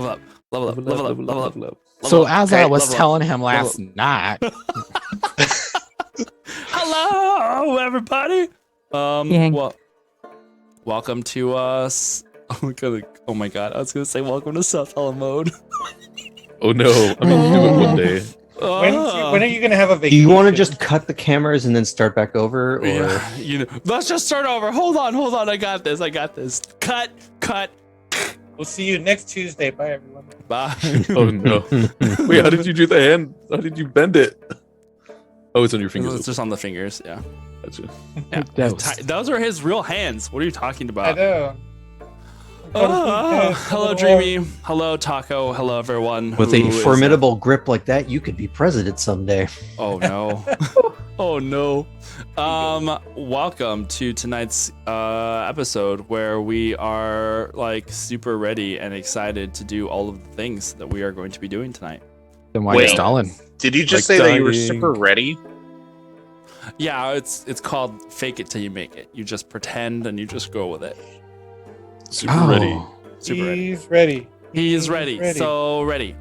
level up, level up, level up, level up. Level So up. as Okay, I was level up. telling him last night, Hello, everybody. Yank. Well, welcome to us. Oh my god, I was gonna say welcome to South Hollow mode. Oh no! I mean, do it one day. When are you going to have a Do vacation? you want to just cut the cameras and then start back over, or Yeah, let's just start over. Hold on. I got this. Cut. We'll see you next Tuesday. Bye, everyone. Bye. Oh no! Wait, how did you do the hand? How did you bend it? Oh, it's on your fingers. It's just on the fingers. Yeah. Gotcha. Yeah. Those are his real hands. What are you talking I about? know. Hello, Dreamy. Hello, Taco. Hello, everyone. with who a is, formidable grip like that, you could be president someday. Oh no. Oh no. Welcome to tonight's episode where we are like super ready and excited to do all of the things that we are going to be doing tonight. then why are you Wait. stalling? Did you just Like say that you were dying. super ready? Yeah, it's called fake it till you make it. You just pretend and you just go with it. Super ready. Super ready. He's ready. He is ready. So ready.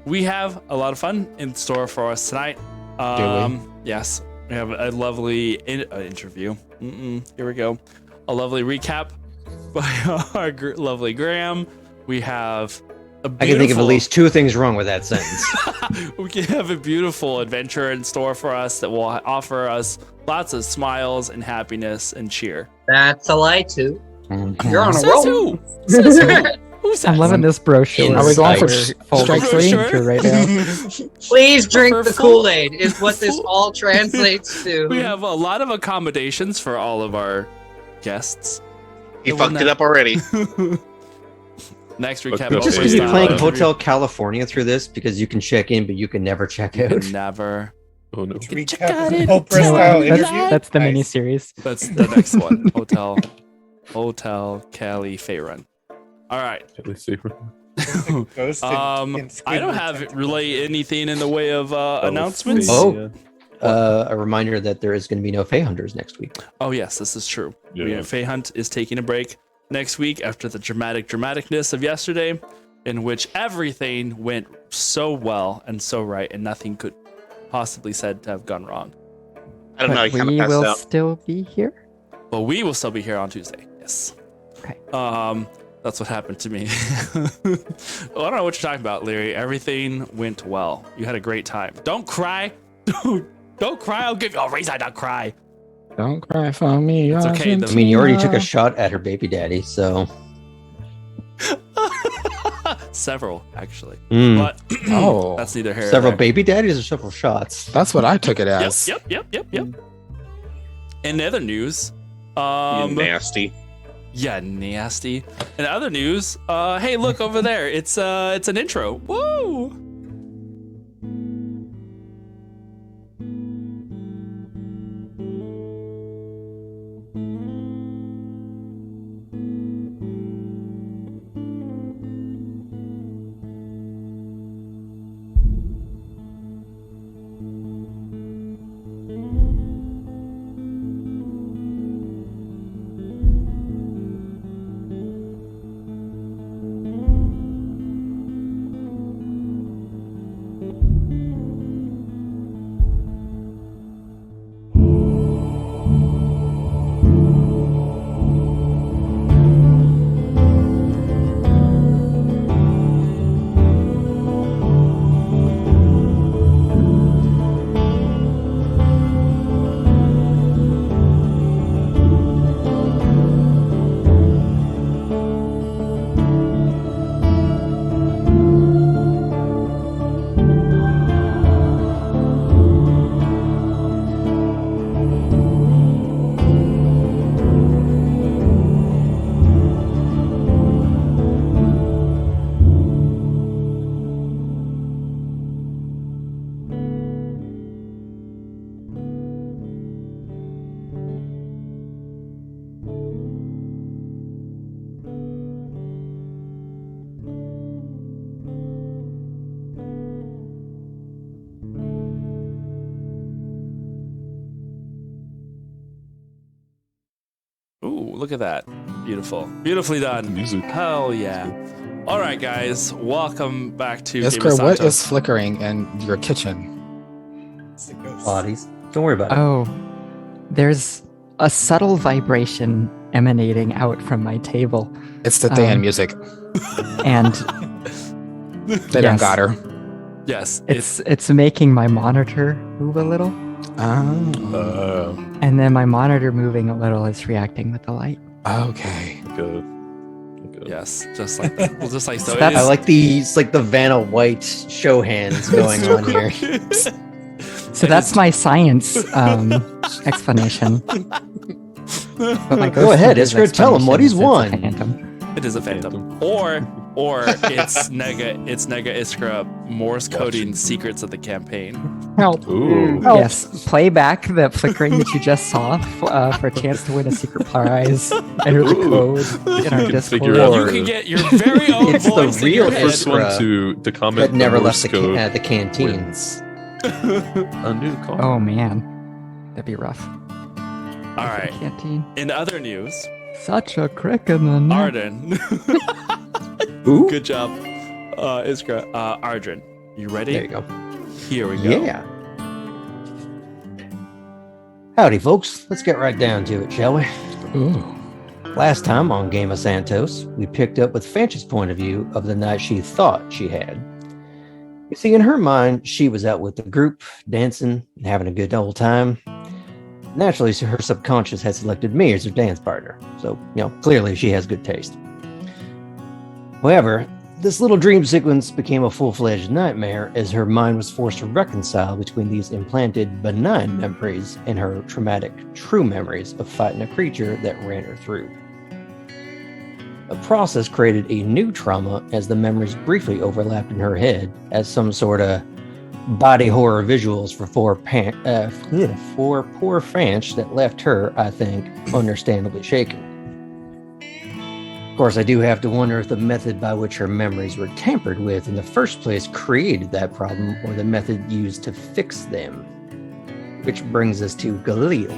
We have a lot of fun in store for us tonight. Yes, we have a lovely interview. Here we go. A lovely recap by our lovely Graham. We have a I can think of at beautiful- least two things wrong with that sentence. we can have a beautiful adventure in store for us that will offer us lots of smiles and happiness and cheer. That's a lie too. Mhm. You're on a Says roll. who? Says who? Who says? I'm loving this brochure. Are we going for full strike three? signature right now? Please drink For the full- Kool-Aid is what this all translates to. We have a lot of accommodations for all of our guests. You The one fucked it that- up already. Next Fucked recap. up. You just Always keep not. playing Hotel California through this because you can check in, but you can never check out. Never. Oh no! Recap of the No, Oprah style interview. That's the Nice. mini series. That's the next one. Hotel Cali Faerun. All right. Ghost in I don't have really anything in the way of announcements. Oh. A reminder that there is going to be no Fey Hunters next week. Oh yes, this is true. Yeah. Fae Hunt is taking a break next week after the dramaticness of yesterday, in which everything went so well and so right, and nothing could possibly said to have gone wrong. I don't know. I But kind of we passed will out. still be here. But we will still be here on Tuesday. Yes. Okay. That's what happened to me. Well, I don't know what you're talking about, Leary. Everything went well. You had a great time. Don't cry. Don't cry. I'll give you a reason to cry. Don't cry for me. It's okay, I mean, you already took a shot at her baby daddy, so. Several, actually. Mm. But Oh. that's neither here nor Several there. baby daddies or several shots? That's what I took it as. Yep. In other news, You nasty. yeah, nasty. In other news, hey, look over there. It's an intro. Woo! Ooh, look at that. Beautiful. Beautifully done. Music. Hell yeah. All right, guys, welcome back to Game of Iskra, what Santos. is flickering in your kitchen? It's the ghost. Bodies. Don't worry about it. Oh, there's a subtle vibration emanating out from my table. It's the Dan music. And They done got her. Yes, it's making my monitor move a little. And then my monitor moving a little is reacting with the light. Okay. Good. yes, just like that. Well, just like so. So it that's- I is- like these, like the Vanna White show hands going on here. So that's my science explanation. But my Go ahead, ghost Iskra, tell him what he's explanation won. is it's a phantom. It is a phantom, or it's Nega Iskra Morse coding secrets of the campaign. Help. Ooh. Yes, play back the flickering that you just saw for a chance to win a secret prize. Enter the code in our can Discord. figure out- You can get your very own It's the voice in real your head. Iskra. First one to comment That never the left Morse code. the canteen. A new call. Oh man, that'd be rough. All right. Canteen. In other news, Such a crick in the neck. Arden. Ooh. Good job, Iskra. Arden, you ready? There you go. Here we go. Yeah. Howdy, folks. Let's get right down to it, shall we? Ooh. Last time on Game of Santos, we picked up with Fanch's point of view of the night she thought she had. You see, in her mind, she was out with the group, dancing and having a good old time. Naturally, her subconscious had selected me as her dance partner, so, clearly she has good taste. However, this little dream sequence became a full-fledged nightmare as her mind was forced to reconcile between these implanted benign memories and her traumatic true memories of fighting a creature that ran her through. The process created a new trauma as the memories briefly overlapped in her head as some sort of body horror visuals for poor Fanch that left her, I think, understandably shaken. Of course, I do have to wonder if the method by which her memories were tampered with in the first place created that problem or the method used to fix them. Which brings us to Galil.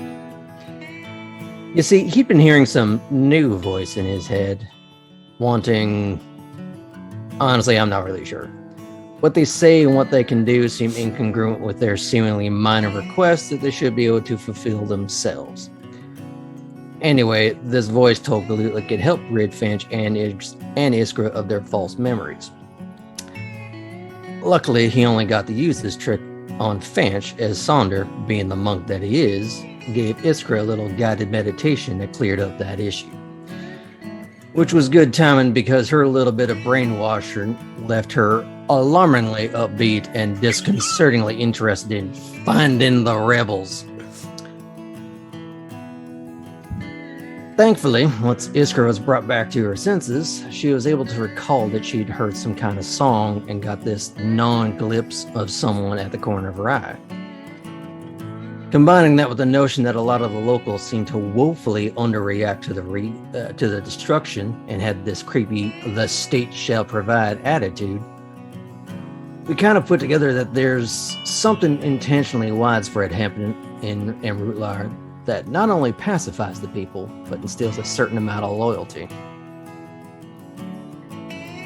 You see, he'd been hearing some new voice in his head, wanting... Honestly, I'm not really sure. What they say and what they can do seem incongruent with their seemingly minor requests that they should be able to fulfill themselves. Anyway, this voice told Galil it could help rid Fanch and Iskra of their false memories. Luckily, he only got to use this trick on Fanch, as Sonder, being the monk that he is, gave Iskra a little guided meditation that cleared up that issue. Which was good timing because her little bit of brainwasher left her alarmingly upbeat and disconcertingly interested in finding the rebels. Thankfully, once Iskra was brought back to her senses, she was able to recall that she'd heard some kind of song and got this non-glimpse of someone at the corner of her eye. Combining that with the notion that a lot of the locals seemed to woefully underreact to the destruction and had this creepy "the state shall provide" attitude, we kind of put together that there's something intentionally widespread happening in Rutlar that not only pacifies the people, but instills a certain amount of loyalty.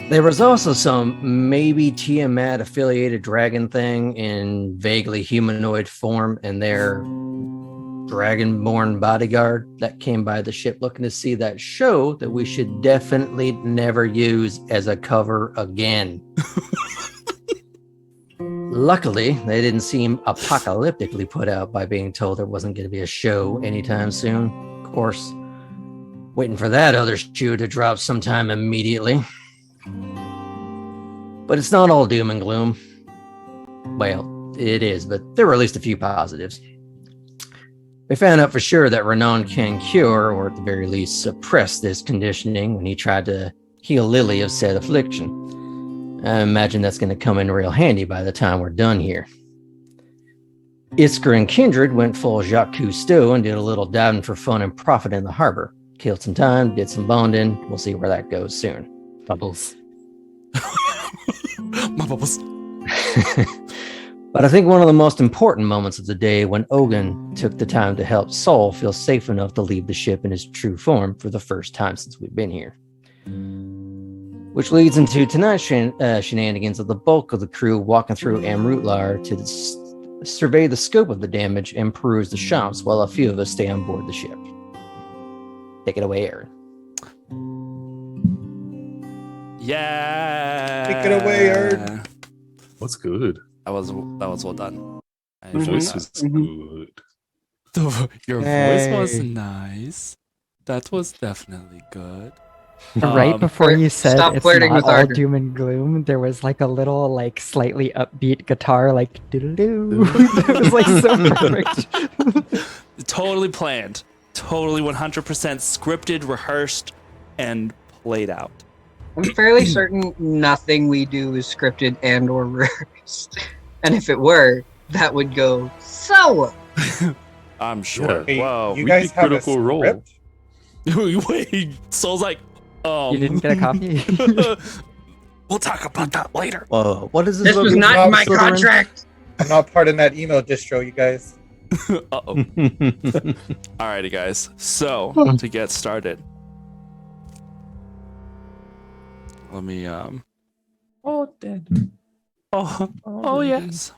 There was also some maybe Tiamat-affiliated dragon thing in vaguely humanoid form and their dragonborn bodyguard that came by the ship looking to see that show that we should definitely never use as a cover again. Luckily, they didn't seem apocalyptically put out by being told there wasn't going to be a show anytime soon. Of course, waiting for that other shoe to drop sometime immediately. But it's not all doom and gloom. Well, it is, but there were at least a few positives. We found out for sure that Renan can cure, or at the very least suppress, this conditioning when he tried to heal Lily of said affliction. I imagine that's going to come in real handy by the time we're done here. Iskra and Kindred went full Jacques Cousteau and did a little diving for fun and profit in the harbor. Killed some time, did some bonding. We'll see where that goes soon. Bubbles. My bubbles. But I think one of the most important moments of the day when Ogun took the time to help Sol feel safe enough to leave the ship in his true form for the first time since we've been here. which leads into tonight's shenanigans of the bulk of the crew walking through Amrutlar to survey the scope of the damage and peruse the shops while a few of us stay on board the ship. Take it away, Aaron. Yeah. Take it away, Erd. What's good? That was well done. I Your enjoyed voice that. is good. Your voice was nice. That was definitely good. Right before you said Stop it's flirting not with all Arden. doom and gloom, there was like a little like slightly upbeat guitar like doodle-doo. It was like so perfect. Totally planned. Totally 100% scripted, rehearsed, and played out. I'm fairly certain nothing we do is scripted and or rehearsed. And if it were, that would go so well. I'm sure. Hey, Whoa. you we guys did have a Critical Role. script? Wait, Soul's like, You didn't get a copy? we'll talk about that later. What is This was not in my contract. I'm not part of that email distro, you guys. Uh-oh. Alrighty, guys. So, to get started, let me, Oh, dead. Oh, yes.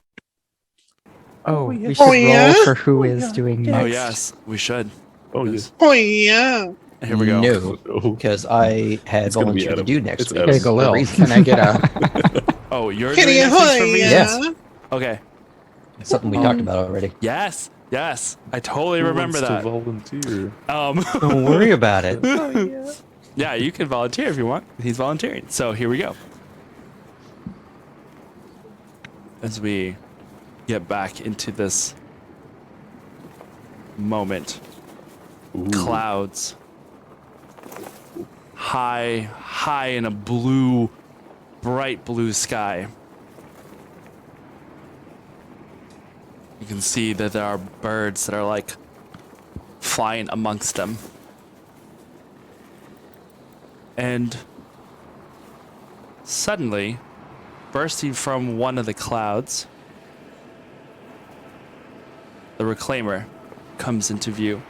Oh, we yes. should Oh, roll yeah? for who is doing Oh, next. yes. We should. Oh, yes. Oh, yeah. Here we go. No, Oh, because I had It's gonna be volunteered to Adam. do next It's week. Adam. Okay, for a Galil. reason. Can I get a... Oh, you're Kitty doing next week's for ahoy, me? yeah. Yes. Okay. Something we talked about already. Yes. Yes. I totally Who remember wants that. to volunteer? Don't worry about it. Yeah, you can volunteer if you want. He's volunteering. So here we go. As we get back into this moment, Ooh. clouds high in a bright blue sky. You can see that there are birds that are like flying amongst them. And suddenly, bursting from one of the clouds, the Reclaimer comes into view.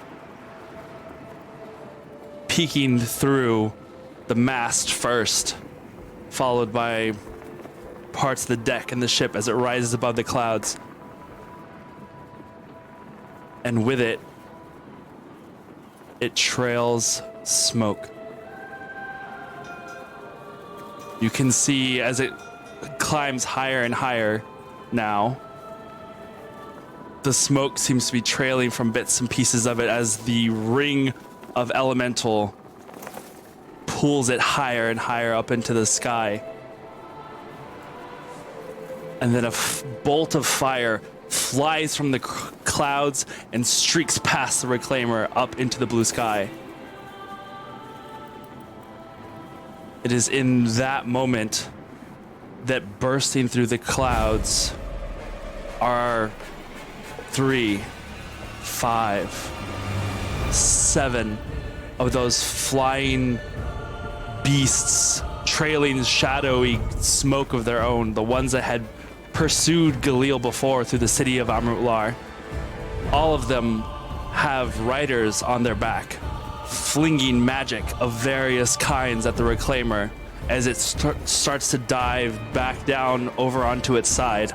Peeking through the mast first, followed by parts of the deck and the ship as it rises above the clouds. And with it, it trails smoke. You can see as it climbs higher and higher now, the smoke seems to be trailing from bits and pieces of it as the ring of elemental pulls it higher and higher up into the sky. And then a bolt of fire flies from the clouds and streaks past the Reclaimer up into the blue sky. It is in that moment that bursting through the clouds are 3, 5, 7 of those flying beasts trailing shadowy smoke of their own, the ones that had pursued Galil before through the city of Amrutlar. All of them have riders on their back, flinging magic of various kinds at the Reclaimer as it starts to dive back down over onto its side.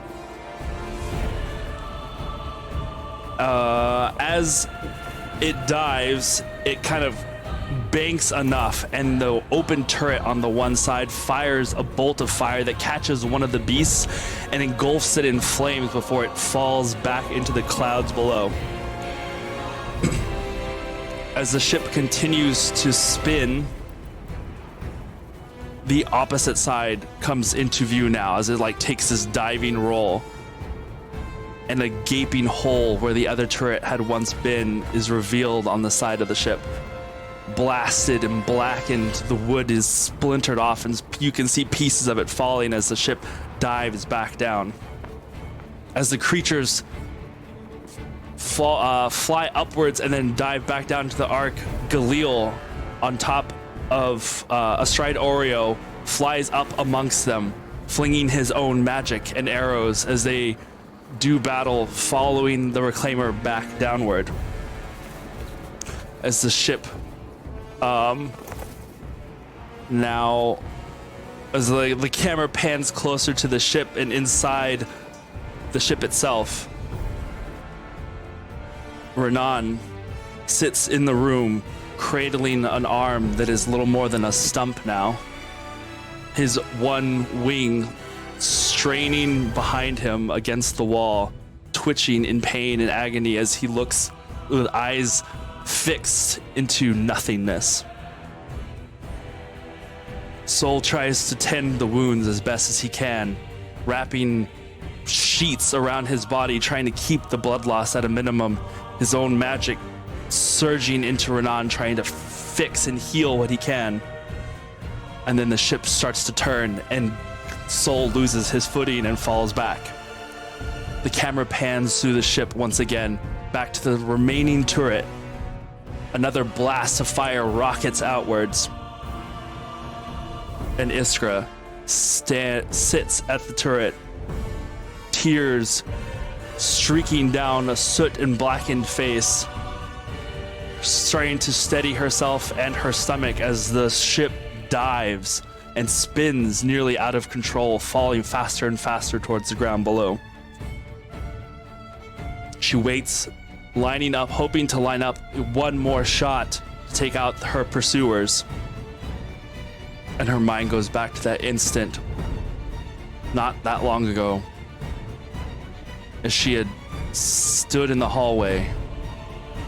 As it dives, it kind of banks enough, and the open turret on the one side fires a bolt of fire that catches one of the beasts and engulfs it in flames before it falls back into the clouds below. As the ship continues to spin, the opposite side comes into view now as it like takes this diving roll. And a gaping hole where the other turret had once been is revealed on the side of the ship. Blasted and blackened, the wood is splintered off, and you can see pieces of it falling as the ship dives back down. As the creatures fly upwards and then dive back down to the Ark, Galil, on top of astride Oreo, flies up amongst them, flinging his own magic and arrows as they do battle, following the Reclaimer back downward. As the ship now As the camera pans closer to the ship and inside the ship itself, Renan sits in the room, cradling an arm that is little more than a stump now. His one wing straining behind him against the wall, twitching in pain and agony as he looks with eyes fixed into nothingness. Sol tries to tend the wounds as best as he can, wrapping sheets around his body, trying to keep the blood loss at a minimum. His own magic surging into Renan, trying to fix and heal what he can. And then the ship starts to turn, and Sol loses his footing and falls back. The camera pans through the ship once again, back to the remaining turret. Another blast of fire rockets outwards. And Iskra sits at the turret, tears streaking down a soot and blackened face, trying to steady herself and her stomach as the ship dives and spins nearly out of control, falling faster and faster towards the ground below. She waits, lining up, hoping to line up one more shot to take out her pursuers. And her mind goes back to that instant, not that long ago, as she had stood in the hallway,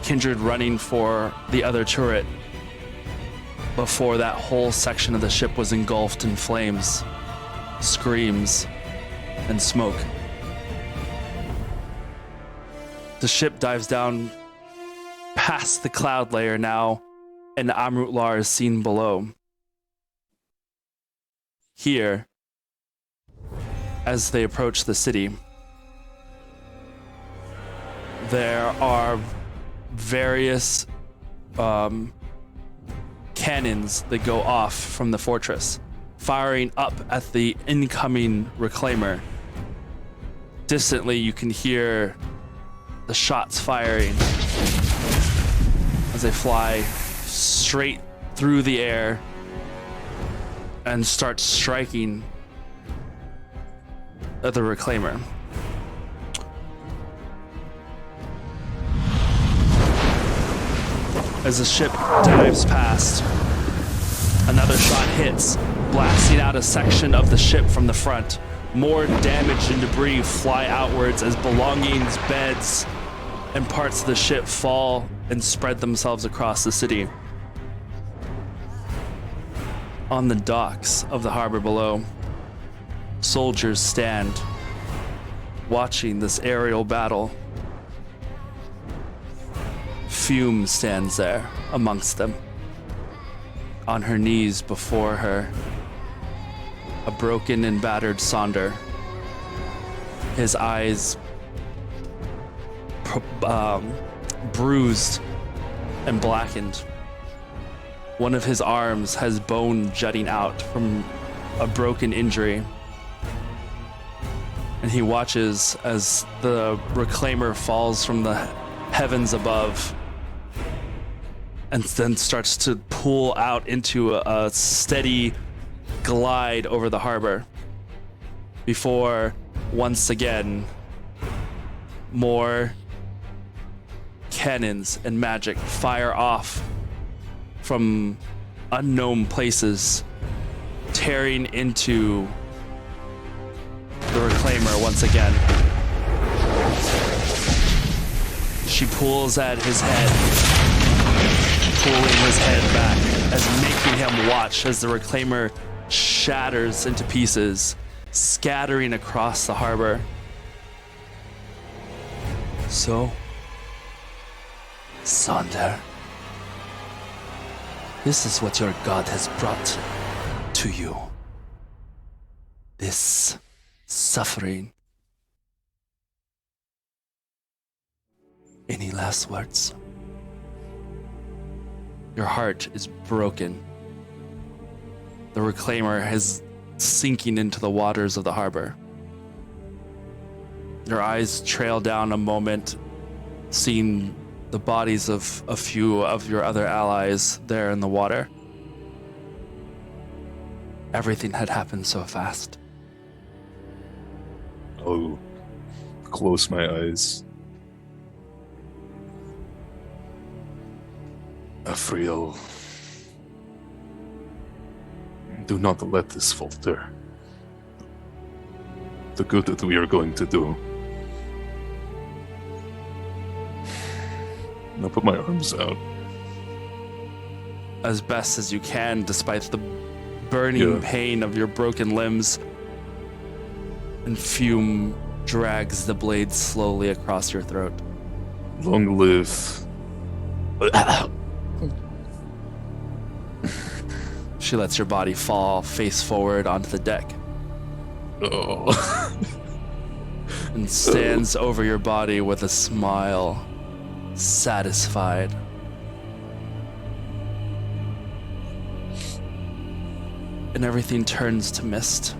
Kindred running for the other turret, before that whole section of the ship was engulfed in flames, screams, and smoke. The ship dives down past the cloud layer now, and Amrutlar is seen below. Here, as they approach the city, there are various cannons that go off from the fortress, firing up at the incoming reclaimer. Distantly, you can hear the shots firing as they fly straight through the air and start striking at the reclaimer. As the ship dives past, another shot hits, blasting out a section of the ship from the front. More damage and debris fly outwards as belongings, beds, and parts of the ship fall and spread themselves across the city. On the docks of the harbor below, soldiers stand, watching this aerial battle. Fume stands there amongst them, on her knees before her, a broken and battered Sonder, his eyes bruised and blackened. One of his arms has bone jutting out from a broken injury. And he watches as the reclaimer falls from the heavens above and then starts to pull out into a steady glide over the harbor before once again more cannons and magic fire off from unknown places, tearing into the reclaimer once again. She pulls at his head, pulling his head back, as making him watch as the reclaimer shatters into pieces, scattering across the harbor. So, Sonder, this is what your god has brought to you. This suffering. Any last words? Your heart is broken. The reclaimer is sinking into the waters of the harbor. Your eyes trail down a moment, seeing the bodies of a few of your other allies there in the water. everything had happened so fast. I'll close my eyes. Afriel, do not let this falter. The good that we are going to do. Now put my arms out. As best as you can, despite the burning pain of your broken limbs, and fume drags the blade slowly across your throat. Long live. She lets your body fall face forward onto the deck Oh. and stands over your body with a smile, satisfied. And everything turns to mist.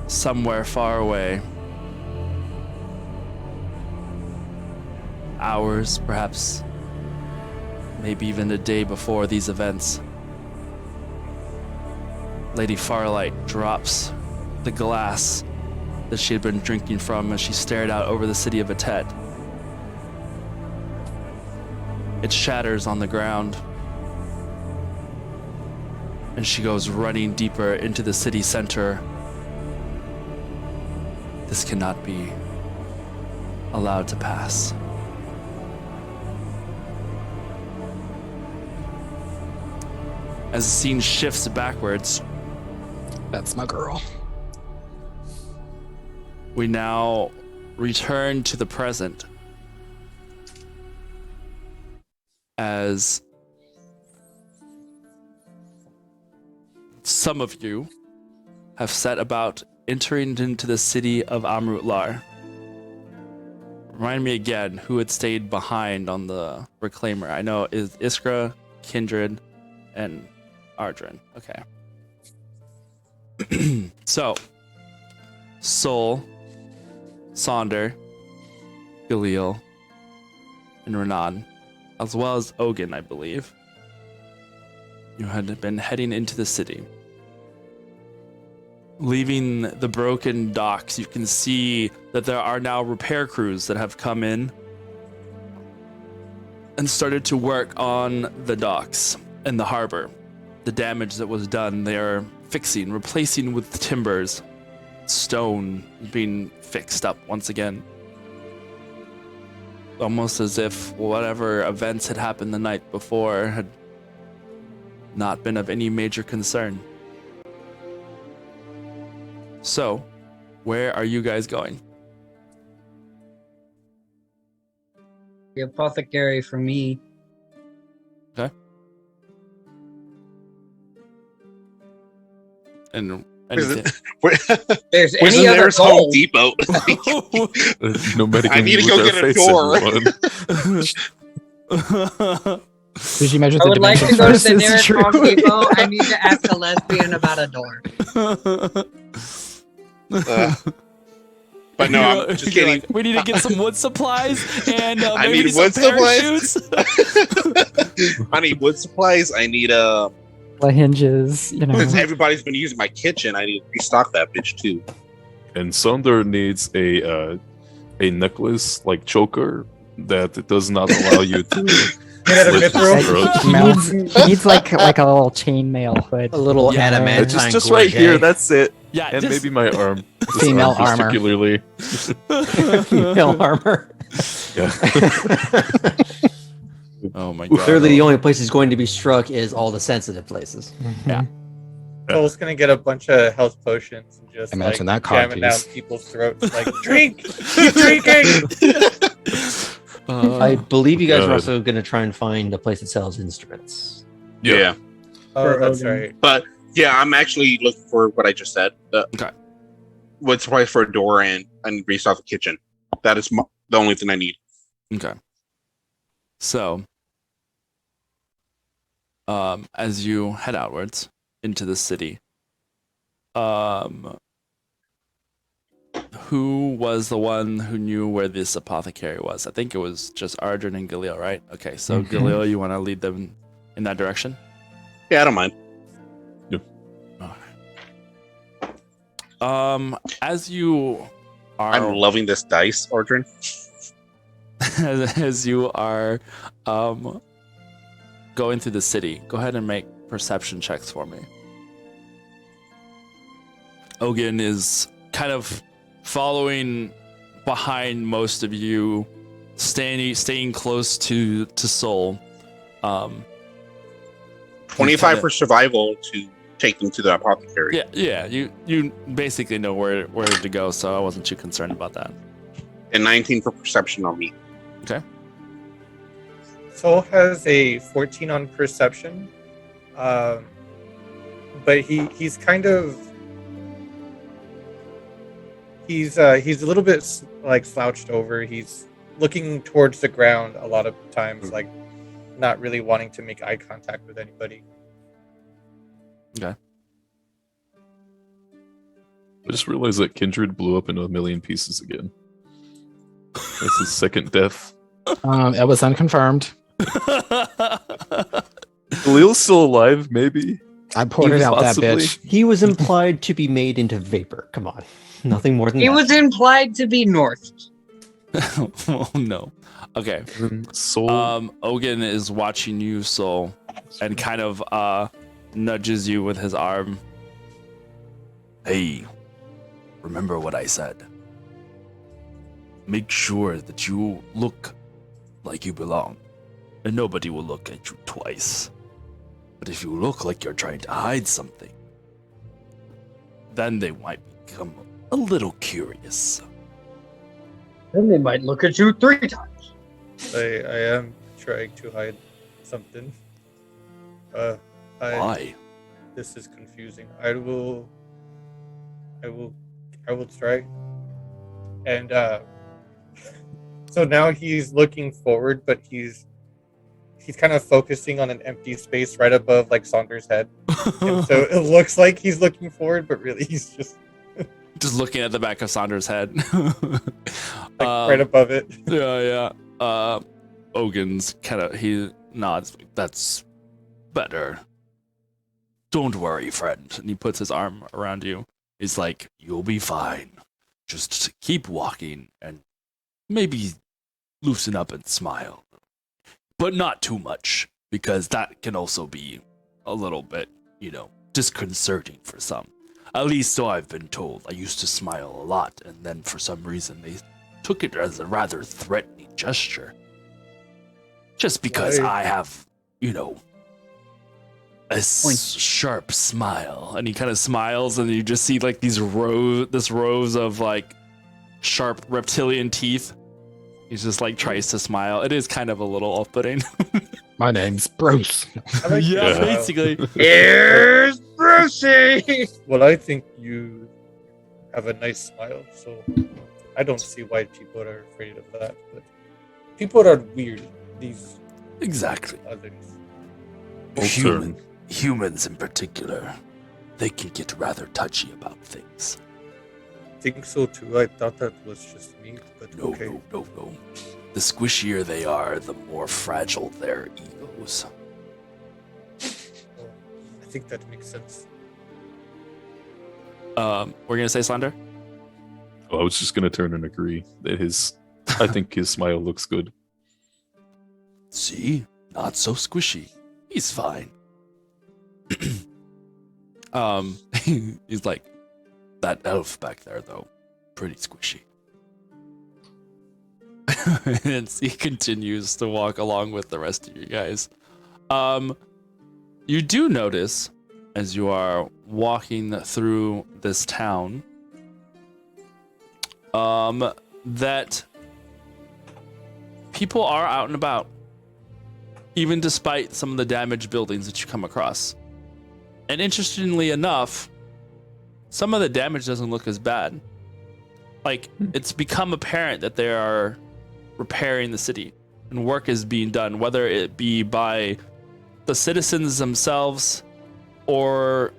Somewhere far away, hours, perhaps, maybe even a day before these events, Lady Farlight drops the glass that she had been drinking from as she stared out over the city of Atet. It shatters on the ground, and she goes running deeper into the city center. This cannot be allowed to pass. As the scene shifts backwards, That's my girl. we now return to the present as some of you have set about entering into the city of Amrutlar. Remind me again who had stayed behind on the Reclaimer. I know is Iskra, Kindred, and Ardrin. Okay. So, Sol, Sonder, Galil, and Renan, as well as Ogun, I believe, you had been heading into the city. Leaving the broken docks, you can see that there are now repair crews that have come in and started to work on the docks and the harbor. The damage that was done, they are fixing, replacing with timbers, stone being fixed up once again. Almost as if whatever events had happened the night before had not been of any major concern. So, where are you guys going? The apothecary for me. Okay. And anything. There's Where's any the other nearest Home goal? Depot? Nobody I can need to use go their get a favorite door. one. Did you measure I the would like to dimensions go to first? the It's nearest true. Home Depot. I need to ask a lesbian about a door. But no, I'm just You're kidding. like, we need to get some wood supplies and I maybe need some wood supplies. parachutes. I need wood supplies. I need The hinges, you know. since everybody's been using my kitchen, I need to restock that bitch too. And Sonder needs a necklace like choker that it does not allow you to Get out of slit Mithril. his throat. He needs like a little chainmail hood. A little Yeah. adamantine. Just right gorget. here, that's it. Yeah, And just, maybe my arm. This Female arm armor. particularly. female armor. Yeah. oh my god. Clearly, the only place he's going to be struck is all the sensitive places. Yeah. Soul's gonna get a bunch of health potions and just Imagine like that jam it down codpiece. people's throats. Like, drink, keep drinking. I believe you guys are God. also going to try and find a place that sells instruments. Yeah. Oh, that's right. But yeah, I'm actually looking for what I just said. Okay. What's the price for a door and restock the kitchen? That is the only thing I need. Okay. So, as you head outwards into the city, who was the one who knew where this apothecary was? I think it was just Ardrin and Galil, right? Okay, so Mhm. Galil, you want to lead them in that direction? Yeah, I don't mind. As you are, I'm loving this dice, Ordrin. as you are, going through the city, go ahead and make perception checks for me. Ogun is kind of following behind most of you, staying close to Soul. 25 for survival to take them to the apothecary. Yeah. You basically know where to go, so I wasn't too concerned about that. And 19 for perception on me. Okay. Soul has a 14 on perception, but he's kind of he's a little bit like slouched over. He's looking towards the ground a lot of times, like not really wanting to make eye contact with anybody. Okay. I just realized that Kindred blew up into a million pieces again. That's his second death. It was unconfirmed. Khalil's still alive, maybe? I pointed out Possibly. that bitch. He was implied to be made into vapor. Come on. Nothing more than He that. was implied to be north. Oh no. Okay. Soul. Ogun is watching you, Soul, and kind of nudges you with his arm. Hey, remember what I said. Make sure that you look like you belong, and nobody will look at you twice. But if you look like you're trying to hide something, then they might become a little curious. Then they might look at you 3 times. I am trying to hide something. Why? This is confusing. I will try. And so now he's looking forward, but he's kind of focusing on an empty space right above like Saunders' head. And so it looks like he's looking forward, but really he's just looking at the back of Saunders' head. right above it. Yeah. Ogun's he nods. That's better. Don't worry, friend. And he puts his arm around you. He's like, you'll be fine. Just keep walking and maybe loosen up and smile. But not too much, because that can also be a little bit, disconcerting for some. At least so I've been told. I used to smile a lot, and then for some reason they took it as a rather threatening gesture. Just because I have, a sharp smile. And he kind of smiles, and you just see like these rows of like sharp reptilian teeth. He's just like tries to smile. It is kind of a little off-putting. My name's Bruce. Yeah, basically. Here's Brucey! Well, I think you have a nice smile, so I don't see why people are afraid of that. But people are weird. These Exactly. others. Humans in particular, they can get rather touchy about things. Think so too. I thought that was just me, but No. The squishier they are, the more fragile their egos. Well, I think that makes sense. We're gonna say Slender? Oh, I was just gonna turn and agree that I think his smile looks good. See? Not so squishy. He's fine. He's like, that elf back there, though, pretty squishy. And he continues to walk along with the rest of you guys. You do notice, as you are walking through this town, that people are out and about, even despite some of the damaged buildings that you come across. And interestingly enough, some of the damage doesn't look as bad. Like, it's become apparent that they are repairing the city and work is being done, whether it be by the citizens themselves or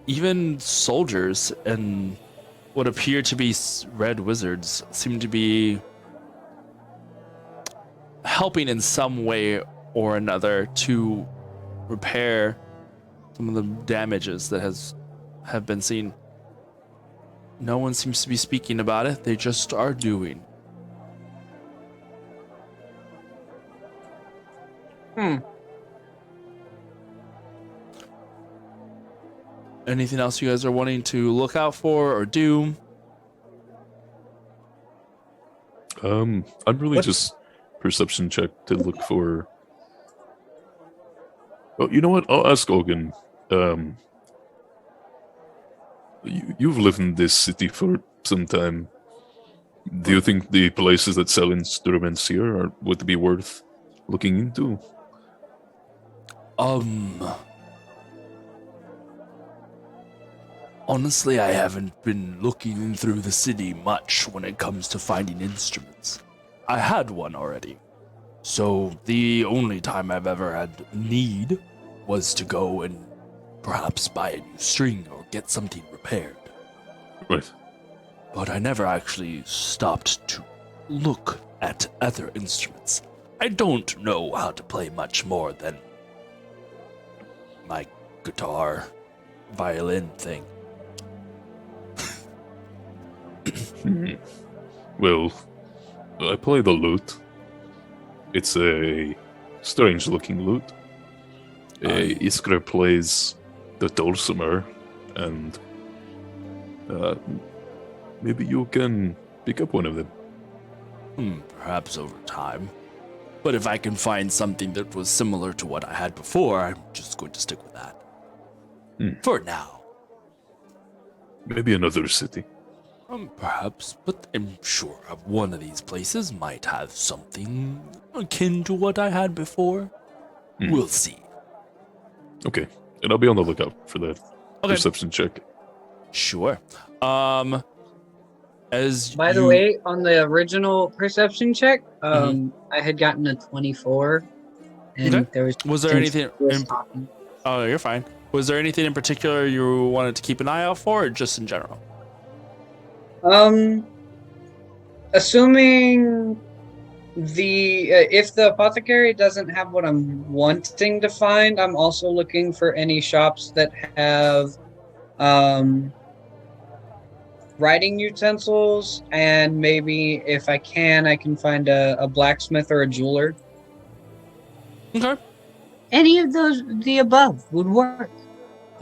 even soldiers and what appear to be red wizards seem to be helping in some way or another to repair some of the damages that have been seen. No one seems to be speaking about it. They just are doing. Anything else you guys are wanting to look out for or do? I'm really just perception check to look for. Oh, you know what? I'll ask Ogun. You've lived in this city for some time. Do you think the places that sell instruments here would be worth looking into? Honestly, I haven't been looking through the city much when it comes to finding instruments. I had one already. So the only time I've ever had need was to go and perhaps buy a new string or get something repaired. Right. But I never actually stopped to look at other instruments. I don't know how to play much more than my guitar, violin thing. Well, I play the lute. It's a strange-looking lute. Iskra plays the dulcimer, and maybe you can pick up one of them. Perhaps over time. But if I can find something that was similar to what I had before, I'm just going to stick with that. For now. Maybe another city. Perhaps, but I'm sure one of these places might have something akin to what I had before. We'll see. Okay, and I'll be on the lookout for that perception check. Sure. As By the way, on the original perception check, I had gotten a 24, and there was there anything? Oh, you're fine. Was there anything in particular you wanted to keep an eye out for, or just in general? Assuming if the apothecary doesn't have what I'm wanting to find, I'm also looking for any shops that have writing utensils, and maybe if I can find a blacksmith or a jeweler. Okay. Any of the above would work.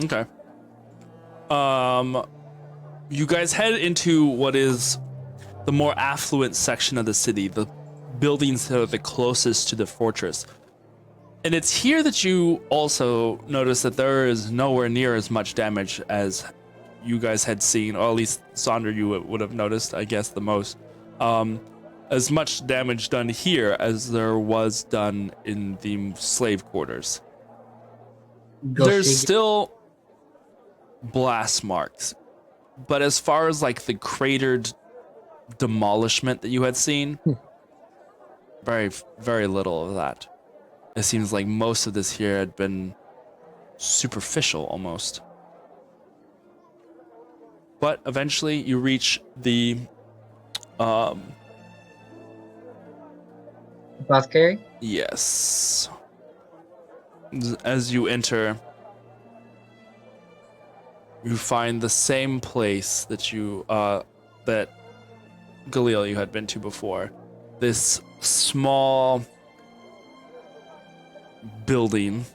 Okay. You guys head into what is the more affluent section of the city, the buildings that are the closest to the fortress. And it's here that you also notice that there is nowhere near as much damage as you guys had seen, or at least Sonder, you would have noticed, I guess, the most. As much damage done here as there was done in the slave quarters. There's still blast marks. But as far as like the cratered demolishment that you had seen, very, very little of that. It seems like most of this here had been superficial almost. But eventually you reach the apothecary? Yes. As you enter, you find the same place that you that Galil you had been to before. This small building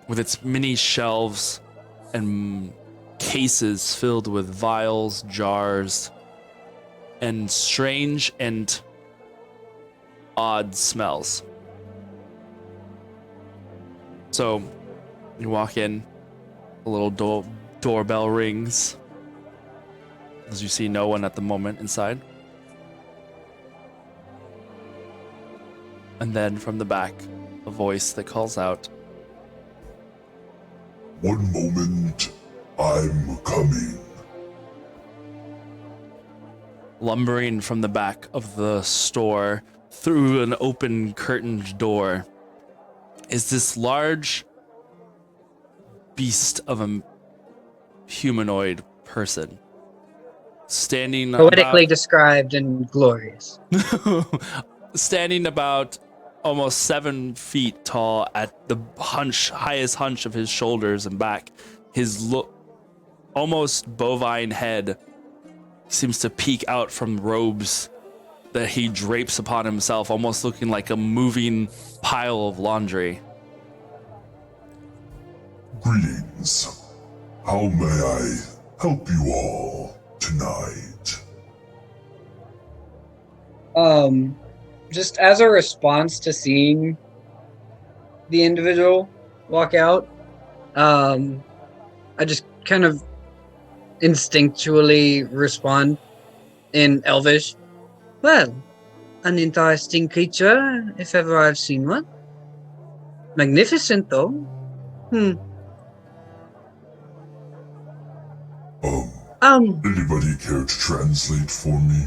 with its many shelves and cases filled with vials, jars, and strange and odd smells. So you walk in, a little doorbell rings, as you see no one at the moment inside. And then from the back, a voice that calls out, "One moment, I'm coming." Lumbering from the back of the store through an open curtained door is this large beast of a humanoid person standing poetically described and glorious. standing about almost 7 feet tall at the highest hunch of his shoulders and back. His almost bovine head seems to peek out from robes that he drapes upon himself, almost looking like a moving pile of laundry. Greetings. How may I help you all tonight? Just as a response to seeing the individual walk out, I just kind of instinctually respond in Elvish. Well, an interesting creature, if ever I've seen one. Magnificent, though. Anybody care to translate for me?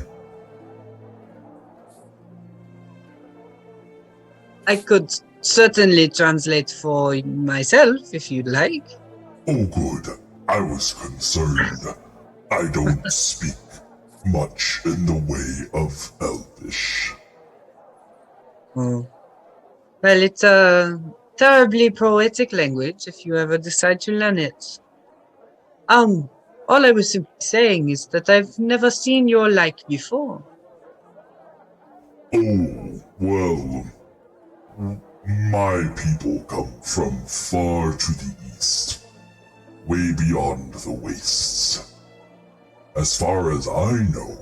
I could certainly translate for myself, if you'd like. Oh, good. I was concerned. I don't speak much in the way of Elvish. Oh. Well, it's a terribly poetic language if you ever decide to learn it. All I was simply saying is that I've never seen your like before. Oh, well, my people come from far to the east, way beyond the wastes. As far as I know,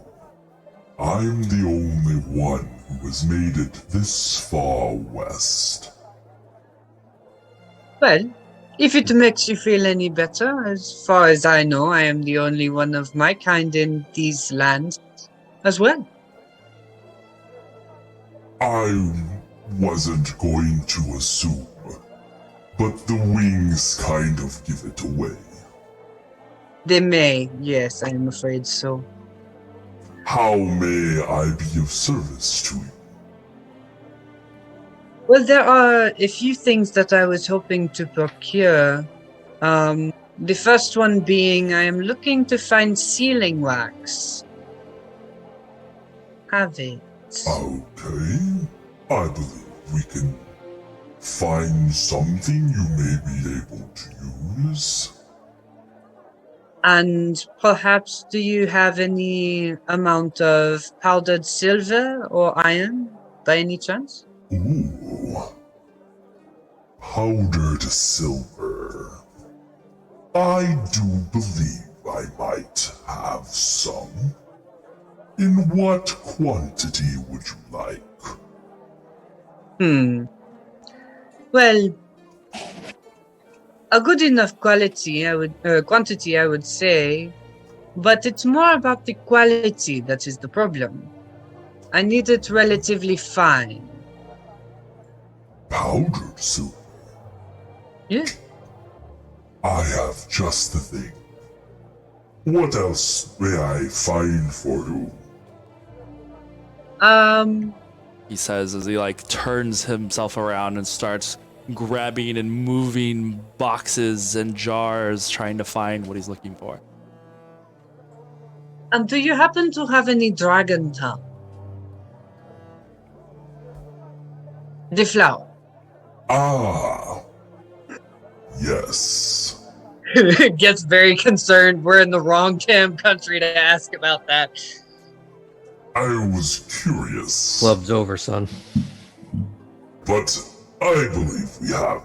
I'm the only one who has made it this far west. Well, if it makes you feel any better, as far as I know, I am the only one of my kind in these lands as well. I wasn't going to assume, but the wings kind of give it away. They may, yes, I am afraid so. How may I be of service to you? Well, there are a few things that I was hoping to procure. The first one being I am looking to find sealing wax. Have it. Okay. I believe we can find something you may be able to use. And perhaps do you have any amount of powdered silver or iron by any chance? Ooh. Powdered silver. I do believe I might have some. In what quantity would you like? Well, a good enough quantity, I would say, but it's more about the quality that is the problem. I need it relatively fine. Powdered silver? Yeah. I have just the thing. What else may I find for you? He says as he turns himself around and starts grabbing and moving boxes and jars, trying to find what he's looking for. Do you happen to have any dragon tongue? The flower. Ah. Yes. Gets very concerned. We're in the wrong damn country to ask about that. I was curious. Club's over, son. But I believe we have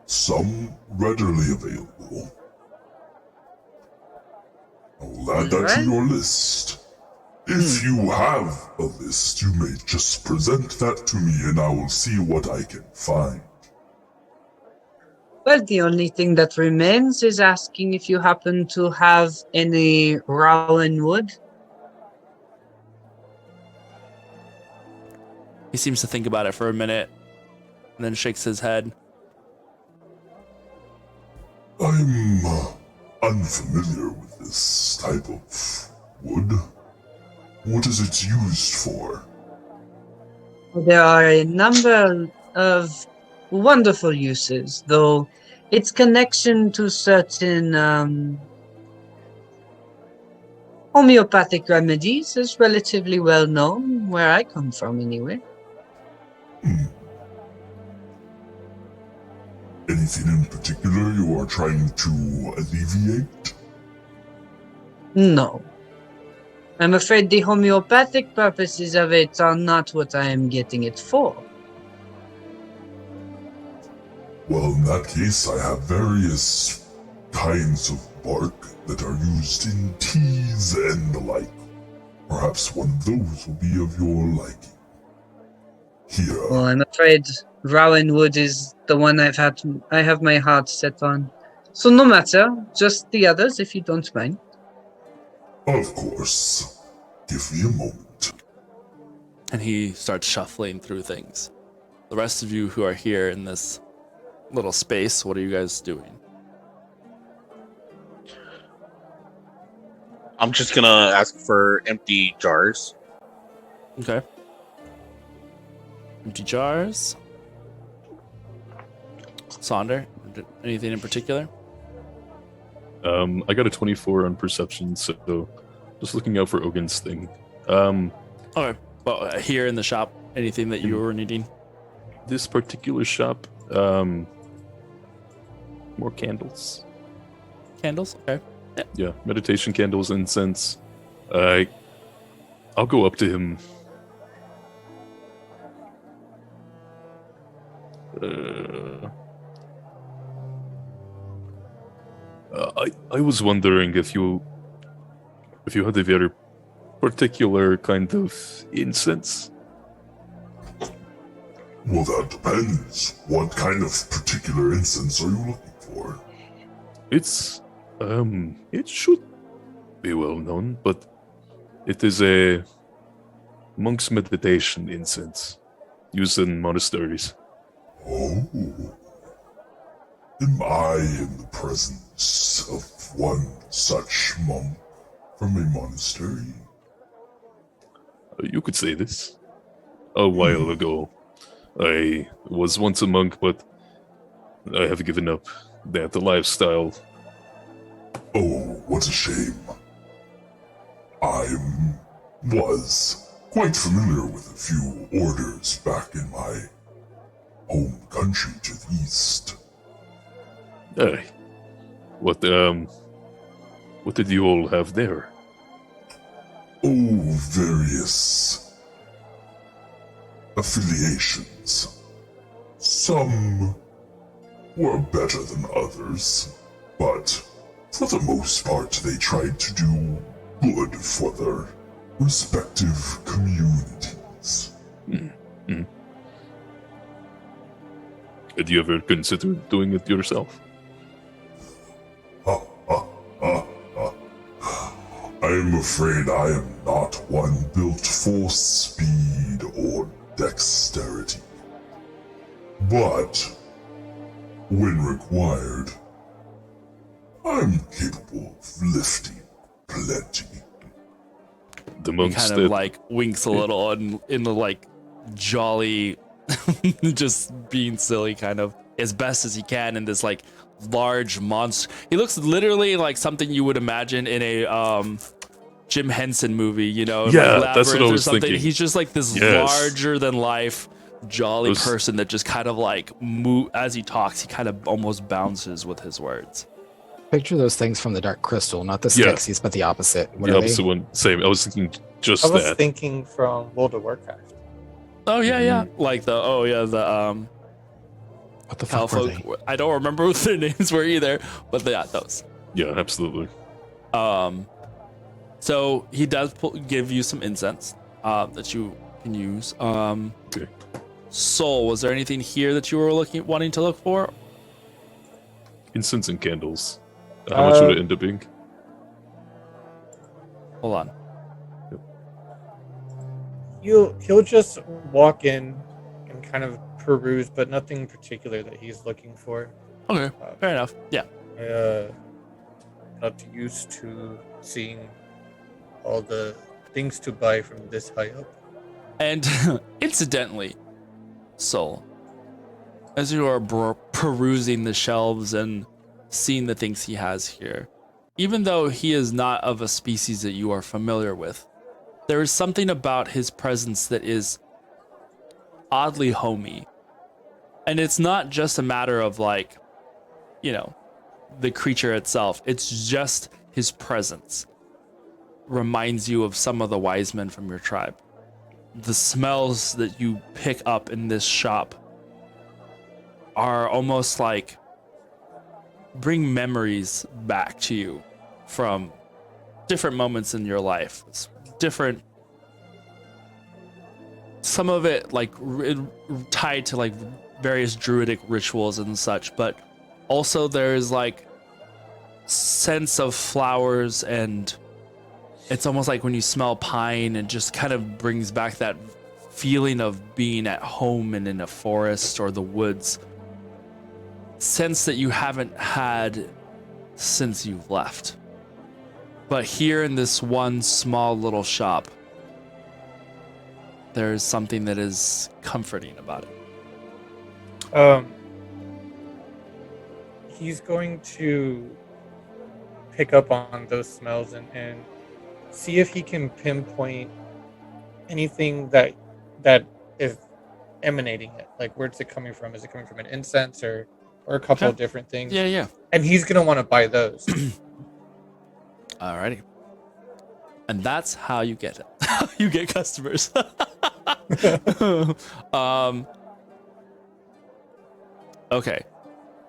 some readily available. I'll add that to your list. If you have a list, you may just present that to me and I will see what I can find. Well, the only thing that remains is asking if you happen to have any rowan wood. He seems to think about it for a minute and then shakes his head. I'm unfamiliar with this type of wood. What is it used for? There are a number of wonderful uses, though its connection to certain homeopathic remedies is relatively well known, where I come from anyway. Anything in particular you are trying to alleviate? No. I'm afraid the homeopathic purposes of it are not what I am getting it for. Well, in that case, I have various kinds of bark that are used in teas and the like. Perhaps one of those will be of your liking. Here. Well, I'm afraid Rowan Wood is the one I have my heart set on. So no matter, just the others if you don't mind. Of course. Give me a moment. And he starts shuffling through things. The rest of you who are here in this little space, what are you guys doing? I'm just gonna ask for empty jars. Okay. Empty jars. Sonder, anything in particular? I got a 24 on perception, so just looking out for Ogin's thing. Okay. Well, here in the shop, anything that you were needing? This particular shop, more candles. Candles? Okay. Yeah, meditation candles, incense. I'll go up to him. I was wondering if you had a very particular kind of incense. Well, that depends. What kind of particular incense are you looking for? It's it should be well known, but it is a monk's meditation incense used in monasteries. Oh. Am I in the presence of one such monk from a monastery? You could say this. A while ago, I was once a monk, but I have given up that lifestyle. Oh, what a shame. I was quite familiar with a few orders back in my home country to the east. Aye. What did you all have there? Oh, various affiliations. Some were better than others, but for the most part they tried to do good for their respective communities. Had you ever considered doing it yourself? I'm afraid I am not one built for speed or dexterity. But, when required, I'm capable of lifting plenty. The He monks kind that of like winks a little and in the like jolly, just being silly kind of as best as he can in this like large monster. He looks literally like something you would imagine in a Jim Henson movie, you know, Yeah, like that's what I Labyrinth or was something. thinking. He's just like this Yes. larger than life jolly person that just kind of like as he talks, he kind of almost bounces with his words. Picture those things from the Dark Crystal, not the Yeah. Skeksis, but the opposite. What the are opposite one. Same. I was thinking just I was that. thinking from World of Warcraft. Oh yeah, like the What the fuck were they? Calfolk. I don't remember what their names were either, but yeah, those. Yeah, absolutely. So he does give you some incense that you can use. Okay. Soul, was there anything here that you were wanting to look for? Incense and candles. How much would it end up being? Hold on. He'll just walk in and kind of peruse, but nothing particular that he's looking for. Okay, fair enough. Yeah. Not used to seeing all the things to buy from this high up. And incidentally, Soul, as you are perusing the shelves and seeing the things he has here, even though he is not of a species that you are familiar with, there is something about his presence that is oddly homey. And it's not just a matter of like, you know, the creature itself. It's just his presence reminds you of some of the wise men from your tribe. The smells that you pick up in this shop are almost like bring memories back to you from different moments in your life. It's different. Some of it like tied to like various druidic rituals and such, but also there's like sense of flowers, and it's almost like when you smell pine, it just kind of brings back that feeling of being at home and in a forest or the woods. Sense that you haven't had since you've left. But here in this one small little shop, there's something that is comforting about it. He's going to pick up on those smells and see if he can pinpoint anything that is emanating it. Like, where's it coming from? Is it coming from an incense or a couple of different things? Yeah. And he's gonna want to buy those. Alrighty. And that's how you get it. You get customers. Okay.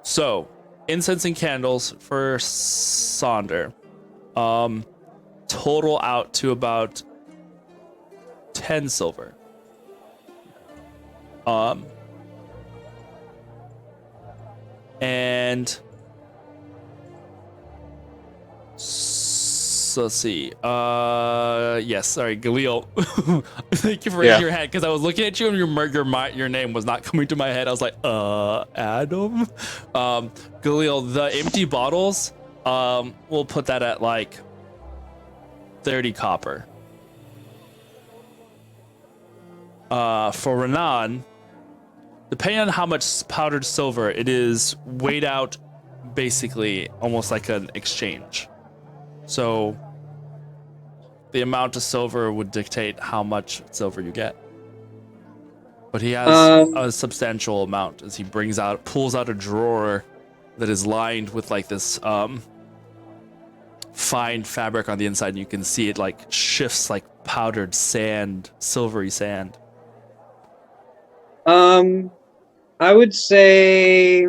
So, incense and candles for Sonder. Total out to about 10 silver. And so let's see. Yes, sorry, Galil. Thank you for raising your hand because I was looking at you and your name was not coming to my head. I was like, Adam. Galil, the empty bottles, we'll put that at like 30 copper. For Renan, depending on how much powdered silver, it is weighed out basically almost like an exchange. So the amount of silver would dictate how much silver you get. But he has a substantial amount as he pulls out a drawer that is lined with like this fine fabric on the inside, and you can see it like shifts like powdered sand, silvery sand. I would say,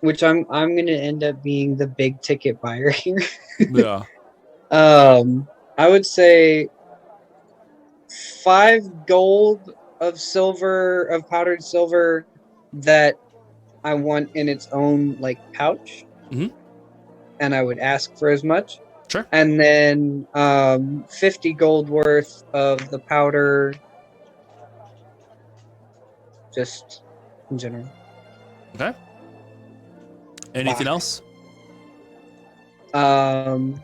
which I'm gonna end up being the big ticket buyer here. Yeah. I would say 5 gold of powdered silver that I want in its own like pouch. Mm-hmm. And I would ask for as much. Sure. And then 50 gold worth of the powder, just in general. Okay. Anything else? The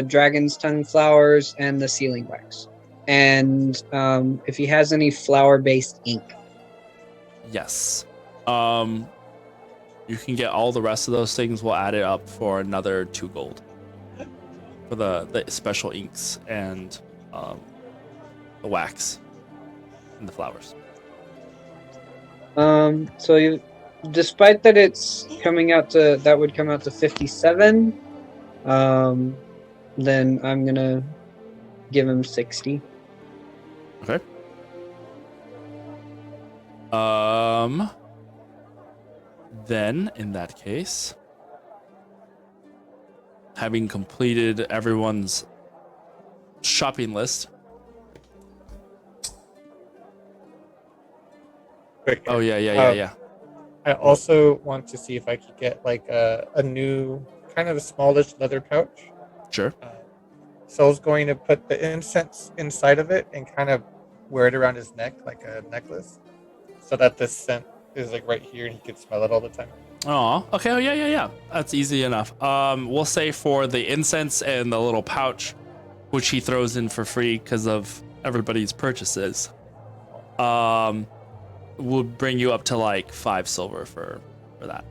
dragon's tongue flowers and the sealing wax. And if he has any flower-based ink. Yes. You can get all the rest of those things. We'll add it up for another 2 gold for the special inks and the wax and the flowers. So despite that it's that would come out to 57, then I'm gonna give him 60. Okay. Then, in that case, having completed everyone's shopping list. Quick. Oh, yeah. I also want to see if I could get like a new kind of a smallish leather pouch. Sure. Sol's going to put the incense inside of it and kind of wear it around his neck like a necklace, so that the scent is like right here and he can smell it all the time. Oh, okay. Oh, yeah. That's easy enough. We'll say for the incense and the little pouch, which he throws in for free because of everybody's purchases, will bring you up to like 5 silver for that.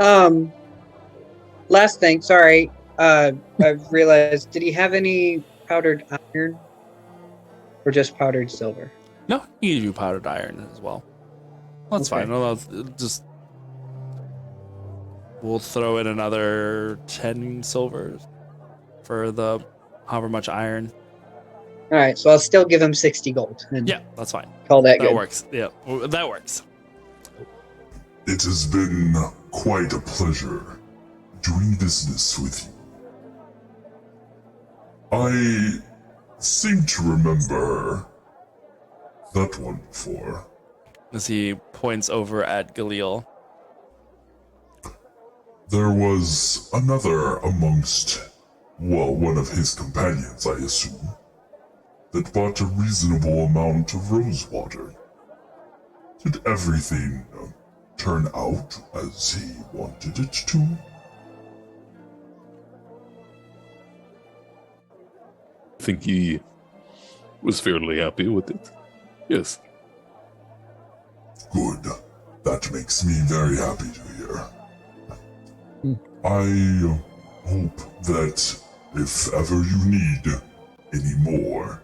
Okay. Last thing, sorry. I realized, did he have any powdered iron? Or just powdered silver? No, he give you powdered iron as well. That's Okay. fine. We'll throw in another 10 silvers for the however much iron. Alright, so I'll still give him 60 gold. And Yeah, that's fine. call that That good. works. Yeah, that works. It has been quite a pleasure doing business with you. I seem to remember that one before. As he points over at Galil. There was another amongst, well, one of his companions, I assume, that bought a reasonable amount of rose water. Did everything turn out as he wanted it to? I think he was fairly happy with it. Yes. Good. That makes me very happy to hear. I hope that if ever you need any more,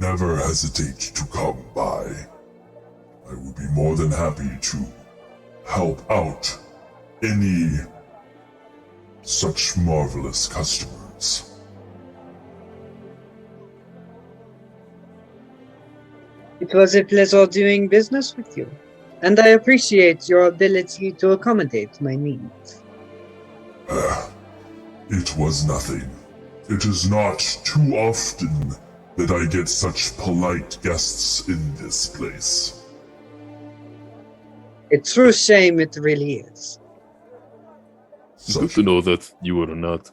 never hesitate to come by. I would be more than happy to help out any such marvelous customers. It was a pleasure doing business with you. And I appreciate your ability to accommodate my needs. It was nothing. It is not too often that I get such polite guests in this place. A true shame it really is. Good to know that you were not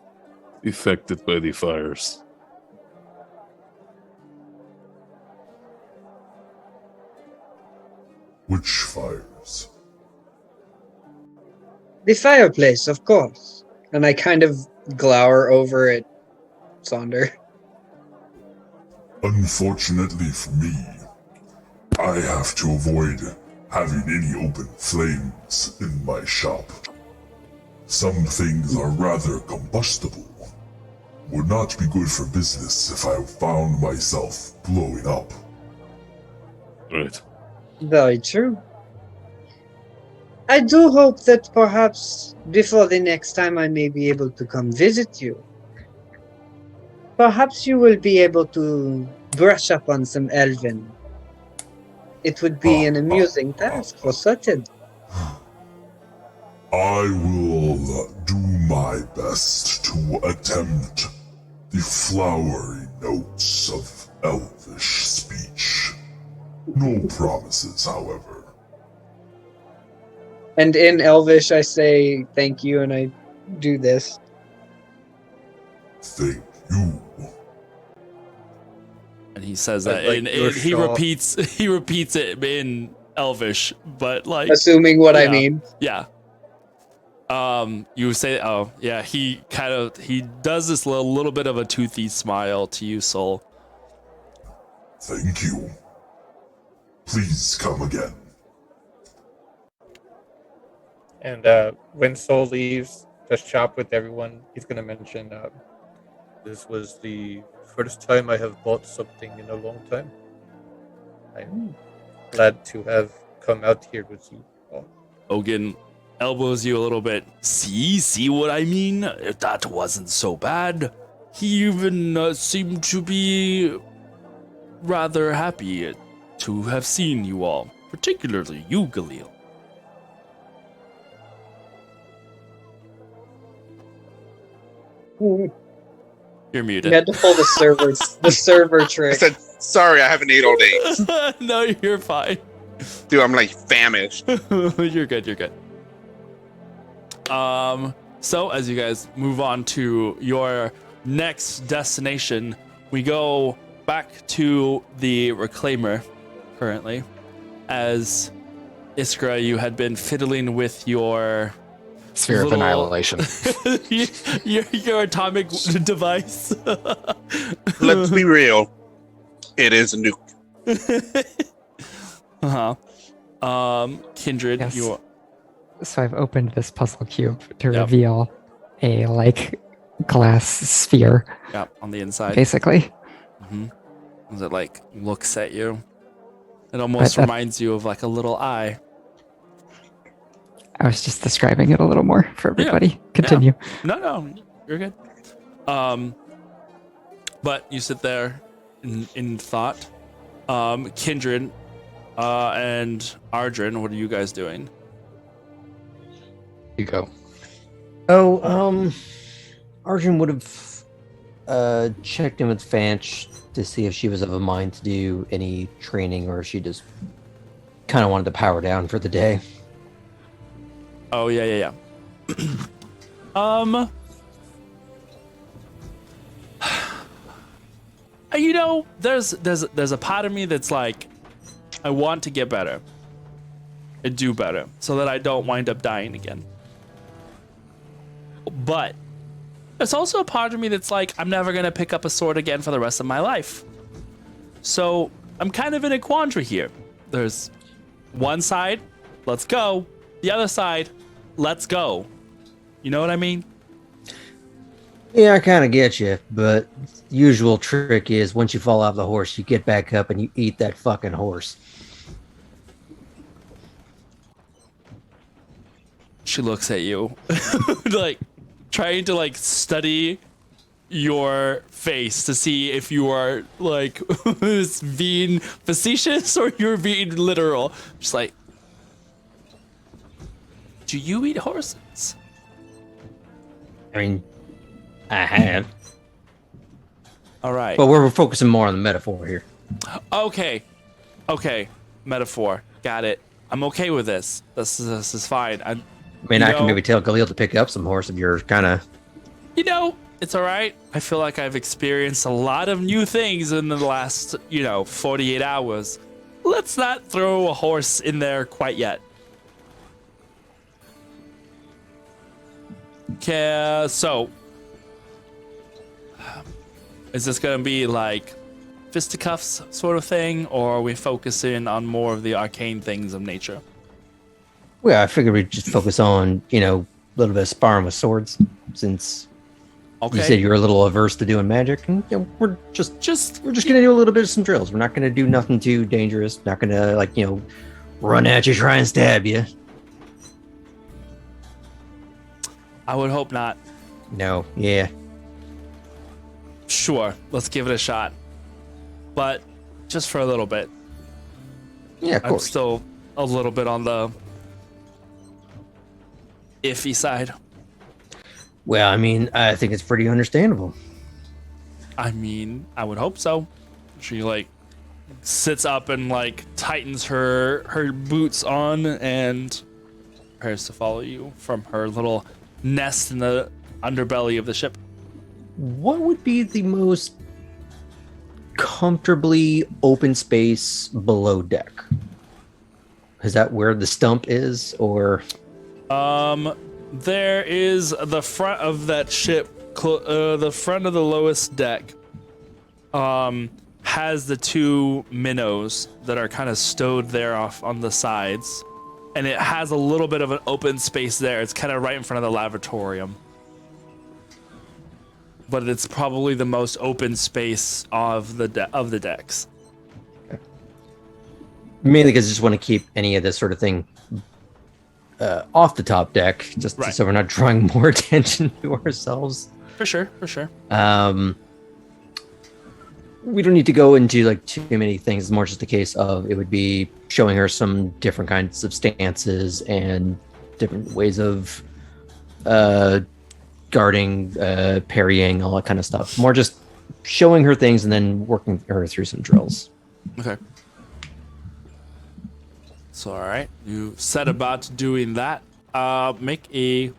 affected by the fires. Which fires? The fireplace, of course. And I kind of glower over at Sonder. Unfortunately for me, I have to avoid having any open flames in my shop. Some things are rather combustible. Would not be good for business if I found myself blowing up. Right. Very true. I do hope that perhaps before the next time I may be able to come visit you, perhaps you will be able to brush up on some Elven. It would be an amusing task for certain. I will do my best to attempt the flowery notes of Elvish speech. No promises, however. And in Elvish, I say thank you, and I do this. Thank you. And he says But, that, like, and your he shop- repeats it in Elvish, but like Assuming what I yeah. mean. Yeah. You say, oh yeah, he does this little bit of a toothy smile to you, Soul. Thank you. Please come again. And when Soul leaves the shop with everyone, he's going to mention this was the first time I have bought something in a long time. I'm glad to have come out here with you all. Ogun elbows you a little bit. See what I mean? That wasn't so bad. He even seemed to be rather happy to have seen you all, particularly you, Galil. You're muted. You had to pull the server I trick. said, sorry, I haven't ate all day. No, you're fine. Dude, I'm like famished. You're good. So as you guys move on to your next destination, we go back to the Reclaimer currently. As Iskra, you had been fiddling with your Sphere of little- Annihilation. your atomic device. Let's be real. It is a nuke. Kindred, Yes. So I've opened this puzzle cube to reveal a like glass sphere. Yeah, on the inside. Basically. Mm-hmm. As it like looks at you. It almost reminds you of like a little eye. I was just describing it a little more for everybody. Yeah. Continue. Yeah. No, you're good. But you sit there in thought. Kindred and Ardrin, what are you guys doing? You go. Oh, Arjun would have checked in with Fanch to see if she was of a mind to do any training, or if she just kind of wanted to power down for the day. Oh yeah. You know, there's a part of me that's like, I want to get better and do better so that I don't wind up dying again. But there's also a part of me that's like, I'm never gonna pick up a sword again for the rest of my life. So I'm kind of in a quandary here. There's one side, let's go. The other side, let's go. You know what I mean? Yeah, I kind of get you, but the usual trick is once you fall off the horse, you get back up and you eat that fucking horse. She looks at you, like trying to like study your face to see if you are like being facetious or you're being literal. Just like, do you eat horses? I mean, I have. All right. But we're focusing more on the metaphor here. Okay. Metaphor. Got it. I'm okay with this. This is fine. I can maybe tell Khalil to pick up some horse if you're kind of... You know, it's all right. I feel like I've experienced a lot of new things in the last, 48 hours. Let's not throw a horse in there quite yet. Okay, so... Is this going to be like fisticuffs sort of thing, or are we focusing on more of the arcane things of nature? Well, I figured we'd just focus on, a little bit of sparring with swords, since you said you're a little averse to doing magic. And, we're just going to do a little bit of some drills. We're not going to do nothing too dangerous. Not going to, run at you, try and stab you. I would hope not. No, yeah. Sure, let's give it a shot. But just for a little bit. Yeah, of course. I'm still a little bit on the iffy side. Well, I think it's pretty understandable. I would hope so. She sits up and tightens her boots on and prepares to follow you from her little nest in the underbelly of the ship. What would be the most comfortably open space below deck? Is that where the stump is, or? There is the front of that ship. The front of the lowest deck. Has the two minnows that are kind of stowed there off on the sides, and it has a little bit of an open space there. It's kind of right in front of the lavatorium. But it's probably the most open space of the decks. Mainly because I just want to keep any of this sort of thing off the top deck, just so we're not drawing more attention to ourselves. For sure. We don't need to go into too many things. It's more just a case of it would be showing her some different kinds of stances and different ways of guarding, parrying, all that kind of stuff. More just showing her things and then working her through some drills. Okay. So, all right. You set about doing that. Make a...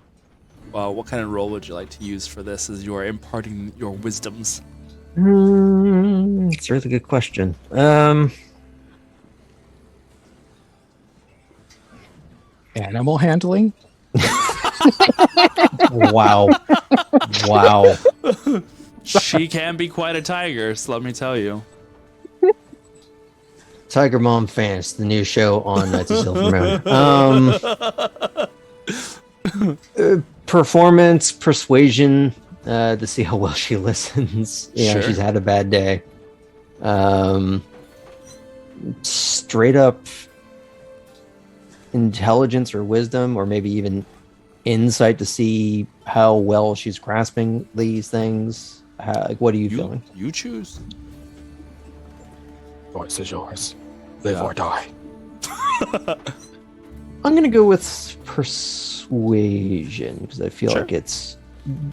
what kind of role would you like to use for this as you are imparting your wisdoms? It's a really good question. Animal handling? Wow. She can be quite a tiger, so let me tell you. Tiger Mom Fans, the new show on Knights of Silver Moon. Performance, persuasion, to see how well she listens. Sure. She's had a bad day. Straight up intelligence or wisdom, or maybe even insight to see how well she's grasping these things. What are you feeling? You choose. Voice is yours. Live or die. I'm gonna go with persuasion because I feel Sure. like it's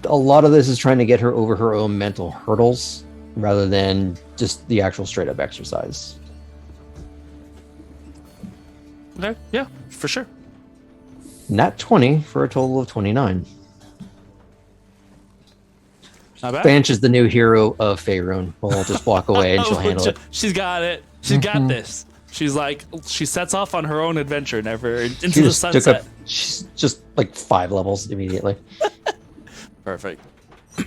a lot of this is trying to get her over her own mental hurdles rather than just the actual straight up exercise. Okay, yeah, for sure. Nat 20 for a total of 29. Not bad. Banch is the new hero of Faerun. We'll just walk away and she'll handle it. She's got it. She's got this. She's like, she sets off on her own adventure, never into She the just took sunset. up, she's just like 5 levels immediately. Perfect.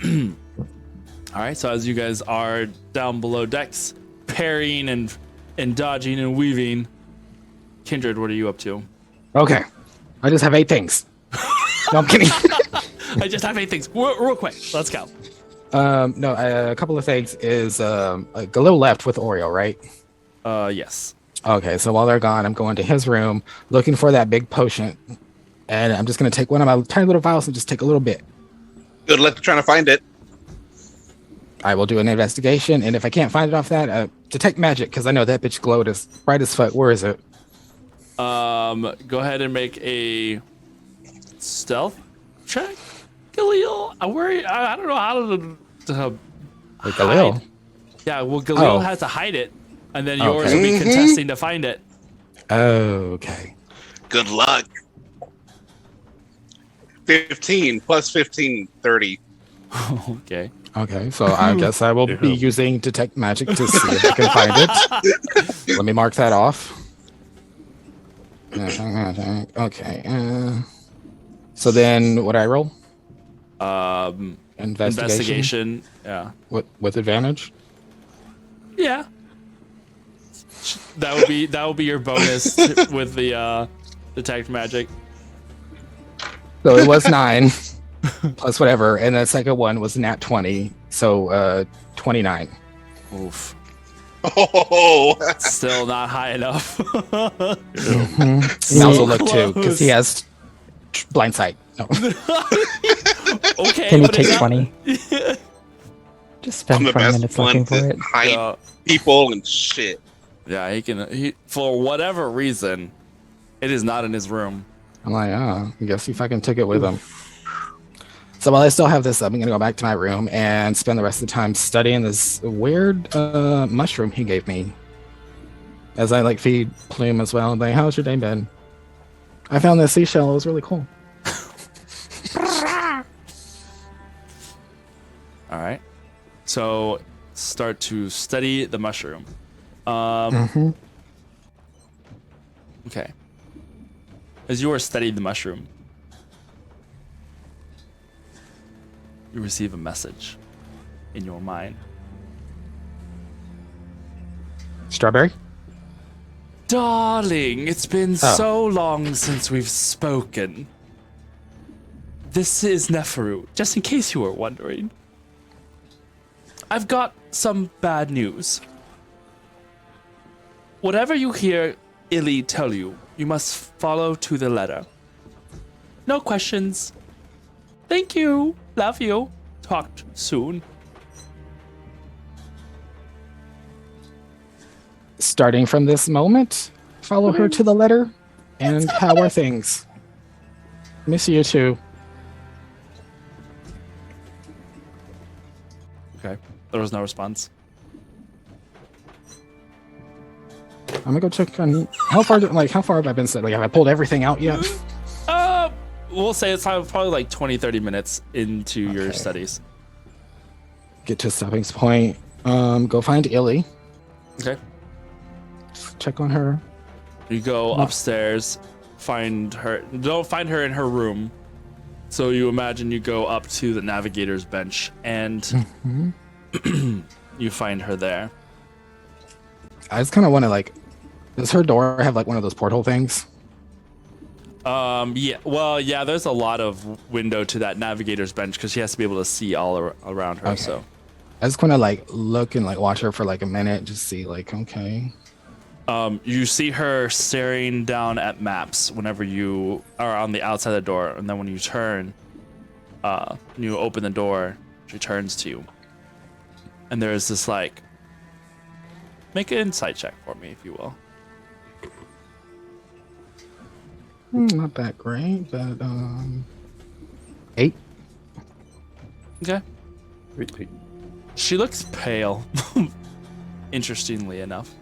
All right, so as you guys are down below decks, parrying and dodging and weaving, Kindred, what are you up to? Okay. I just have 8 things. No, I'm kidding. I just have 8 things. Real quick, let's go. No, a couple of things is Galil left with Oreo, right? Yes. Okay, so while they're gone, I'm going to his room looking for that big potion, and I'm just going to take one of my tiny little vials and just take a little bit. Good luck trying to find it. I will do an investigation, and if I can't find it off that, detect magic, because I know that bitch glowed as bright as fuck. Where is it? Go ahead and make a stealth check, Galil. I don't know how to Like Galil? hide. Yeah, well, Galil has to hide it, and then yours will be contesting to find it. Okay. Good luck. 15 plus 15, 30. Okay. Okay, so I guess I will be using detect magic to see if I can find it. Let me mark that off. Okay. So then, what do I roll? Investigation. Yeah. With advantage. Yeah. That would be your bonus with the detect magic. So it was 9 plus whatever, and the second one was nat 20, so 29. Oof. Oh, Still not high enough. He also look too, because he has blind sight. No. Okay. Can you but take it's not- 20? Just I'm spend the 20 best minutes one looking for to it. hide people and shit. Yeah, he can. He for whatever reason, it is not in his room. I'm like, I guess he fucking took it with him. So while I still have this up, I'm gonna go back to my room and spend the rest of the time studying this weird mushroom he gave me. As I like feed Plume as well. Like, how's your day been? I found this seashell. It was really cool. All right. So start to study the mushroom. Okay. As you are studying the mushroom, you receive a message in your mind. Strawberry? Darling, it's been so long since we've spoken. This is Neferu, just in case you were wondering. I've got some bad news. Whatever you hear Illy tell you, you must follow to the letter. No questions. Thank you. Love you. Talk soon. Starting from this moment, follow her to the letter. And how are things? Miss you too. Okay. There was no response. I'm gonna go check on how far have I been studying? Like, have I pulled everything out yet? We'll say it's probably like 20, 30 minutes into your studies. Get to a stopping point. Go find Illy. Okay. Check on her. You go upstairs, find her. Don't find her in her room. So you imagine you go up to the navigator's bench and you find her there. I just kind of want to does her door have like one of those portal things? Yeah. Well, yeah. There's a lot of window to that navigator's bench because she has to be able to see all around her. Okay. So. I just want to like look and like watch her for like a minute, just see like, okay. You see her staring down at maps whenever you are on the outside of the door, and then when you turn, you open the door, she turns to you. And there's this like, make an insight check for me, if you will. Not that great, but 8. Okay. She looks pale, interestingly enough.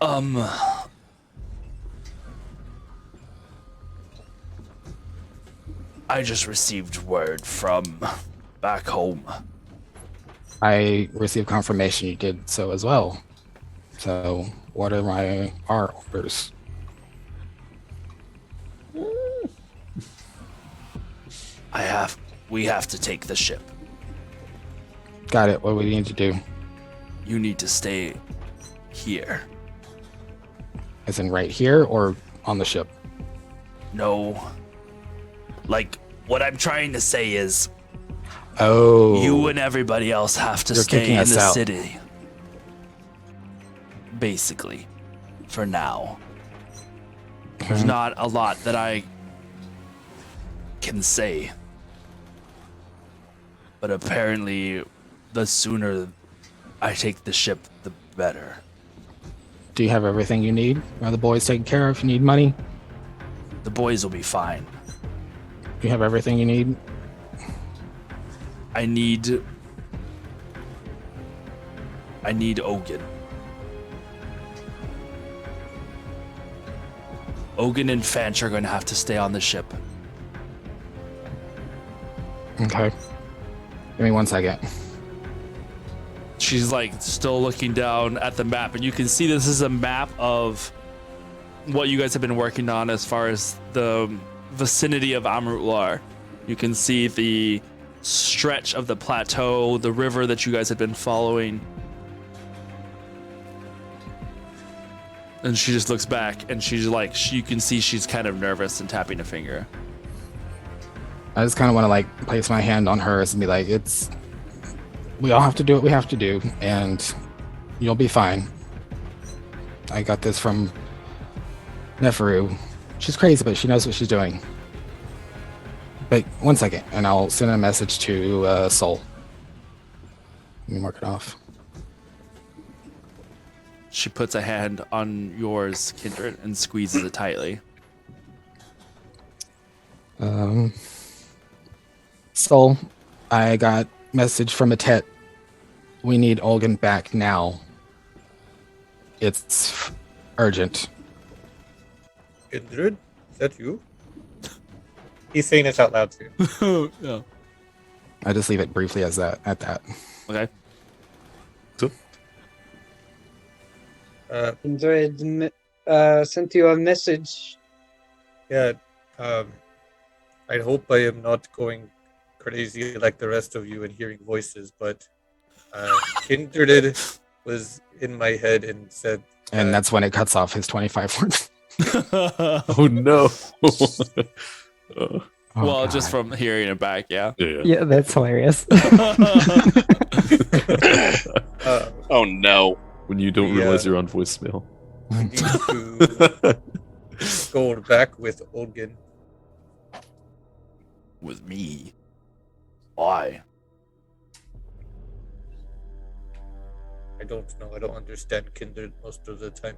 I just received word from back home. I received confirmation you did so as well. So what are our orders? We have to take the ship. Got it. What do we need to do? You need to stay here. As in right here or on the ship? No. Like, what I'm trying to say is, Oh. you and everybody else have to You're stay kicking in us the out. city. Basically. For now. There's not a lot that I can say. But apparently, the sooner I take the ship, the better. Do you have everything you need? Are the boys taken care of? You need money? The boys will be fine. You have everything you need? I need Ogun. Ogun and Fanch are going to have to stay on the ship. Okay. Give me 1 second. She's like still looking down at the map, and you can see this is a map of what you guys have been working on as far as the vicinity of Amrutlar. You can see the stretch of the plateau, the river that you guys had been following. And she just looks back, and she's like, you can see she's kind of nervous and tapping a finger. I just kind of want to like place my hand on hers and be like, we all have to do what we have to do, and you'll be fine. I got this from Neferu. She's crazy, but she knows what she's doing. But 1 second, and I'll send a message to Soul. Let me mark it off. She puts a hand on yours, Kindred, and squeezes it tightly. Soul, I got message from Atet. We need Olgan back now. It's urgent. Kindred, is that you? He's saying this out loud too. Yeah. I just leave it briefly as that. At that. Okay. Kindred sent you a message. Yeah. I hope I am not going crazy like the rest of you and hearing voices, but Kindred was in my head and said. And that's when it cuts off his 25 words. Oh no. Well, God. just from hearing it back, yeah. Yeah, that's hilarious. Oh no. When you don't realize you're on voicemail. I need to go back with Olgan. With me? Why? I don't know. I don't understand Kindred most of the time.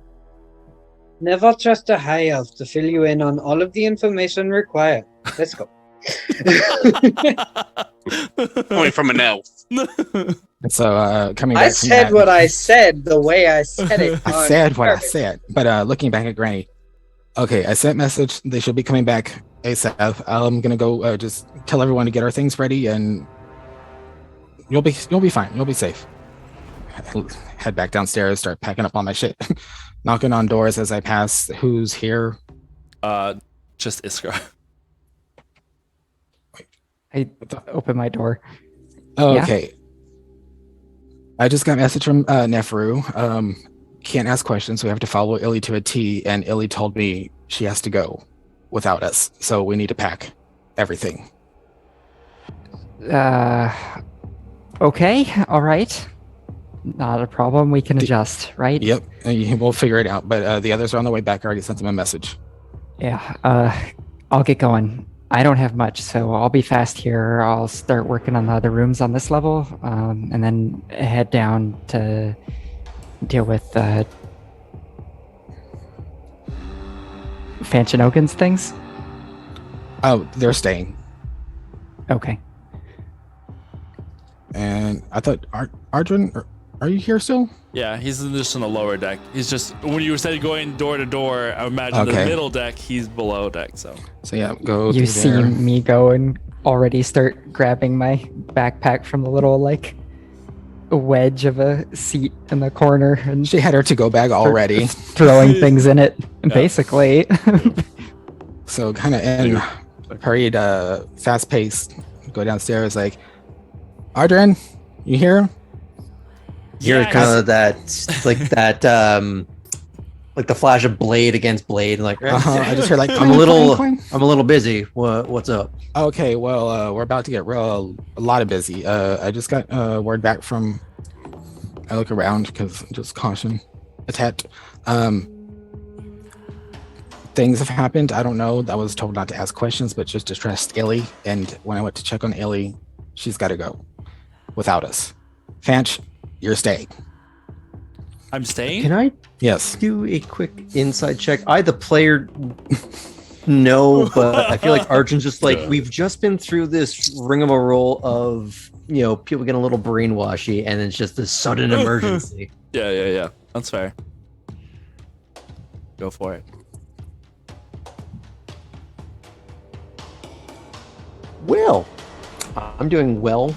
Never trust a high elf to fill you in on all of the information required. Let's go. Coming from an elf. So coming I back from said that, what I said the way I said it. I said what I said. But looking back at Granny, okay, I sent message. They should be coming back ASAP. I'm gonna go just tell everyone to get our things ready, and you'll be fine. You'll be safe. Head back downstairs, start packing up all my shit, knocking on doors as I pass. Who's here? Just Iskra. I open my door. Oh, Yeah. okay. I just got a message from Neferu. can't ask questions. We have to follow Illy to a T, and Illy told me she has to go without us. So we need to pack everything. Okay, all right. Not a problem. We can adjust, right? Yep, we'll figure it out. But the others are on the way back. I already sent them a message. Yeah, I'll get going. I don't have much, so I'll be fast here. I'll start working on the other rooms on this level, and then head down to deal with Fanchinogan's things. Oh, they're staying. Okay. And I thought, Ardrin, are you here still? Yeah, he's just on the lower deck. He's just, when you said going door to door, I imagine the middle deck, he's below deck, so. So yeah, go You through see there. me go and already start grabbing my backpack from the little, like, wedge of a seat in the corner and She had her to-go bag already. throwing things in it, basically. So kind of in hurried, fast-paced, go downstairs like, Ardrin, you here? You're kind of that, like the flash of blade against blade. Like, I just heard like, I'm a little busy. What's up? Okay, well, we're about to get a lot of busy. I just got word back from. I look around because just caution, attack. Things have happened. I don't know. I was told not to ask questions, but just to trust Illy. And when I went to check on Illy, she's got to go without us. Fanch, you're staying. I'm staying? Can I Yes. do a quick inside check? The player, no, but I feel like Arjun's just like, we've just been through this rigmarole of, people getting a little brainwashy, and it's just this sudden emergency. Yeah. That's fair. Go for it. Well, I'm doing well.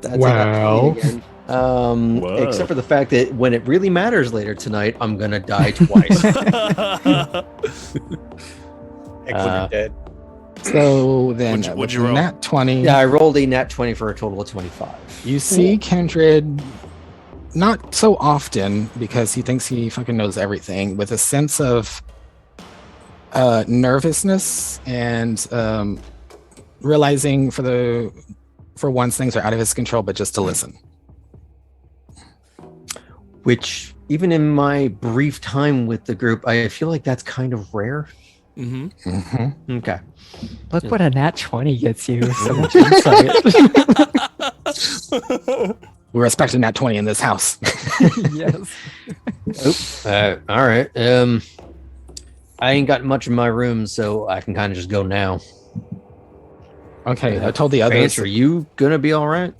That's Wow. again. Except for the fact that when it really matters later tonight, I'm gonna die twice. You're dead. So then, What'd you roll? Nat 20. Yeah, I rolled a nat 20 for a total of 25. You see Kindred not so often because he thinks he fucking knows everything, with a sense of nervousness and realizing for once things are out of his control, but just to listen. Which, even in my brief time with the group, I feel like that's kind of rare. Mm-hmm. Okay. Look what a nat 20 gets you. So much insight. We're expecting Nat 20 in this house. Yes. All right. I ain't got much in my room, so I can kind of just go now. Okay, I told the others. Vance, are you gonna be all right?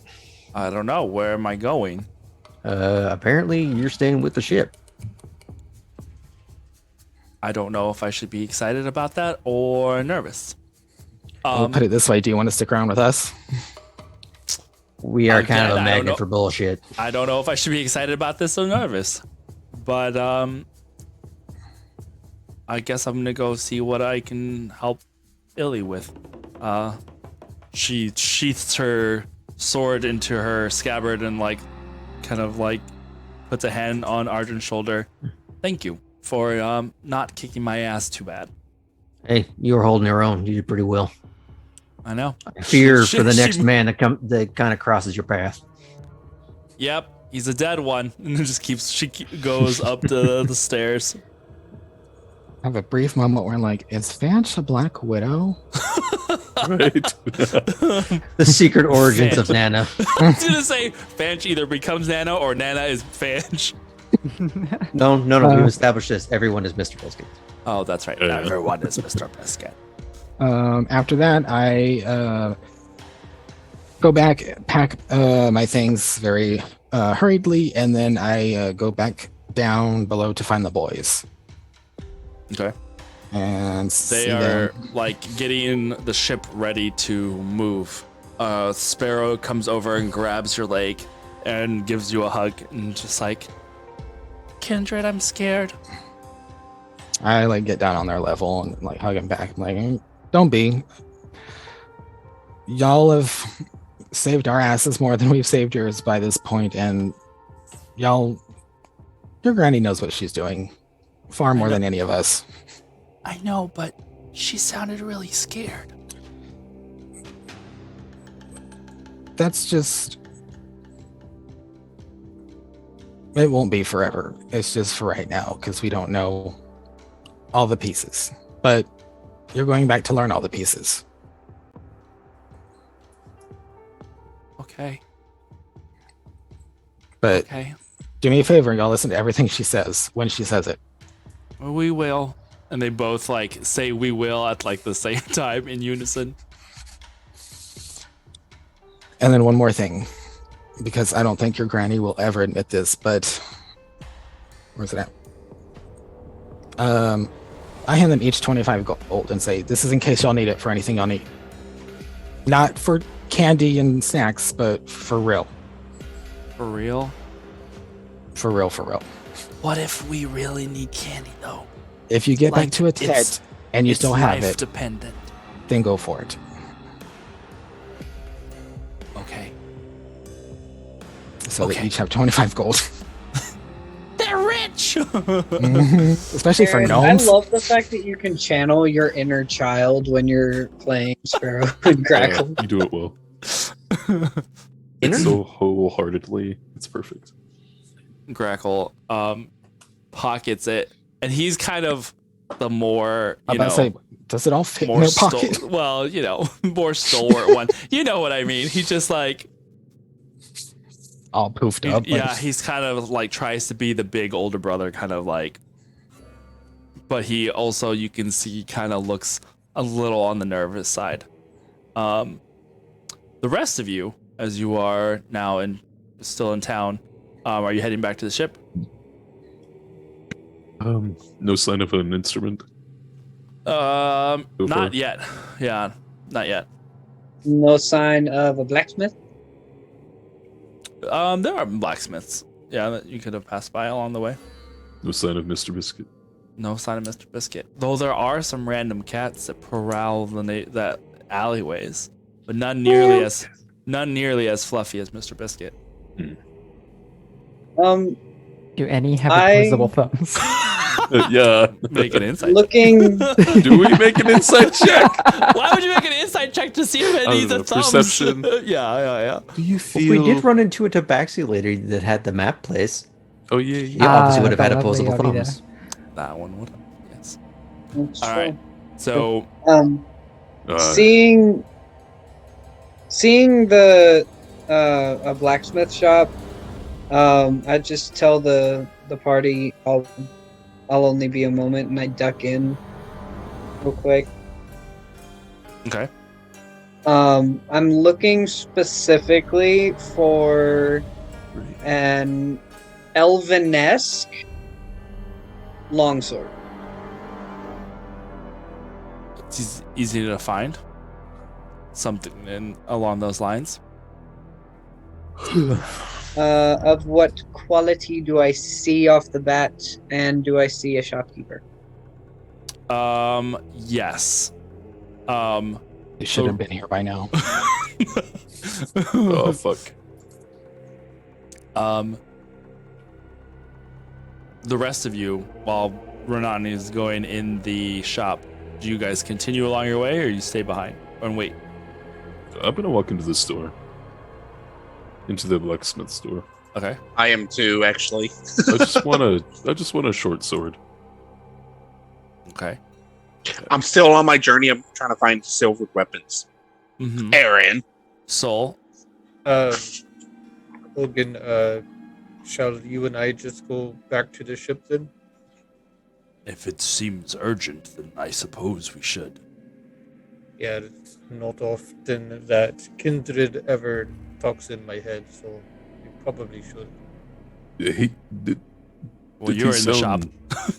I don't know. Where am I going? Apparently you're staying with the ship. I don't know if I should be excited about that or nervous. I'll put it this way. Do you want to stick around with us? We are kind of a Again, I don't magnet know. for bullshit. I don't know if I should be excited about this or nervous. But I guess I'm gonna go see what I can help Illy with. She sheaths her sword into her scabbard and kind of puts a hand on Arjun's shoulder. Thank you for not kicking my ass too bad. Hey, you were holding your own. You did pretty well. I know. Fear for the next man that kind of crosses your path. Yep, he's a dead one, and then goes up the stairs. I have a brief moment where I'm like, is Fanch a Black Widow? Right. The secret origins of Nana. I was gonna say Fanch either becomes Nana or Nana is Fanch. No. We've established this. Everyone is Mr. Biscuit. Oh, that's right. Everyone is Mr. Biscuit. After that, I go back, pack my things very hurriedly, and then I go back down below to find the boys. Okay. And They are getting the ship ready to move. Sparrow comes over and grabs your leg and gives you a hug and just Kindred, I'm scared. I get down on their level and hug them back. I'm like, don't be. Y'all have saved our asses more than we've saved yours by this point, and y'all Your granny knows what she's doing. Far more than any of us. I know, but she sounded really scared. That's just... It won't be forever. It's just for right now, because we don't know all the pieces. But you're going back to learn all the pieces. Okay. But Okay. do me a favor, y'all listen to everything she says when she says it. We will. And they both like say we will at like the same time in unison. And then one more thing, because I don't think your granny will ever admit this, but where's it at? I hand them each 25 gold and say, this is in case y'all need it for anything y'all need. Not for candy and snacks, but for real. For real? For real, for real. What if we really need candy though? If you get Like, back to a tent and you still have it, dependent. then go for it. Okay. So Okay. they each have 25 gold. They're rich. Especially for Aaron, gnomes. I love the fact that you can channel your inner child when you're playing Sparrow and Grackle. You do it well. It's so wholeheartedly. It's perfect. Grackle pockets it, and he's kind of the more I'm about to say, does it all fit in more their pocket? well, more stalwart one. You know what I mean? He just like All poofed up. yeah, he's kind of like tries to be the big older brother, kind of like, but he also, you can see, kind of looks a little on the nervous side. The rest of you, as you are now still in town, are you heading back to the ship? No sign of an instrument. Not yet. Yeah, not yet. No sign of a blacksmith. There are blacksmiths. Yeah, that you could have passed by along the way. No sign of Mr. Biscuit. No sign of Mr. Biscuit. Though there are some random cats that prowl that alleyways, but none nearly as fluffy as Mr. Biscuit. Do any have I- opposable thumbs? Yeah. Make an insight. Looking, Do we make an inside check? Why would you make an insight check to see if it I needs don't a know, thumbs? perception. Yeah. Do you feel... We did run into a tabaxi lady that had the map place. Oh yeah. You obviously would have had the lovely opposable Alvida. thumbs. That one would. Yes. That's All right. So seeing the a blacksmith shop, I just tell the party I'll only be a moment, and I duck in real quick. okay. I'm looking specifically for an elven-esque longsword. It's easy to find. Something along those lines. Of what quality do I see off the bat, and do I see a shopkeeper? Yes. You should have been here by now. Oh fuck. The rest of you, while Renan is going in the shop, do you guys continue along your way, or you stay behind and wait? I'm gonna walk into the store. Into the blacksmith store. Okay. I am too, actually. I just want a short sword. Okay. I'm still on my journey. I'm trying to find silver weapons. Mm-hmm. Aaron. Soul. Logan, shall you and I just go back to the ship then? If it seems urgent, then I suppose we should. Yeah, it's not often that kindred ever talks in my head, so we probably should. Yeah, he did. Well, did you're he in the shop. sound-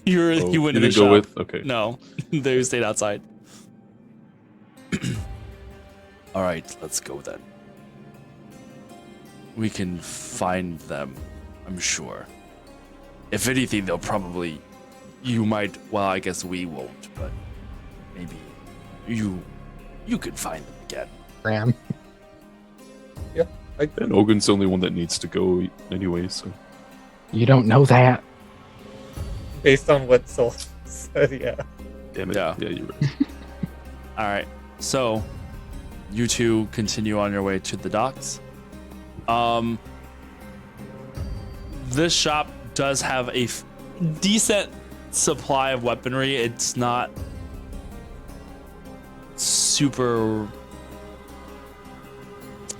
You went in the didn't shop. go with? Okay. No, they stayed outside. All right, let's go then. We can find them, I'm sure. If anything, they'll probably... You might... Well, I guess we won't, but maybe you can find them again. Ram. And Ogun's the only one that needs to go anyway, so. You don't know that. Based on what Soul said, yeah. Damn it. Yeah. Yeah, you're right. All right. So, you two continue on your way to the docks. This shop does have a decent supply of weaponry. It's not super.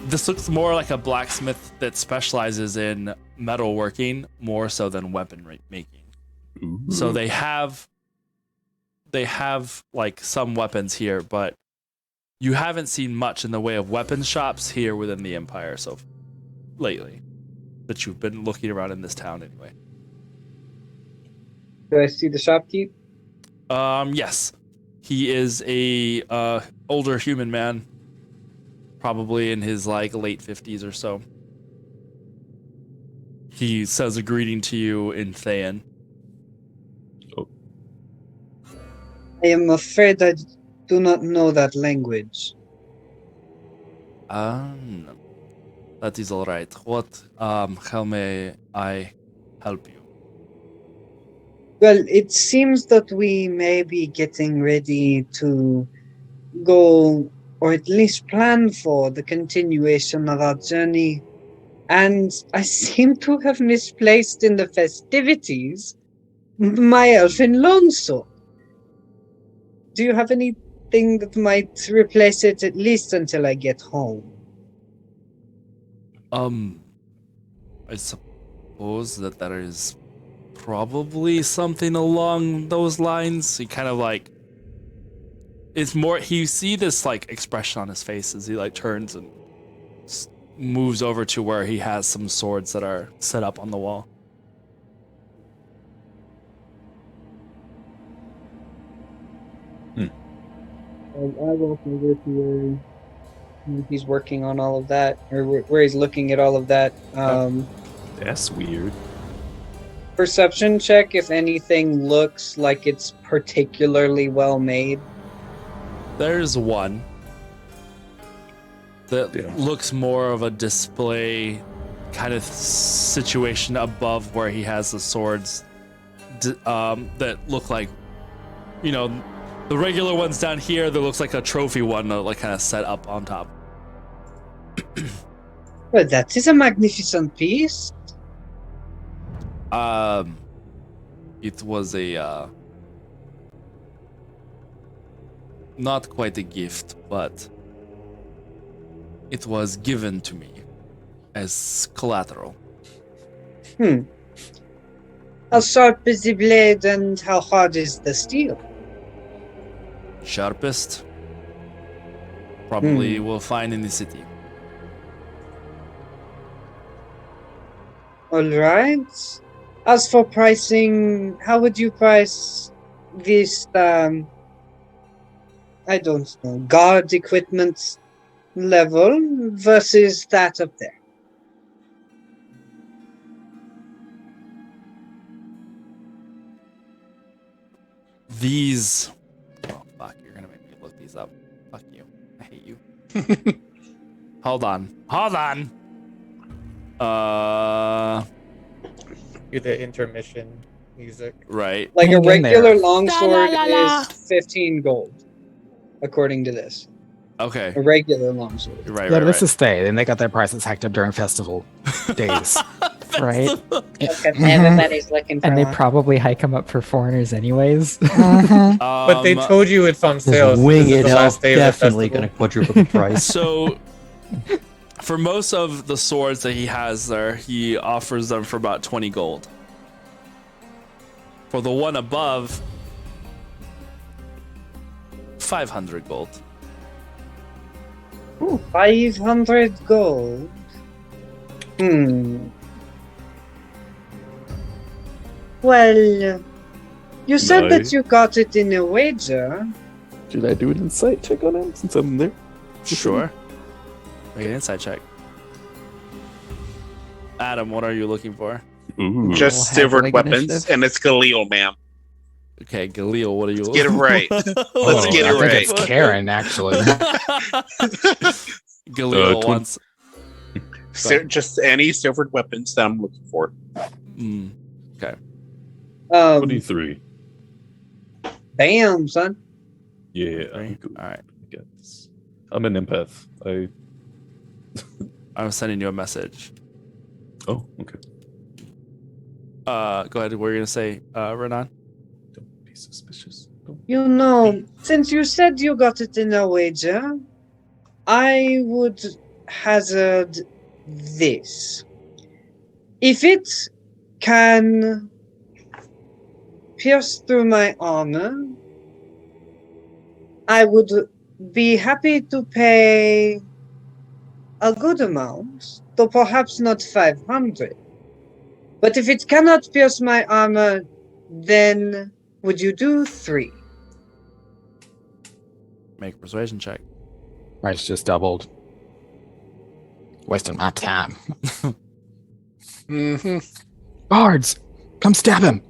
This looks more like a blacksmith that specializes in metalworking more so than weapon making. Ooh. So they have like some weapons here, but you haven't seen much in the way of weapons shops here within the Empire so lately that you've been looking around in this town anyway. Do I see the shopkeep? Yes. He is a older human man, probably in his like late 50s or so. He says a greeting to you in Thayan. I am afraid I do not know that language. That is all right. What how may I help you? Well, it seems that we may be getting ready to go, or at least plan for, the continuation of our journey. And I seem to have misplaced in the festivities my elfin longsword. Do you have anything that might replace it, at least until I get home? I suppose that there is probably something along those lines. He kind of like, it's more, you see this like expression on his face as he like turns and moves over to where he has some swords that are set up on the wall. I walk over to where he's working on all of that, or where he's looking at all of that. That's weird. Perception check if anything looks like it's particularly well made. There's one that Yeah. looks more of a display kind of situation above where he has the swords that look like, you know, the regular ones down here that looks like a trophy one, like kind of set up on top. Well, that is a magnificent piece. It was a not quite a gift, but it was given to me as collateral. How sharp is the blade and how hard is the steel? Sharpest, probably will find in the city. All right. As for pricing, how would you price this, I don't know, guard equipment level versus that up there? These, oh fuck, you're gonna make me look these up. Fuck you, I hate you. Hold on. Do the intermission music. Right. Like Hang a in there. regular longsword is 15 gold, according to this. Okay. A regular longsword. You're right. Yeah, right, this right. is stay, and they got their prices hacked up during festival days. Right? Because everybody's looking for And they one. probably hike them up for foreigners anyways. But they told you it's on sale. This so wing this is it the elf last day of the definitely festival. going to quadruple the price. So, for most of the swords that he has there, he offers them for about 20 gold. For the one above, 500 gold. 500 gold. Well, you said that Nice. you got it in a wager. Should I do an insight check on him since I'm there? Sure. Make an insight check. Adam, what are you looking for? Ooh. Just We'll silvered have weapons, initiative. and it's Galil, ma'am. Okay, Galil, what are you Get it right. Let's get it I think right. it's Karen, actually. Galil 20. wants. Just any silvered weapons that I'm looking for. Okay. Um, 23. Damn, son. Yeah, Three? I'm good. All right. I get this. I'm an empath. I'm sending you a message. Oh, okay. Go ahead. What were you gonna say, Renan? Don't be suspicious. Don't. You know, since you said you got it in a wager, I would hazard this. If it can pierce through my armor, I would be happy to pay a good amount, though perhaps not 500. But if it cannot pierce my armor, then would you do 3? Make a persuasion check. Price just doubled. Wasting my time. Mm-hmm. Guards, come stab him.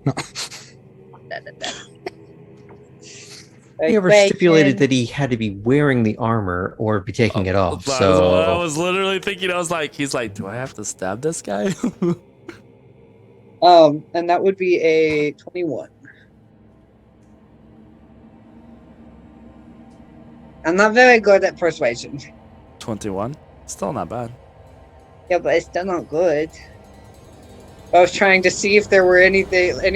We never stipulated that he had to be wearing the armor or be taking it off. That So was what I was literally thinking. I was like, he's like, do I have to stab this guy? And that would be a 21. I'm not very good at persuasion. 21. Still not bad. Yeah, but it's still not good. I was trying to see if there were any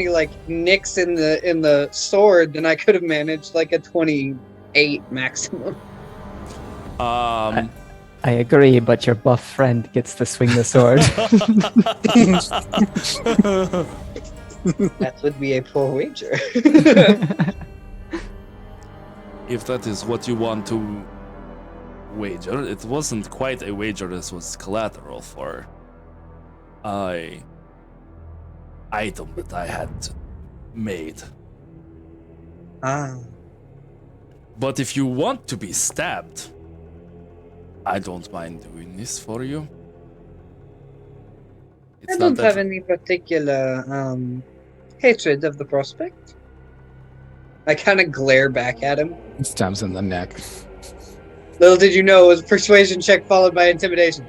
like nicks in the sword, then I could have managed like a 28 maximum. I agree, but your buff friend gets to swing the sword. That would be a poor wager. If that is what you want to wager, it wasn't quite a wager. This was collateral for a item that I had made. Ah. But if you want to be stabbed, I don't mind doing this for you. I don't have any particular hatred of the prospect. I kind of glare back at him. Stabs in the neck. Little did you know it was a persuasion check followed by intimidation.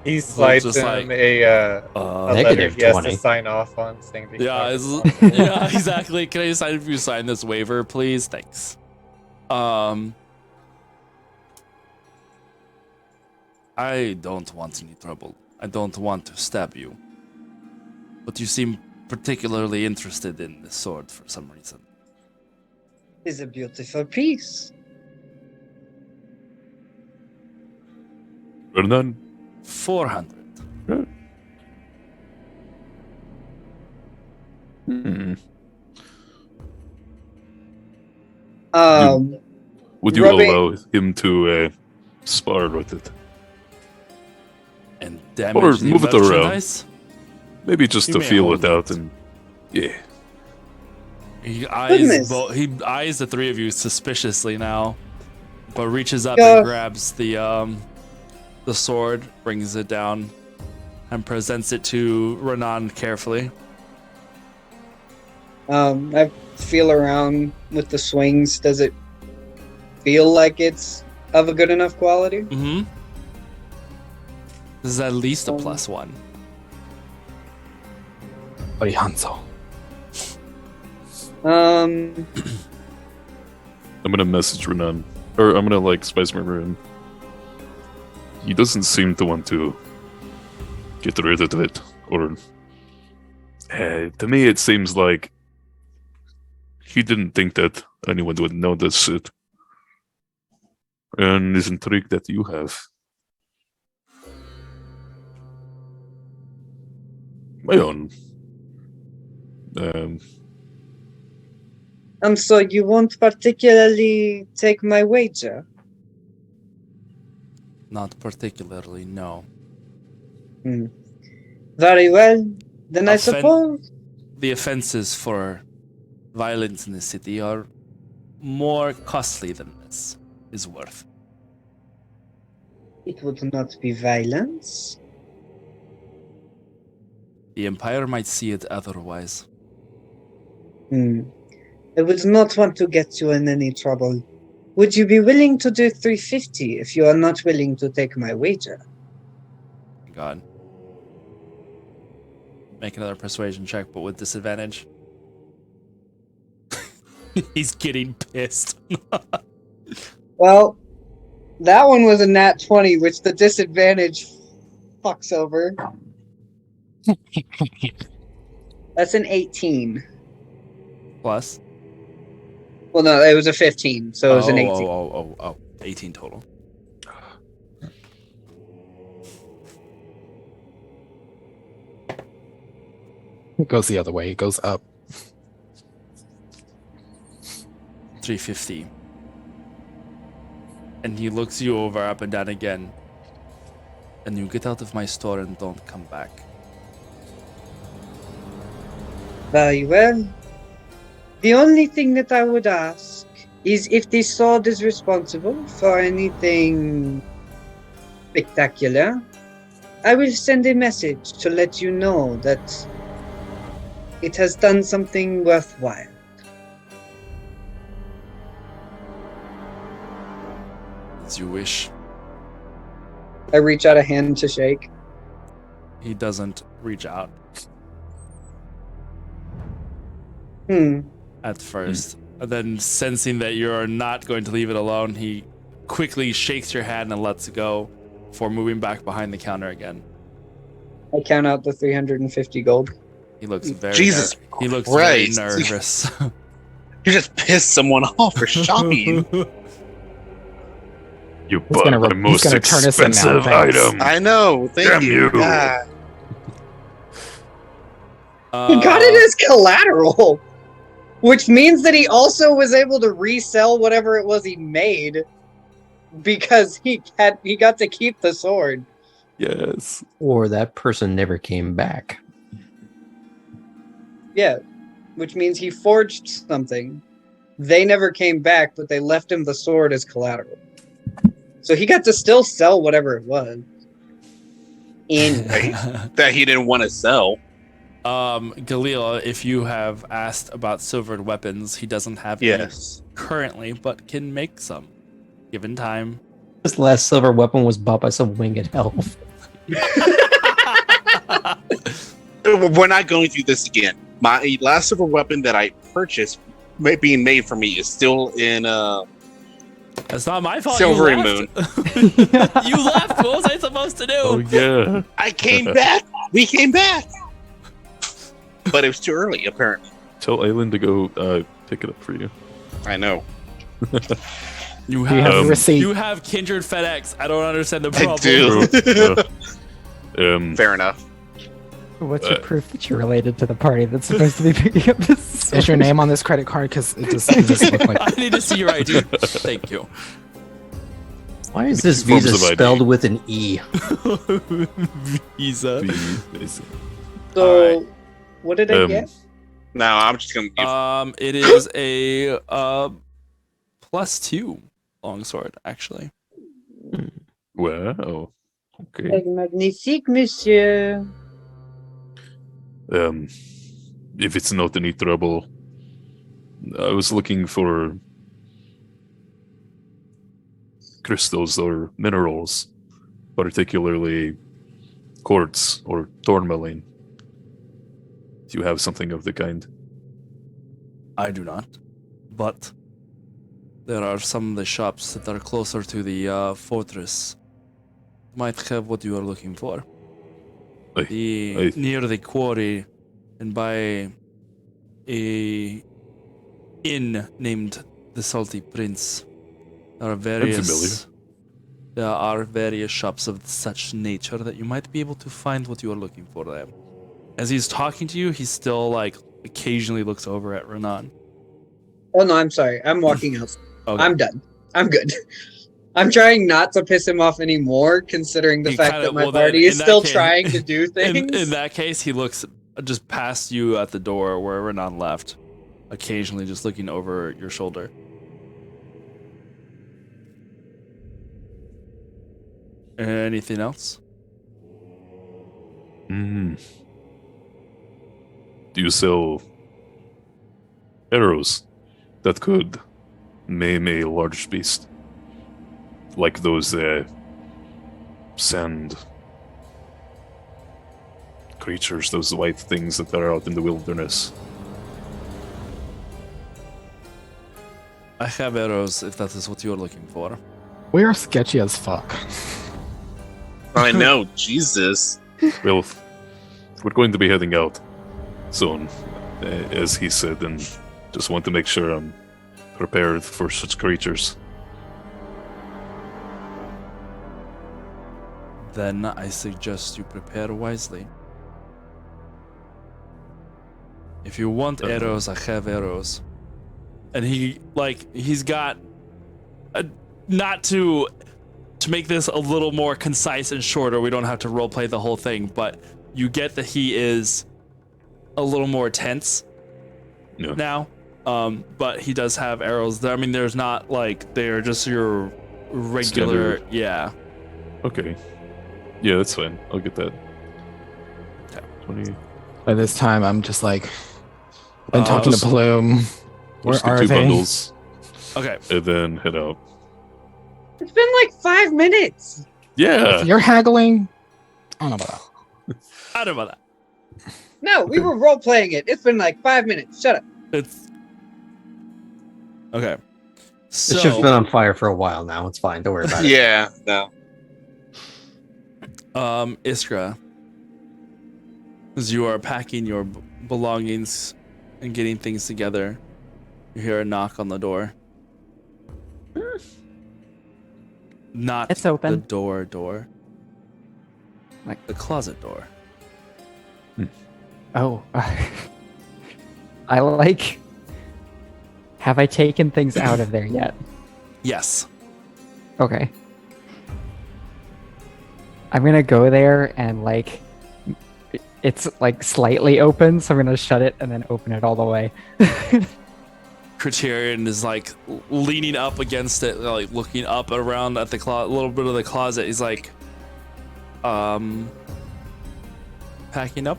He slides just him like, a letter negative he has 20. to sign off on, saying that Yeah, yeah, exactly. Can I sign if you sign this waiver, please? Thanks. I don't want any trouble. I don't want to stab you. But you seem particularly interested in this sword for some reason. It's a beautiful piece. Renan? 400. Hmm. Would you Rubbing- allow him to spar with it? And damage Or the move it around. merchandise? Maybe just You to may feel hold it out it. and yeah. He Goodness. eyes the three of you suspiciously now, but reaches up Yeah. and grabs the sword, brings it down, and presents it to Renan carefully. I feel around with the swings. Does it feel like it's of a good enough quality? Mm-hmm. This is at least a +1. Hanzo. Um, I'm gonna message Renan. Or I'm gonna spice my room. He doesn't seem to want to get rid of it. Or to me it seems like he didn't think that anyone would notice it. And is intrigued that you have. My own. so you won't particularly take my wager? Not particularly, no. Very well. Then I suppose. The offenses for violence in the city are more costly than this is worth. It would not be violence. The Empire might see it otherwise. I would not want to get you in any trouble. Would you be willing to do 350 if you are not willing to take my wager? God. Make another persuasion check, but with disadvantage. He's getting pissed. Well, that one was a nat 20, which the disadvantage fucks over. That's an 18. Plus? Well, no, it was a 15, so it was an 18. 18 total. It goes the other way. It goes up. 350. And he looks you over up and down again. And you get out of my store and don't come back. Very well. The only thing that I would ask is if the sword is responsible for anything spectacular, I will send a message to let you know that it has done something worthwhile. As you wish. I reach out a hand to shake. He doesn't reach out at first. And then sensing that you're not going to leave it alone, he quickly shakes your hand and lets go before moving back behind the counter again. I count out the 350 gold. He looks very Jesus he looks Christ. very nervous. You just pissed someone off for shopping you. You He's bought gonna the most turn us in now, expensive thanks. item. I know. Thank Damn you. you. God. He got it as collateral, which means that he also was able to resell whatever it was he made because he got to keep the sword. Yes. Or that person never came back. Yeah, which means he forged something. They never came back, but they left him the sword as collateral. So he got to still sell whatever it was. Anyway. That he didn't want to sell. Galil, if you have asked about silvered weapons, he doesn't have any currently, but can make some, given time. This last silver weapon was bought by some winged elf. We're not going through this again. My last silver weapon that I purchased, being made for me, is still in That's not my fault. Silver you and left. You left. What was I supposed to do? Oh yeah. I came back. We came back. But it was too early, apparently. Tell Aylin to go pick it up for you. I know. You have have the receipt. You have Kindred FedEx. I don't understand the I problem. do. Fair enough. What's your proof that you're related to the party that's supposed to be picking up this? Is your name on this credit card? Because it just looked like. I need to see your ID. Thank you. Why is this Forms Visa of ID. spelled with an E? Visa. So, what did I get? No, I'm just gonna. It is a +2 longsword, actually. Wow. Okay. Magnifique, monsieur. If it's not any trouble, I was looking for crystals or minerals, particularly quartz or tourmaline. Do you have something of the kind? I do not, but there are some of the shops that are closer to the fortress. Might have what you are looking for. Near the quarry, and by a inn named the Salty Prince, there are various shops of such nature that you might be able to find what you are looking for there. As he's talking to you, he still occasionally looks over at Renan. Oh no, I'm sorry. I'm walking out. Okay. I'm done. I'm good. I'm trying not to piss him off anymore, considering the fact that my party is still trying to do things. In that case, he looks just past you at the door where Renan left, occasionally just looking over your shoulder. Anything else? Do you sell arrows that could maim a large beast? Like those sand creatures, those white things that are out in the wilderness. I have arrows if that is what you're looking for. We are sketchy as fuck. I know, Jesus. Well, we're going to be heading out soon, as he said, and just want to make sure I'm prepared for such creatures. Then I suggest you prepare wisely. If you want arrows, I have arrows. And he's got not to make this a little more concise and shorter. We don't have to roleplay the whole thing, but you get that he is a little more tense now. But he does have arrows. I mean, there's not they're just your regular. Standard. Yeah. Okay. Yeah, that's fine. I'll get that. Okay. 20. By this time, I'm just like, been talking to Plume. Where Let's get are 2 they? bundles Okay. and then head out. It's been like 5 minutes. Yeah. You're haggling? I don't know about that. I don't know about that. No, we were role playing it. It's been like 5 minutes. Shut up. It's okay. The ship's So, been on fire for a while now. It's fine. Don't worry about it. Yeah, no. Iskra, as you are packing your belongings and getting things together, you hear a knock on the door. Not It's open. the door. Like- the closet door. Oh. I like. Have I taken things out of there yet? Yes. Okay. I'm gonna go there and it's slightly open, so I'm gonna shut it and then open it all the way. Criterion is leaning up against it, looking up around at the little bit of the closet. He's packing up.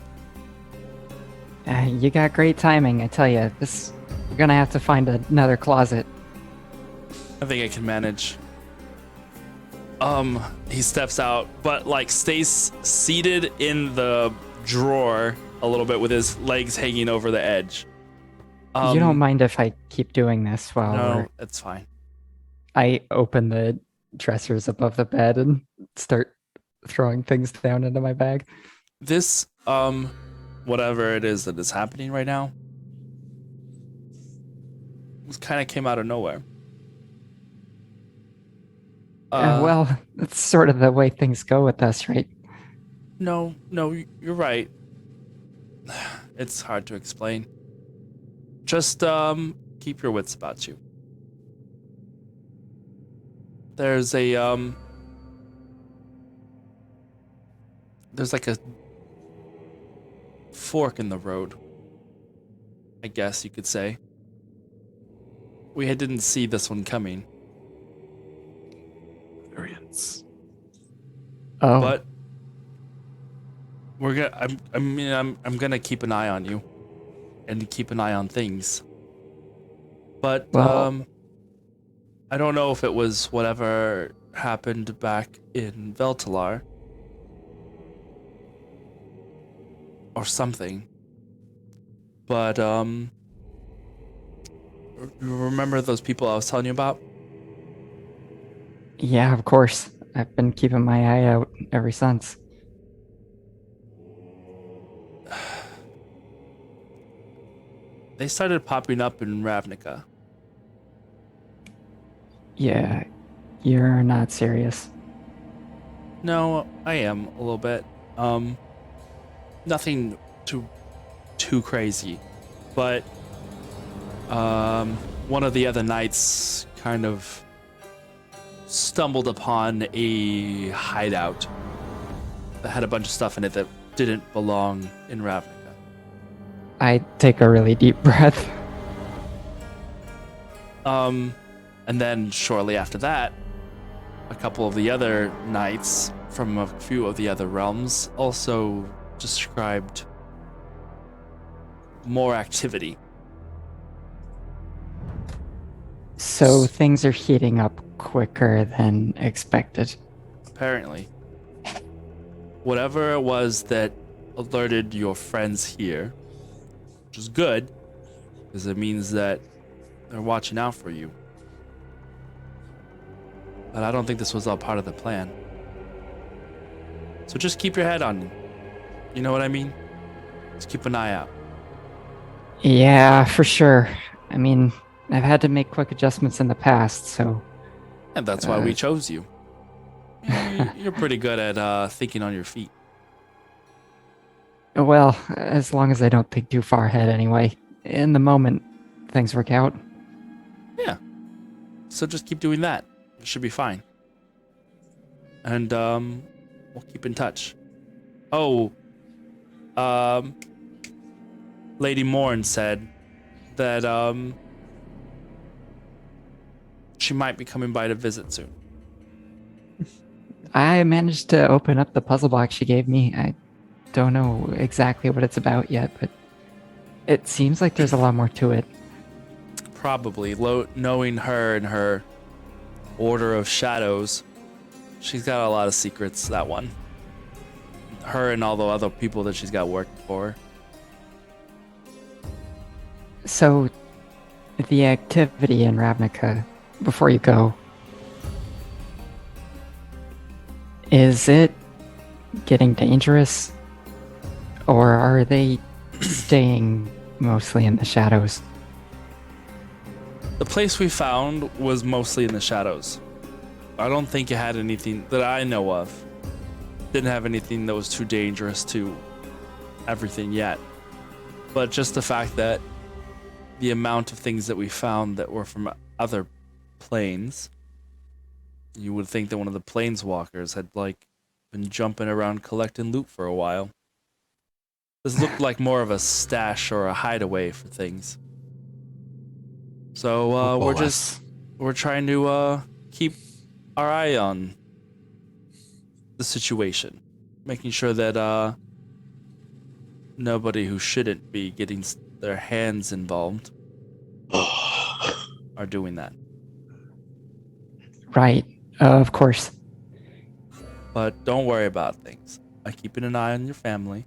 You got great timing, I tell you. We're gonna have to find another closet. I think I can manage. He steps out, but stays seated in the drawer a little bit with his legs hanging over the edge. You don't mind if I keep doing this while No, it's fine. I open the dressers above the bed and start throwing things down into my bag. This, whatever it is that is happening right now, kind of came out of nowhere. Well, that's sort of the way things go with us, right? No, you're right. It's hard to explain. Just, keep your wits about you. There's a, there's a fork in the road, I guess you could say. We didn't see this one coming. Variants. Oh, But we're gonna. I'm gonna keep an eye on you, and keep an eye on things. But Well- I don't know if it was whatever happened back in Veltalar or something. But you remember those people I was telling you about? yeah, of course. I've been keeping my eye out ever since. They started popping up in Ravnica. Yeah, you're not serious. No, I am a little bit. Nothing too crazy, but one of the other knights kind of stumbled upon a hideout that had a bunch of stuff in it that didn't belong in Ravnica. I take a really deep breath. And then shortly after that, a couple of the other knights from a few of the other realms also described more activity. So things are heating up quicker than expected. Apparently. Whatever it was that alerted your friends here, which is good, because it means that they're watching out for you. But I don't think this was all part of the plan. So just keep your head on. You know what I mean? Just keep an eye out. Yeah, for sure. I mean, I've had to make quick adjustments in the past, so... And that's why we chose you. You're pretty good at thinking on your feet. Well, as long as I don't think too far ahead anyway. In the moment, things work out. Yeah. So just keep doing that. It should be fine. And we'll keep in touch. Oh, Lady Morn said that she might be coming by to visit soon. I managed to open up the puzzle box she gave me. I don't know exactly what it's about yet, but it seems like there's a lot more to it. Probably. Knowing her and her Order of Shadows, she's got a lot of secrets, that one. Her and all the other people that she's got working for her. So, the activity in Ravnica, before you go, is it getting dangerous? Or are they staying mostly in the shadows? The place we found was mostly in the shadows. I don't think it had anything that I know of. Didn't have anything that was too dangerous to everything yet. But just the fact that the amount of things that we found that were from other planes, you would think that one of the planeswalkers had been jumping around collecting loot for a while. This looked like more of a stash or a hideaway for things. So we're trying to keep our eye on the situation, making sure that nobody who shouldn't be getting their hands involved are doing that. Right, of course. But don't worry about things. I'm keeping an eye on your family.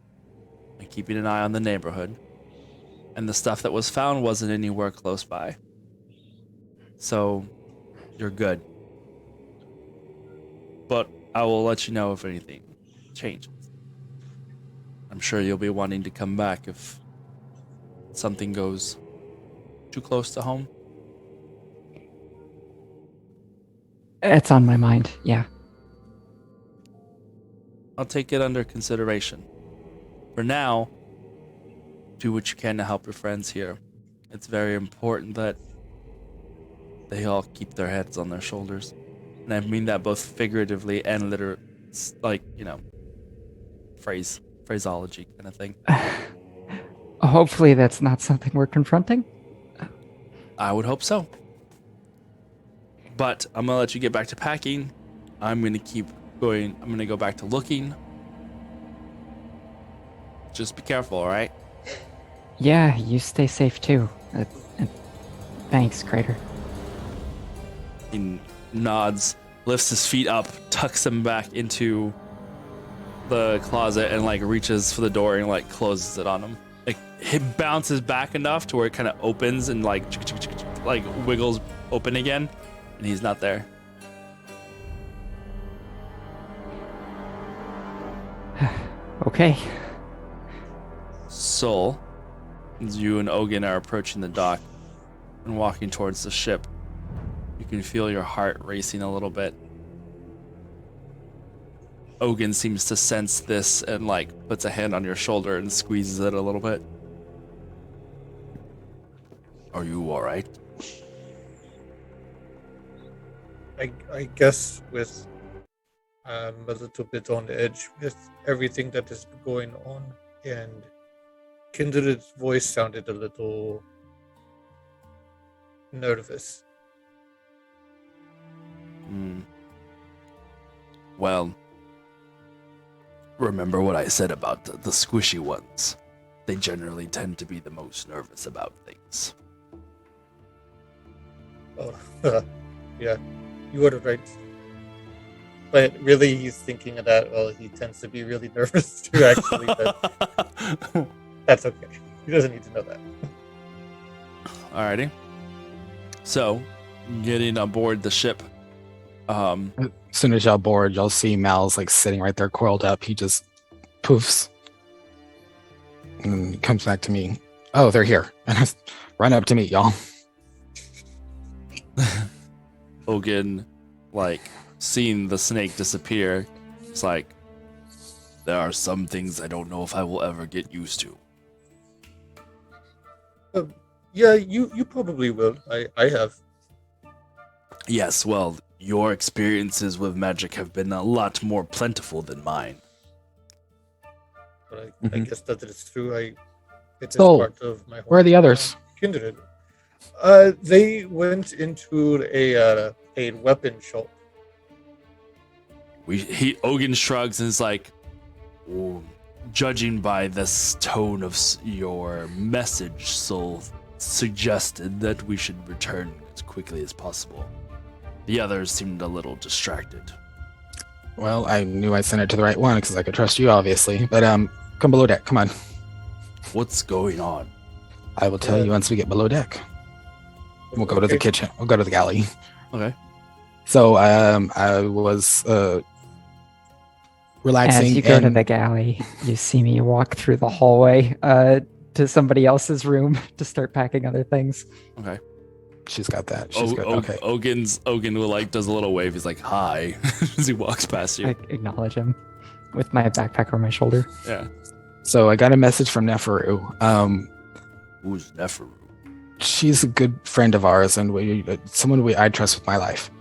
I'm keeping an eye on the neighborhood. And the stuff that was found wasn't anywhere close by. So, you're good. But I will let you know if anything changes. I'm sure you'll be wanting to come back if something goes too close to home. It's on my mind, yeah. I'll take it under consideration. For now, do what you can to help your friends here. It's very important that they all keep their heads on their shoulders. And I mean that both figuratively and literally, phraseology kind of thing. Hopefully that's not something we're confronting. I would hope so. But I'm going to let you get back to packing. I'm going to keep going. I'm going to go back to looking. Just be careful, all right? Yeah, you stay safe too. Thanks, Crater. He nods, lifts his feet up, tucks them back into the closet, and reaches for the door and closes it on him. It bounces back enough to where it kind of opens and wiggles open again, and he's not there. Okay. Soul, as you and Ogun are approaching the dock and walking towards the ship, you can feel your heart racing a little bit. Ogun seems to sense this and puts a hand on your shoulder and squeezes it a little bit. Are you all right? I guess with a little bit on the edge with everything that is going on, and Kindred's voice sounded a little nervous. Well, remember what I said about the squishy ones. They generally tend to be the most nervous about things. Oh, yeah, you are right. But really, he's thinking of that. Well, he tends to be really nervous too. Actually, but that's okay. He doesn't need to know that. Alrighty. So, getting aboard the ship. As soon as y'all board, you'll see Mal's like sitting right there, coiled up. He just poofs and comes back to me. Oh, they're here, and I run up to meet y'all. Ogun, like, seeing the snake disappear, it's like, there are some things I don't know if I will ever get used to. Yeah, you probably will. I have. Yes, well, your experiences with magic have been a lot more plentiful than mine. But I guess that is true. It is So, part of my where are the others? kindred. They went into a weapon shop. Ogun shrugs and is like, "Oh, judging by this tone of your message, Soul suggested that we should return as quickly as possible." The others seemed a little distracted. Well, I knew I sent it to the right one because I could trust you, obviously. But come below deck. Come on. What's going on? I will tell you once we get below deck. We'll go to the kitchen. We'll go to the galley. Okay. So I was relaxing. As you go to the galley, you see me walk through the hallway to somebody else's room to start packing other things. Okay. She's got that. She's good. Okay. Ogun will like does a little wave. He's like, "Hi," as he walks past you. I acknowledge him with my backpack over my shoulder. Yeah. So I got a message from Neferu. Who's Neferu? She's a good friend of ours, and someone I trust with my life.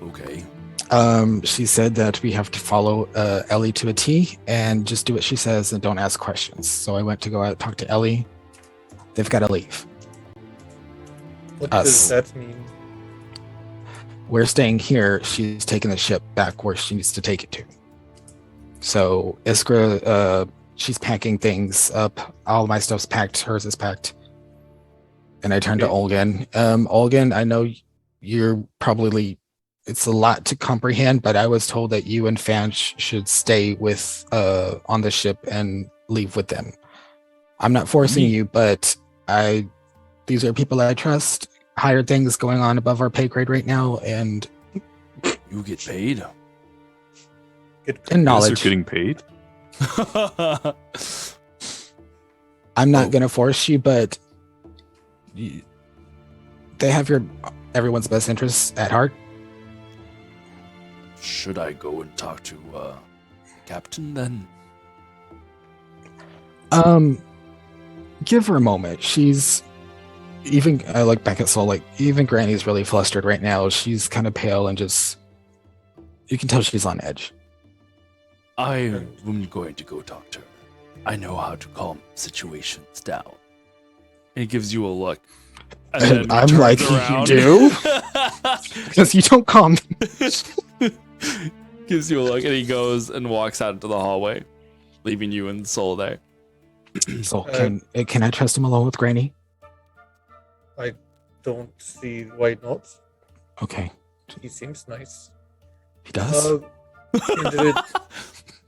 Okay. She said that we have to follow Ellie to a T and just do what she says and don't ask questions. So I went to go out and talk to Ellie. They've got to leave. What does that mean? We're staying here. She's taking the ship back where she needs to take it to. So Iskra, she's packing things up. All my stuff's packed. Hers is packed. And I turned to Olgan. Olgan, I know you're probably... It's a lot to comprehend, but I was told that you and Fanch should stay with on the ship and leave with them. I'm not forcing you, but these are people I trust. Higher things going on above our pay grade right now, and you get paid. And knowledge. You're getting paid. I'm not gonna force you, but they have everyone's best interests at heart. Should I go and talk to Captain then? Give her a moment. She's even. I look back at Soul. Like even Granny's really flustered right now. She's kind of pale and just. You can tell she's on edge. I am going to go talk to her. I know how to calm situations down. And he gives you a look. And I'm like, around. You do? Because you don't calm. Gives you a look, and he goes and walks out into the hallway, leaving you and Soul there. So can I trust him alone with Granny? I don't see why not. Okay. He seems nice. He does?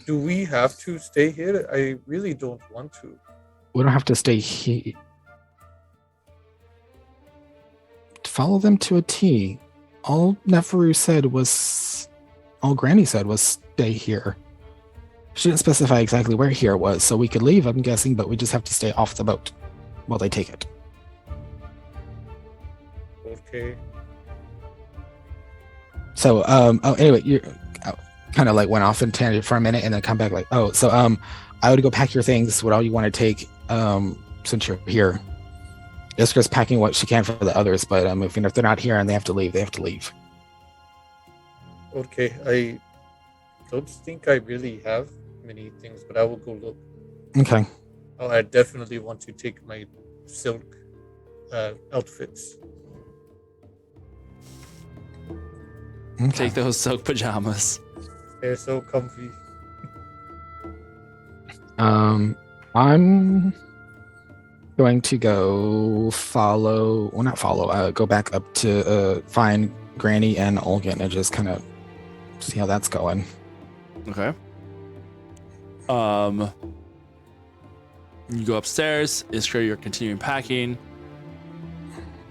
Do we have to stay here? I really don't want to. We don't have to stay here. Follow them to a T. All Neferu said was... All Granny said was stay here. She didn't specify exactly where here was, so we could leave, I'm guessing, but we just have to stay off the boat while they take it. Okay. So, anyway, you kind of like went off in tangent for a minute and then come back like, I would go pack your things, what all you want to take, since you're here. Iskra's packing what she can for the others, but if they're not here and they have to leave, they have to leave. Okay, I don't think I really have many things, but I will go look. Okay. Oh, I definitely want to take my silk outfits. Okay. Take those silk pajamas. They're so comfy. I'm going to go go back up to find Granny and Olgan and just kind of See how that's going. Okay. You go upstairs. Iskra, you're continuing packing.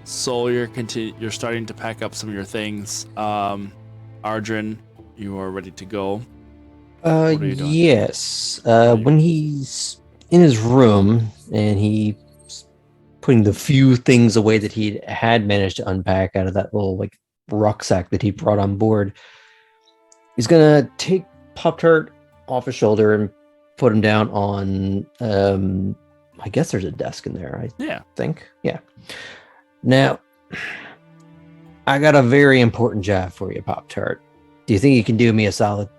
Soul, you're starting to pack up some of your things. Ardrin, you are ready to go. What are you doing? Yes. When he's in his room and he's putting the few things away that he had managed to unpack out of that little like rucksack that he brought on board, he's gonna take Pop-Tart off his shoulder and put him down on I guess there's a desk in there, I think. Yeah. Now, I got a very important job for you, Pop-Tart. Do you think you can do me a solid?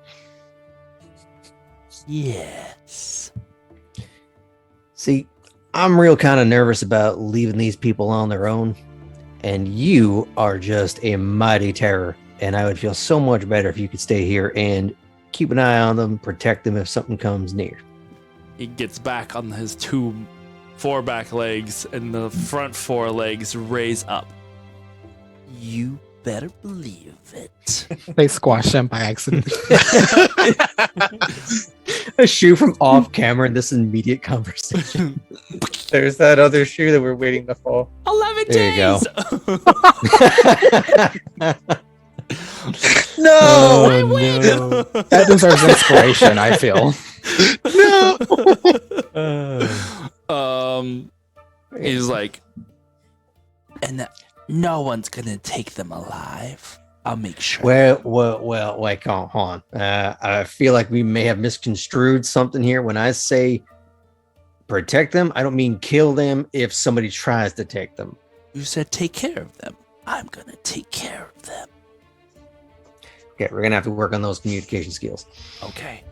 Yes. See, I'm real kind of nervous about leaving these people on their own, and you are just a mighty terror, and I would feel so much better if you could stay here and keep an eye on them, protect them if something comes near. He gets back on his 2 foreback legs, and the front 4 legs raise up. You better believe it. They squash him by accident. A shoe from off camera in this immediate conversation. There's that other shoe that we're waiting to fall. 11 There you go. No! Oh, no. That deserves inspiration, I feel. He's like, and no one's gonna take them alive. I'll make sure. Well, wait, hold on. I feel like we may have misconstrued something here. When I say protect them, I don't mean kill them if somebody tries to take them. You said take care of them. I'm gonna take care of them. Okay, we're gonna have to work on those communication skills. Okay.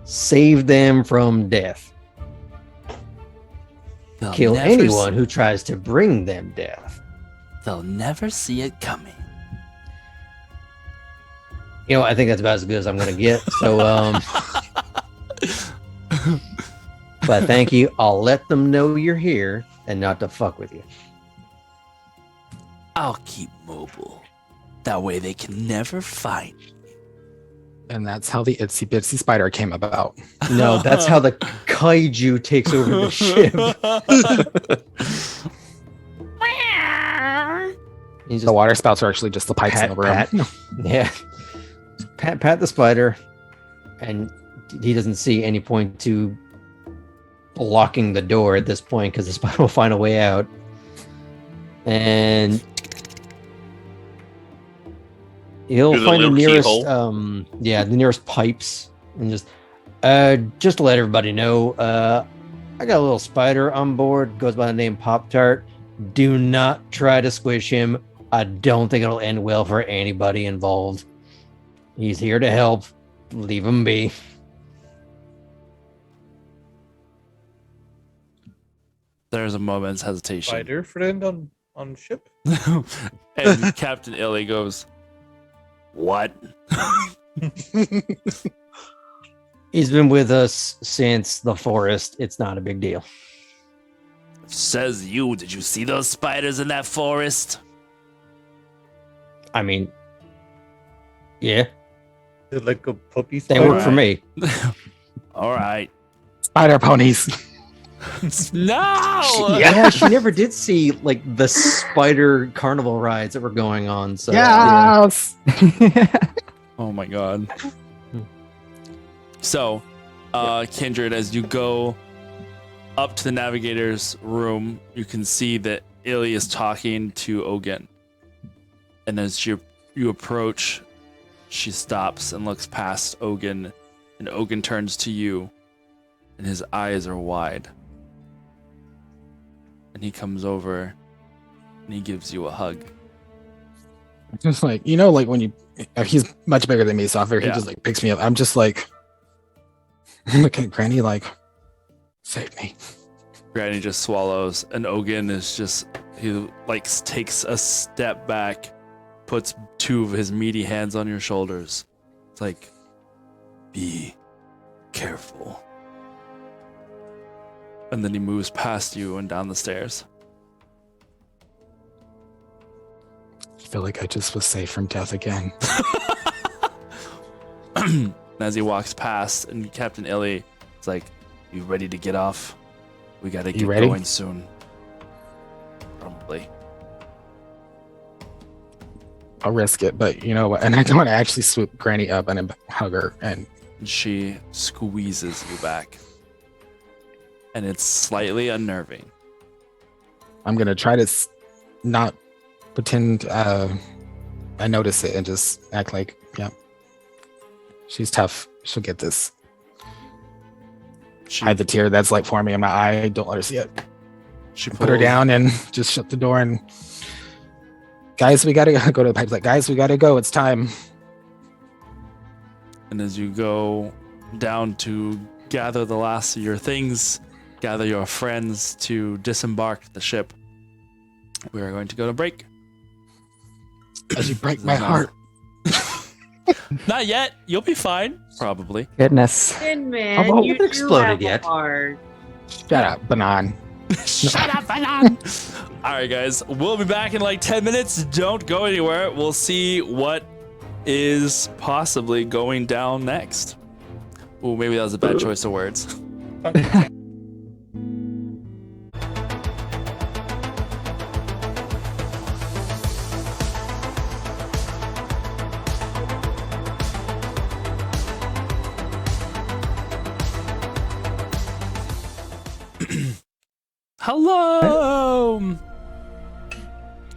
Save them from death. They'll Kill never anyone who tries to bring them death. They'll never see it coming. You know, I think that's about as good as I'm gonna get. So, but thank you. I'll let them know you're here and not to fuck with you. I'll keep mobile. That way they can never find me. And that's how the itsy bitsy spider came about. No, that's how the kaiju takes over the ship. He's The water spouts are actually just the pipes in the room. Yeah. Pat the spider, and he doesn't see any point to blocking the door at this point because the spider will find a way out. And he'll Through the find the little nearest, keyhole? the nearest pipes, and just to let everybody know, I got a little spider on board. Goes by the name Pop-Tart. Do not try to squish him. I don't think it'll end well for anybody involved. He's here to help. Leave him be. There's a moment's hesitation. Spider friend on ship? And Captain Illy goes, "What?" He's been with us since the forest. It's not a big deal. Says you. Did you see those spiders in that forest? I mean, yeah, They're like a puppy they spider. work for me. All right. Spider ponies. No. Yeah, she never did see like the spider carnival rides that were going on. So Yes. Oh my god. So, Kindred, as you go up to the navigator's room, you can see that Illy is talking to Ogun. And as you approach, she stops and looks past Ogun, and Ogun turns to you, and his eyes are wide. And he comes over, and he gives you a hug. Just like, you know, like when you, he's much bigger than me, so I figure he Yeah. just like picks me up. I'm just like, looking at Granny like, save me. Granny just swallows, and Ogun is just, he like takes a step back, puts 2 of his meaty hands on your shoulders. It's like, be careful. And then he moves past you and down the stairs. feel like I just was saved from death again. And as he walks past, and Captain Illy is like, "You ready to get off? We gotta get ready? going soon." Probably. I'll risk it, but you know what? And I don't want to actually swoop Granny up and hug her. And She squeezes you back. And it's slightly unnerving. I'm gonna try to not pretend I notice it and just act like, yeah, she's tough. She'll get this. She, Hide the tear that's like forming in my eye. Don't let her see it. she Put her pulls- down and just shut the door. And guys, we gotta go to the pipes. Like, guys, we gotta go. It's time. And as you go down to gather the last of your things, gather your friends to disembark the ship, we are going to go to break. As you break my heart. Not yet. You'll be fine. Probably. Goodness. Tin Man, How about you it do exploded have a yet? heart. Shut up, Banan. Shut up, Alan. All right, guys. We'll be back in like 10 minutes. Don't go anywhere. We'll see what is possibly going down next. Ooh, maybe that was a bad choice of words. Hello.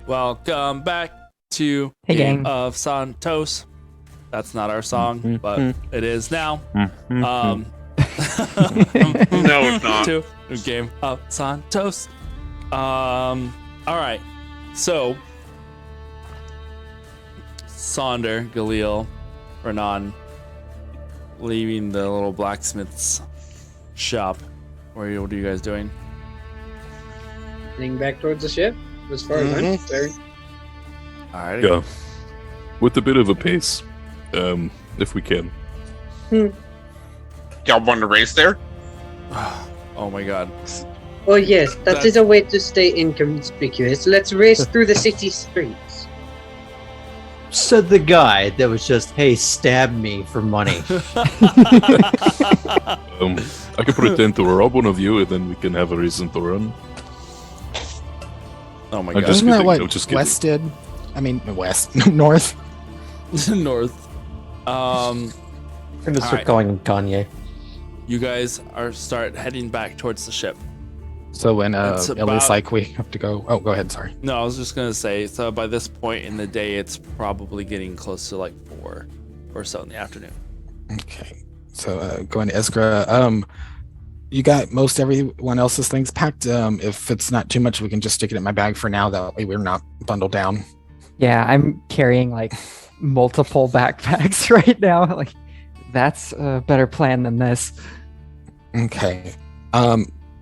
Welcome back to Hey, Game gang. of Santos. That's not our song, but it is now. No, it's not. To Game of Santos. All right. So, Sonder, Galil, Renan, leaving the little blacksmith's shop. What are you guys doing? Heading back towards the ship, as far as I'm concerned. All right. Yeah. With a bit of a pace, if we can. Y'all want to race there? Oh my god. Oh yes, that That's- is a way to stay inconspicuous. Let's race through the city streets. Said the guy that was just, hey, stab me for money. I can pretend to rob one of you, and then we can have a reason to run. Oh my I'm god. just Isn't that kidding, what I'm just kidding. West did? I mean, West. North. North. I'm gonna start Alright. calling him Kanye. You guys start heading back towards the ship. So when It's at least about- like we have to go. Oh, go ahead. Sorry. No, I was just gonna say. So by this point in the day, it's probably getting close to like 4 or so in the afternoon. Okay. So going to Iskra. You got most everyone else's things packed. If it's not too much, we can just stick it in my bag for now. That way we're not bundled down. Yeah, I'm carrying like multiple backpacks right now. Like, that's a better plan than this. Okay.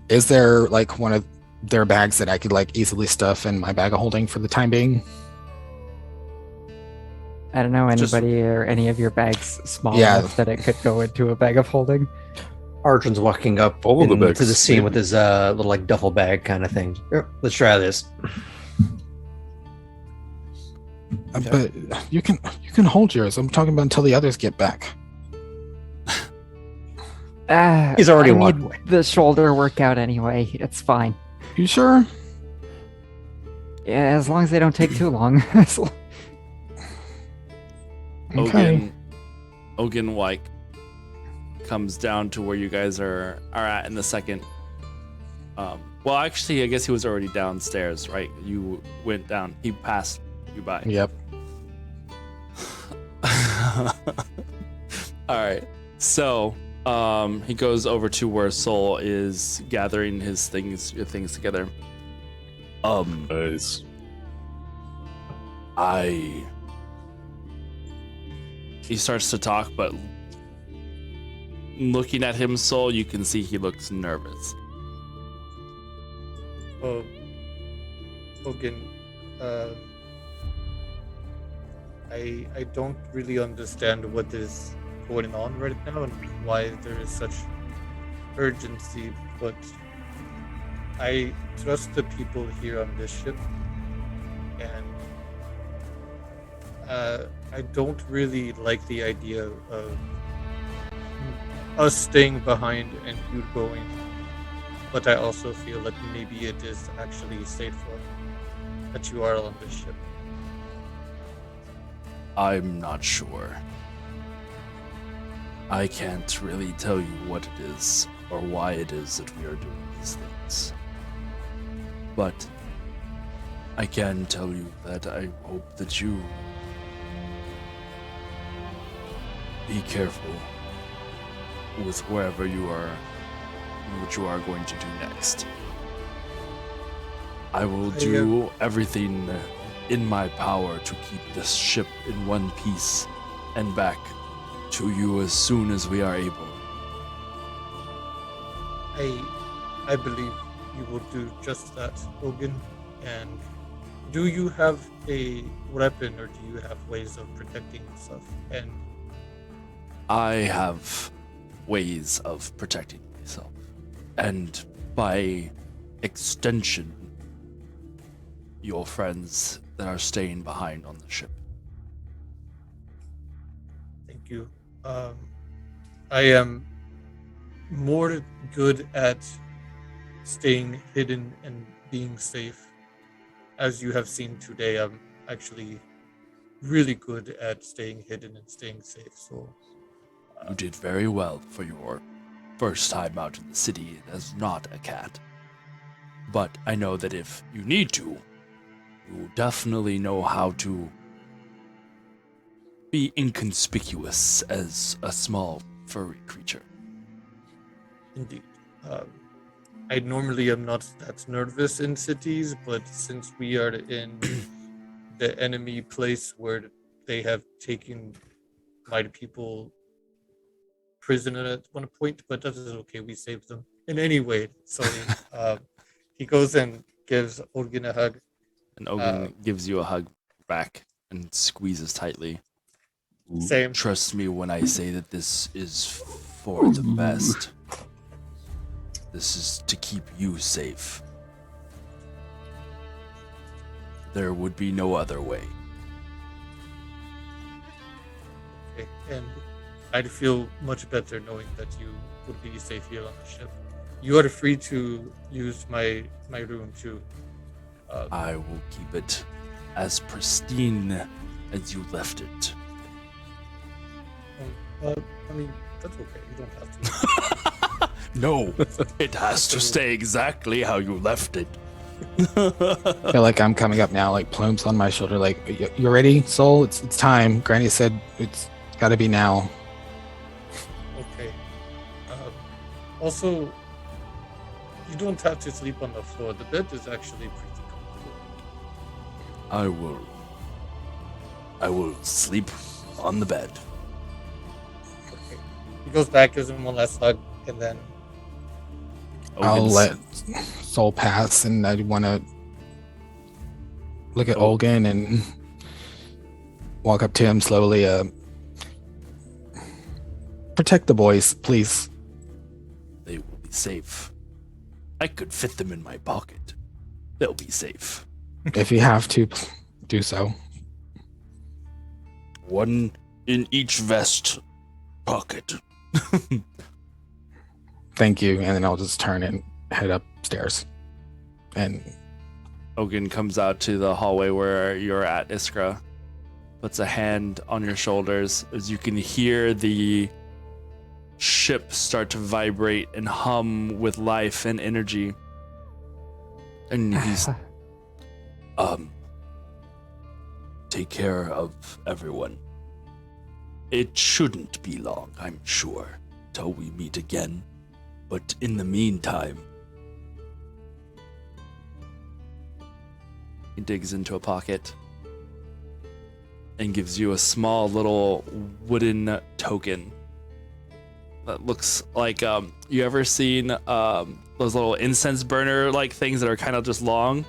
Is there like one of their bags that I could like easily stuff in my bag of holding for the time being? I don't know Just- anybody or any of your bags small Yeah. enough that it could go into a bag of holding. Arjun's walking up All of the into bags, the scene maybe. with his little like duffel bag kind of thing. Here, let's try this. But you can hold yours. I'm talking about until the others get back. He's already I walked need away. the shoulder workout anyway. It's fine. You sure? Yeah, as long as they don't take too long. Okay. Ogun like comes down to where you guys are at in the second. Well, actually, I guess he was already downstairs, right? You went down. He passed you by. Yep. All right. So, he goes over to where Sol is gathering your things together. Nice. He starts to talk, but looking at him, Sol, you can see he looks nervous. Oh, Hogan, I don't really understand what is going on right now and why there is such urgency, but I trust the people here on this ship, and I don't really like the idea of us staying behind and you going, but I also feel that maybe it is actually safer that you are on the ship. I'm not sure. I can't really tell you what it is or why it is that we are doing these things. But I can tell you that I hope that you be careful with wherever you are and what you are going to do next. I will do everything in my power to keep this ship in one piece and back to you as soon as we are able. I believe you will do just that, Hogan. And do you have a weapon or do you have ways of protecting yourself? And I have ways of protecting myself. And by extension, your friends that are staying behind on the ship. thank you. I am more good at staying hidden and being safe. As you have seen today, I'm actually really good at staying hidden and staying safe. So You did very well for your first time out in the city as not a cat. But I know that if you need to, you definitely know how to be inconspicuous as a small furry creature. indeed, I normally am not that nervous in cities, but since we are in the enemy place where they have taken my people prisoner at one point, but that is okay. We saved them. In any way, Sully, he goes and gives Olgin a hug. And Ogun gives you a hug back and squeezes tightly. Same. Trust me when I say that this is for the best. This is to keep you safe. There would be no other way. Okay. And I'd feel much better knowing that you would be safe here on the ship. You are free to use my room too. I will keep it as pristine as you left it. I mean, that's okay. You don't have to. No, it has to stay exactly how you left it. I feel like I'm coming up now, like plumes on my shoulder. Like, you ready, Soul? It's time. Granny said it's got to be now. Okay. Also, you don't have to sleep on the floor. The bed is actually pretty comfortable. I will sleep on the bed. Okay. He goes back, gives him one last hug, and then I'll Ogun's- let Soul pass, and I want to look at Olgin and walk up to him slowly. Protect the boys, please. They will be safe. I could fit them in my pocket. They'll be safe. If you have to, do so. One in each vest pocket. Thank you. And then I'll just turn and head upstairs. And Ogun comes out to the hallway where you're at, Iskra. Puts a hand on your shoulders as you can hear the ship start to vibrate and hum with life and energy. And he's take care of everyone. It shouldn't be long, I'm sure, till we meet again. But in the meantime, he digs into a pocket and gives you a small little wooden token that looks like you ever seen those little incense burner like things that are kind of just long.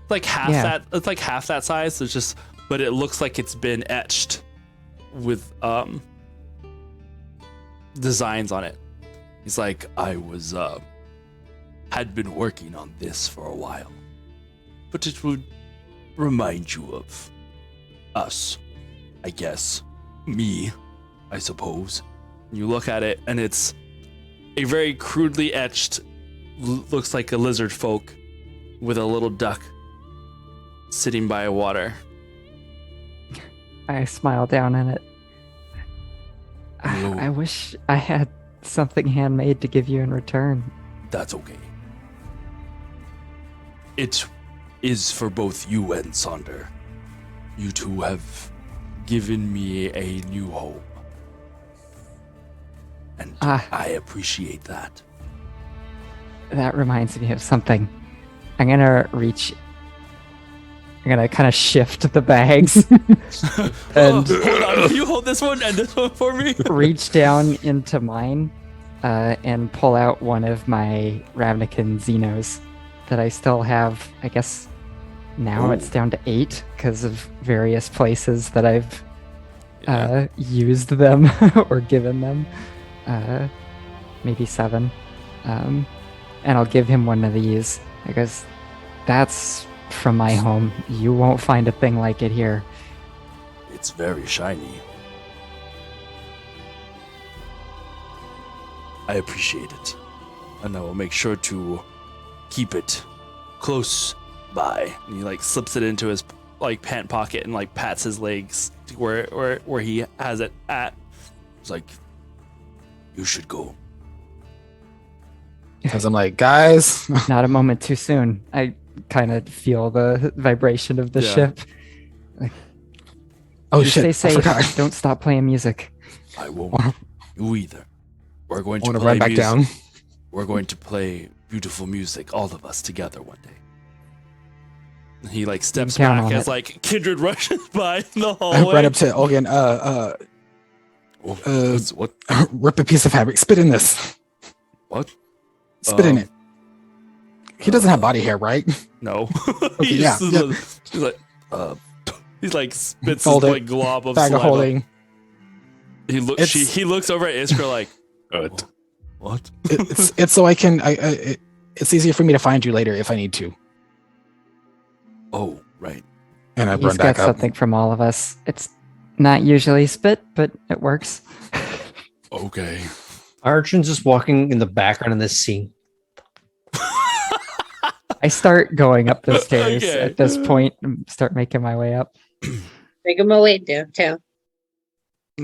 It's like half that size. It's just, but it looks like it's been etched with designs on it. He's like, I was had been working on this for a while, but it would remind you of us I guess, me, I suppose. You look at it, and it's a very crudely etched, looks like a lizard folk with a little duck sitting by water. I smile down at it. Whoa. I wish I had something handmade to give you in return. That's okay. It is for both you and Sonder. You two have given me a new home. And I appreciate that. That reminds me of something. I'm gonna kind of shift the bags and Hold on, you hold this one and this one for me. reach down into mine and pull out one of my Ravnican Xenos that I still have. I guess now it's down to 8 because of various places that I've used them or given them. Maybe 7. And I'll give him one of these because that's from my home. You won't find a thing like it here. It's very shiny. I appreciate it. And I will make sure to keep it close by. And he slips it into his pant pocket and pats his legs to where he has it at. It's like, you should go. Because I'm like, guys. Not a moment too soon. I kind of feel the vibration of the ship. Oh you shit! Stay I safe. forgot. Don't stop playing music. I won't. You either. We're going to I want to play run back music. down. We're going to play beautiful music, all of us together one day. He steps Count back on as it. Kindred rushes by in the I hallway. run up to Olgan. What? Rip a piece of fabric. Spit in this. What? Spit in it. He doesn't have body hair, right? No. Okay, yeah. He's spits Fold his it. glob of Bag of saliva. holding. He looks over at Iskra like, what? It's so I can. It's easier for me to find you later if I need to. Oh, right. And I He's run back got up. something from all of us. It's not usually spit, but it works. Okay. Archon's just walking in the background of this scene. I start going up the stairs Okay. at this point and start making my way up. Making my way downtown.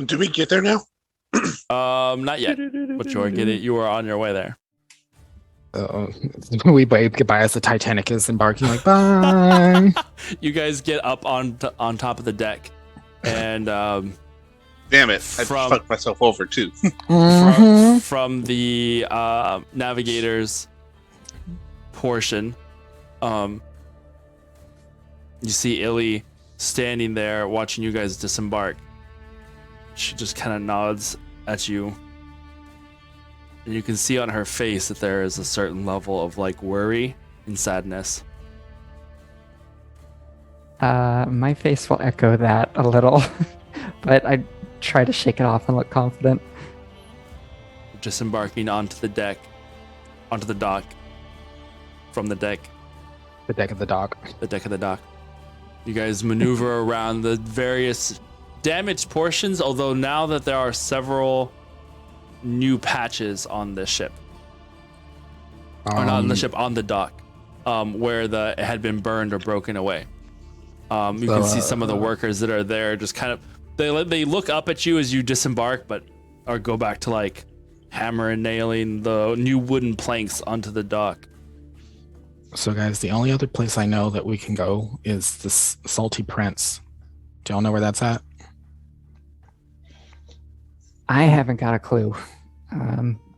Do we get there now? Not yet. But you are on your way there. We wave goodbye as the Titanic is embarking. Like, bye. You guys get up on top of the deck, and Damn it! I fucked myself over too. from the navigator's portion, you see Illy standing there watching you guys disembark. She just kind of nods at you, and you can see on her face that there is a certain level of worry and sadness. My face will echo that a little, but I try to shake it off and look confident. Disembarking onto the dock, from the deck. The deck of the dock. The deck of the dock. You guys maneuver around the various damaged portions, although now that there are several new patches on the ship. Or not on the ship, on the dock, where it had been burned or broken away. You can see some of the workers that are there just kind of, they look up at you as you disembark, or go back to hammer and nailing the new wooden planks onto the dock. So, guys, the only other place I know that we can go is this Salty Prince. Do y'all know where that's at? I haven't got a clue,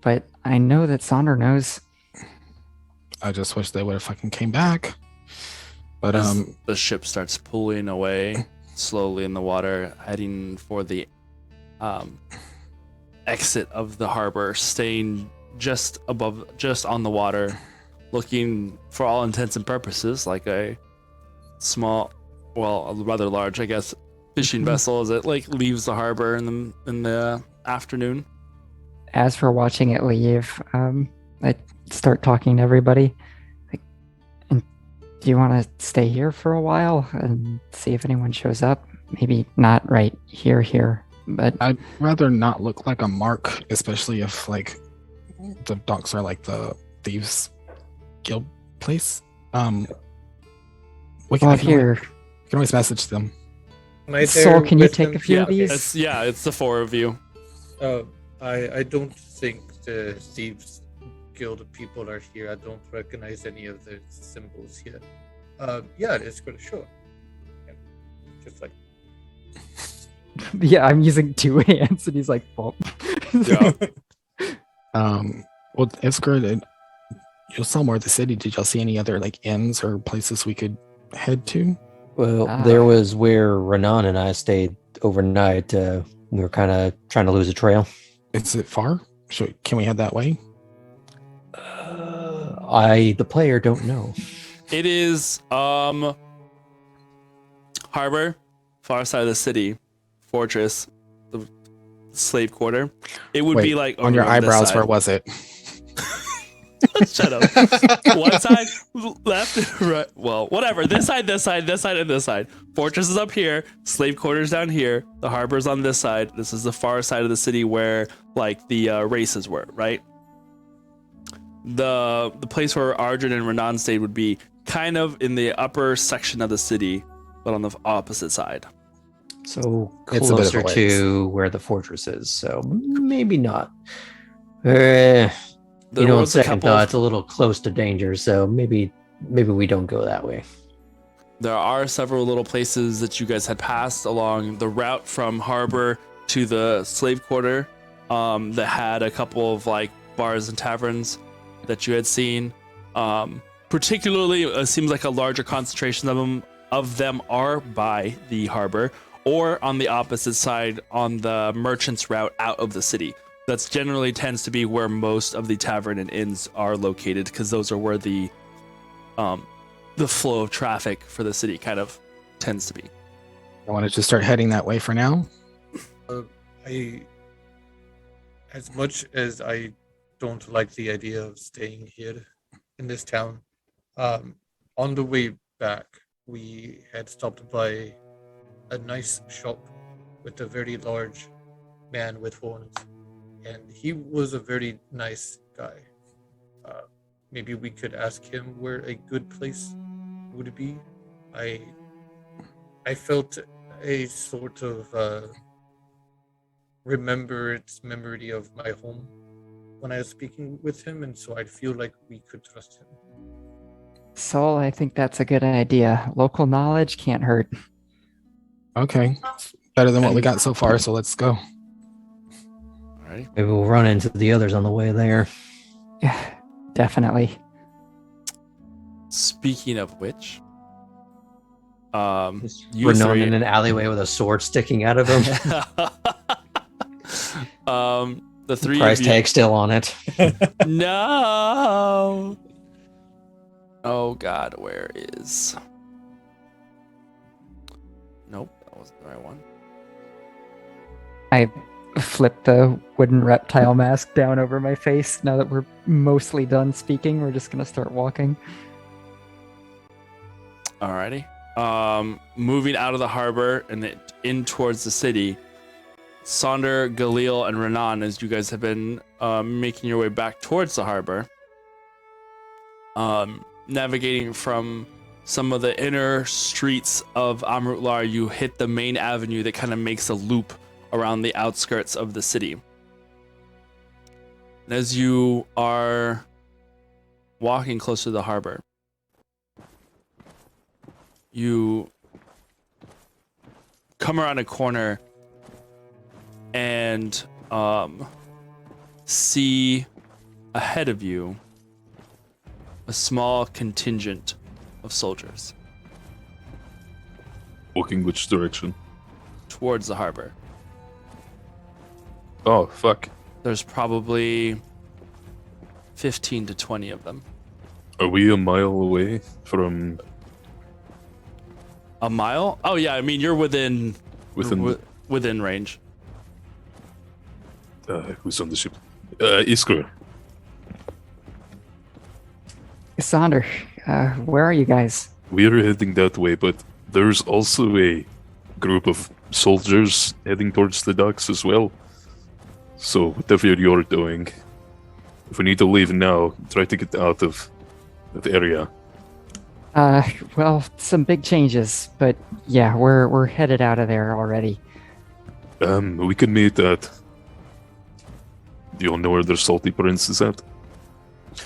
but I know that Sonder knows. I just wish they would have fucking came back. But As the ship starts pulling away slowly in the water, heading for the exit of the harbor, staying just on the water, looking for all intents and purposes like a small, a rather large, I guess, fishing vessel as it leaves the harbor in the afternoon. As for watching it leave, I start talking to everybody. And do you want to stay here for a while and see if anyone shows up? maybe not right here, but I'd rather not look like a mark, especially if like the docks are like the thieves guild place. We can, well, I can always, here, we can always message them. Am I Soul, there can you with take them? a few Yeah, of these? it's the four of you. I don't think the thieves guild people are here. I don't recognize any of the symbols here. Yeah, it's good. Sure. Yeah, just like Yeah, I'm using 2 hands, and he's like, "Well, Yeah. Well, it's good. You saw more of the city. Did y'all see any other like inns or places we could head to? Well, Ah. there was where Renan and I stayed overnight. We were kind of trying to lose a trail. Is it far? Can we head that way? The player, don't know. It is harbor, far side of the city, fortress, the slave quarter. It would be like on your over this eyebrows. side. Where was it? Shut up. One side, left, right. Well, whatever. This side, and this side. Fortress is up here. Slave quarters down here. The harbor's on this side. This is the far side of the city where like the races were, right? The place where Arjun and Renan stayed would be kind of in the upper section of the city, but on the opposite side. So It's a bit of a closer ways. to where the fortress is. So maybe not. There On was a second couple thought, of- it's a little close to danger. So maybe we don't go that way. There are several little places that you guys had passed along the route from harbor to the slave quarter that had a couple of like bars and taverns that you had seen. Particularly, it seems like a larger concentration of them are by the harbor or on the opposite side on the merchants route out of the city. That's generally tends to be where most of the tavern and inns are located because those are where the flow of traffic for the city kind of tends to be. I wanted to start heading that way for now. As much as I don't like the idea of staying here in this town, on the way back, we had stopped by a nice shop with a very large man with horns, and he was a very nice guy. Maybe we could ask him where a good place would be. I felt a sort of memory of my home when I was speaking with him, and so I feel like we could trust him. Soul, I think that's a good idea. Local knowledge can't hurt." Okay, better than what we got so far. So let's go. All right. Maybe we'll run into the others on the way there. Yeah, definitely. Speaking of which, you Renan three, in an alleyway with a sword sticking out of him. the three Price of you. tag still on it. No. Oh God, where is? Nope, that wasn't the right one. I flip the wooden reptile mask down over my face. Now that we're mostly done speaking, we're just gonna start walking. Alrighty. Moving out of the harbor and in towards the city. Sonder, Galil, and Renan, as you guys have been making your way back towards the harbor, navigating from some of the inner streets of Amrutlar, you hit the main avenue that kind of makes a loop around the outskirts of the city. And as you are walking closer to the harbor, you come around a corner and see ahead of you a small contingent of soldiers Walking which direction? towards the harbor. Oh, fuck. There's probably 15 to 20 of them. Are we a mile away from... A mile? Oh yeah, I mean you're within within range. Who's on the ship? Iskra. Sonder, where are you guys? We are heading that way, but there's also a group of soldiers heading towards the docks as well. So whatever you're doing, if we need to leave now, try to get out of the area. Well, some big changes, but yeah, we're headed out of there already. We can meet at. Do you know where the Salty Prince is at?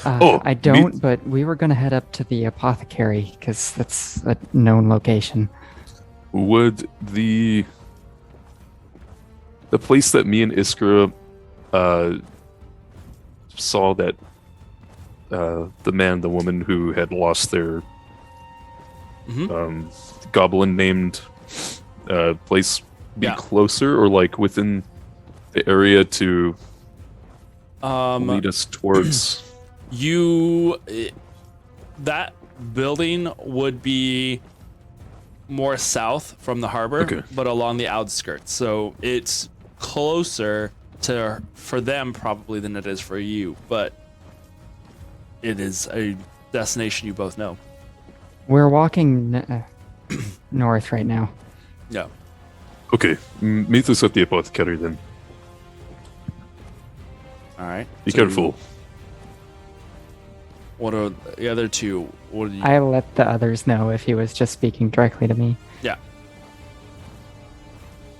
I don't, but we were gonna head up to the apothecary because that's a known location. Would the place that me and Iskra saw that the woman who had lost their goblin named place be closer or like within the area to lead us towards that building would be more south from the harbor, but along the outskirts, so it's closer for them probably than it is for you, but it is a destination you both know. We're walking north right now. Yeah. Okay, meet us at the apothecary then. All right. Be careful. What are the other two? What do you... I let the others know if he was just speaking directly to me. Yeah.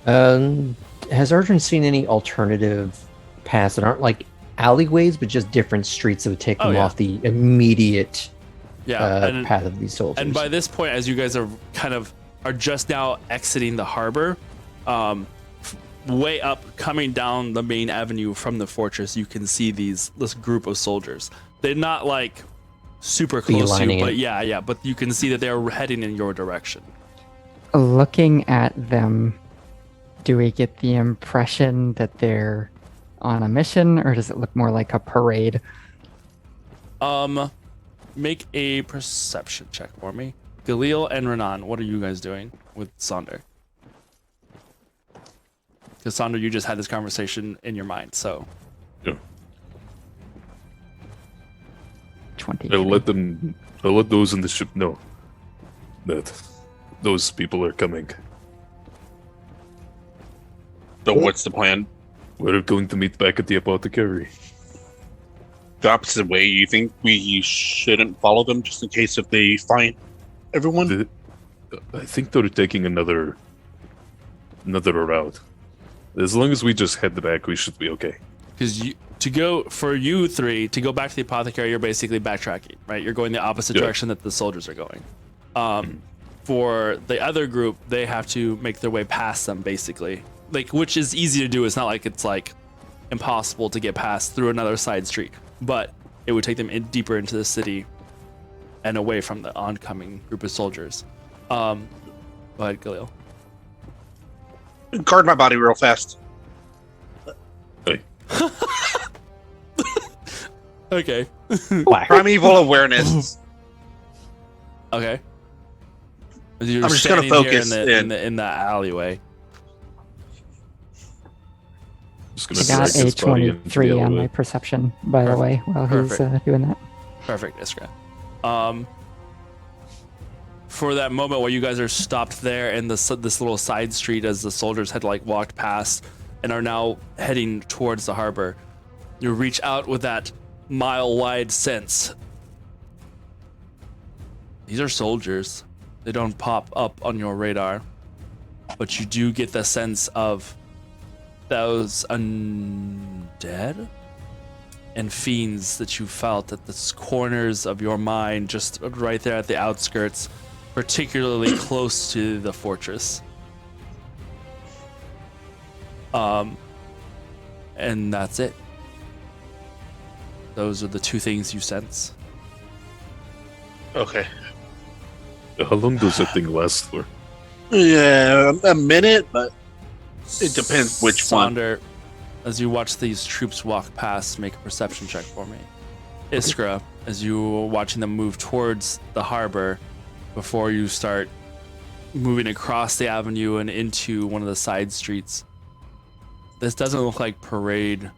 Has Arjun seen any alternative paths that aren't like alleyways, but just different streets that would take them off the immediate path of these soldiers? And by this point, as you guys are just now exiting the harbor, way up, coming down the main avenue from the fortress, you can see this group of soldiers. They're not like super close to you, but but you can see that they're heading in your direction. Looking at them, do we get the impression that they're on a mission, or does it look more like a parade? Make a perception check for me. Galil and Renan, what are you guys doing with Sonder? Because Sonder, you just had this conversation in your mind, so. Yeah. 20. I'll let those in the ship know that those people are coming. So what's the plan? We're going to meet back at the apothecary. The opposite way. You think we shouldn't follow them just in case if they find everyone? I think they're taking another route. As long as we just head back, we should be okay. Because you three to go back to the apothecary, you're basically backtracking, right? You're going the opposite direction that the soldiers are going. For the other group, they have to make their way past them, basically. Which is easy to do. It's not like it's impossible to get past through another side street, but it would take them deeper into the city and away from the oncoming group of soldiers. Go ahead, Galil. Guard my body real fast. Hey. Okay. Primeval awareness. Okay. I'm just gonna focus in the alleyway. I got a 23 on my perception, by the way, while he's doing that. Perfect, Iskra. For that moment where you guys are stopped there in this little side street as the soldiers had walked past and are now heading towards the harbor, you reach out with that mile-wide sense. These are soldiers. They don't pop up on your radar, but you do get the sense of those undead and fiends that you felt at the corners of your mind, just right there at the outskirts, particularly close to the fortress. And that's it. Those are the two things you sense. Okay. How long does that thing last for? Yeah, a minute, but it depends which Sonder, as you watch these troops walk past, make a perception check for me. Iskra, as you are watching them move towards the harbor before you start moving across the avenue and into one of the side streets. This doesn't look like parade.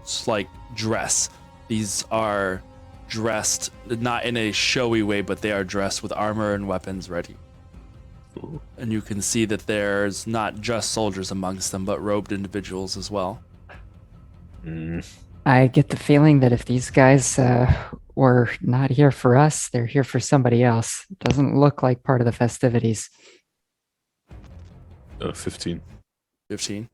It's like dress. These are dressed, not in a showy way, but they are dressed with armor and weapons ready. And you can see that there's not just soldiers amongst them, but robed individuals as well. I get the feeling that if these guys were not here for us, they're here for somebody else. Doesn't look like part of the festivities. 15. 15.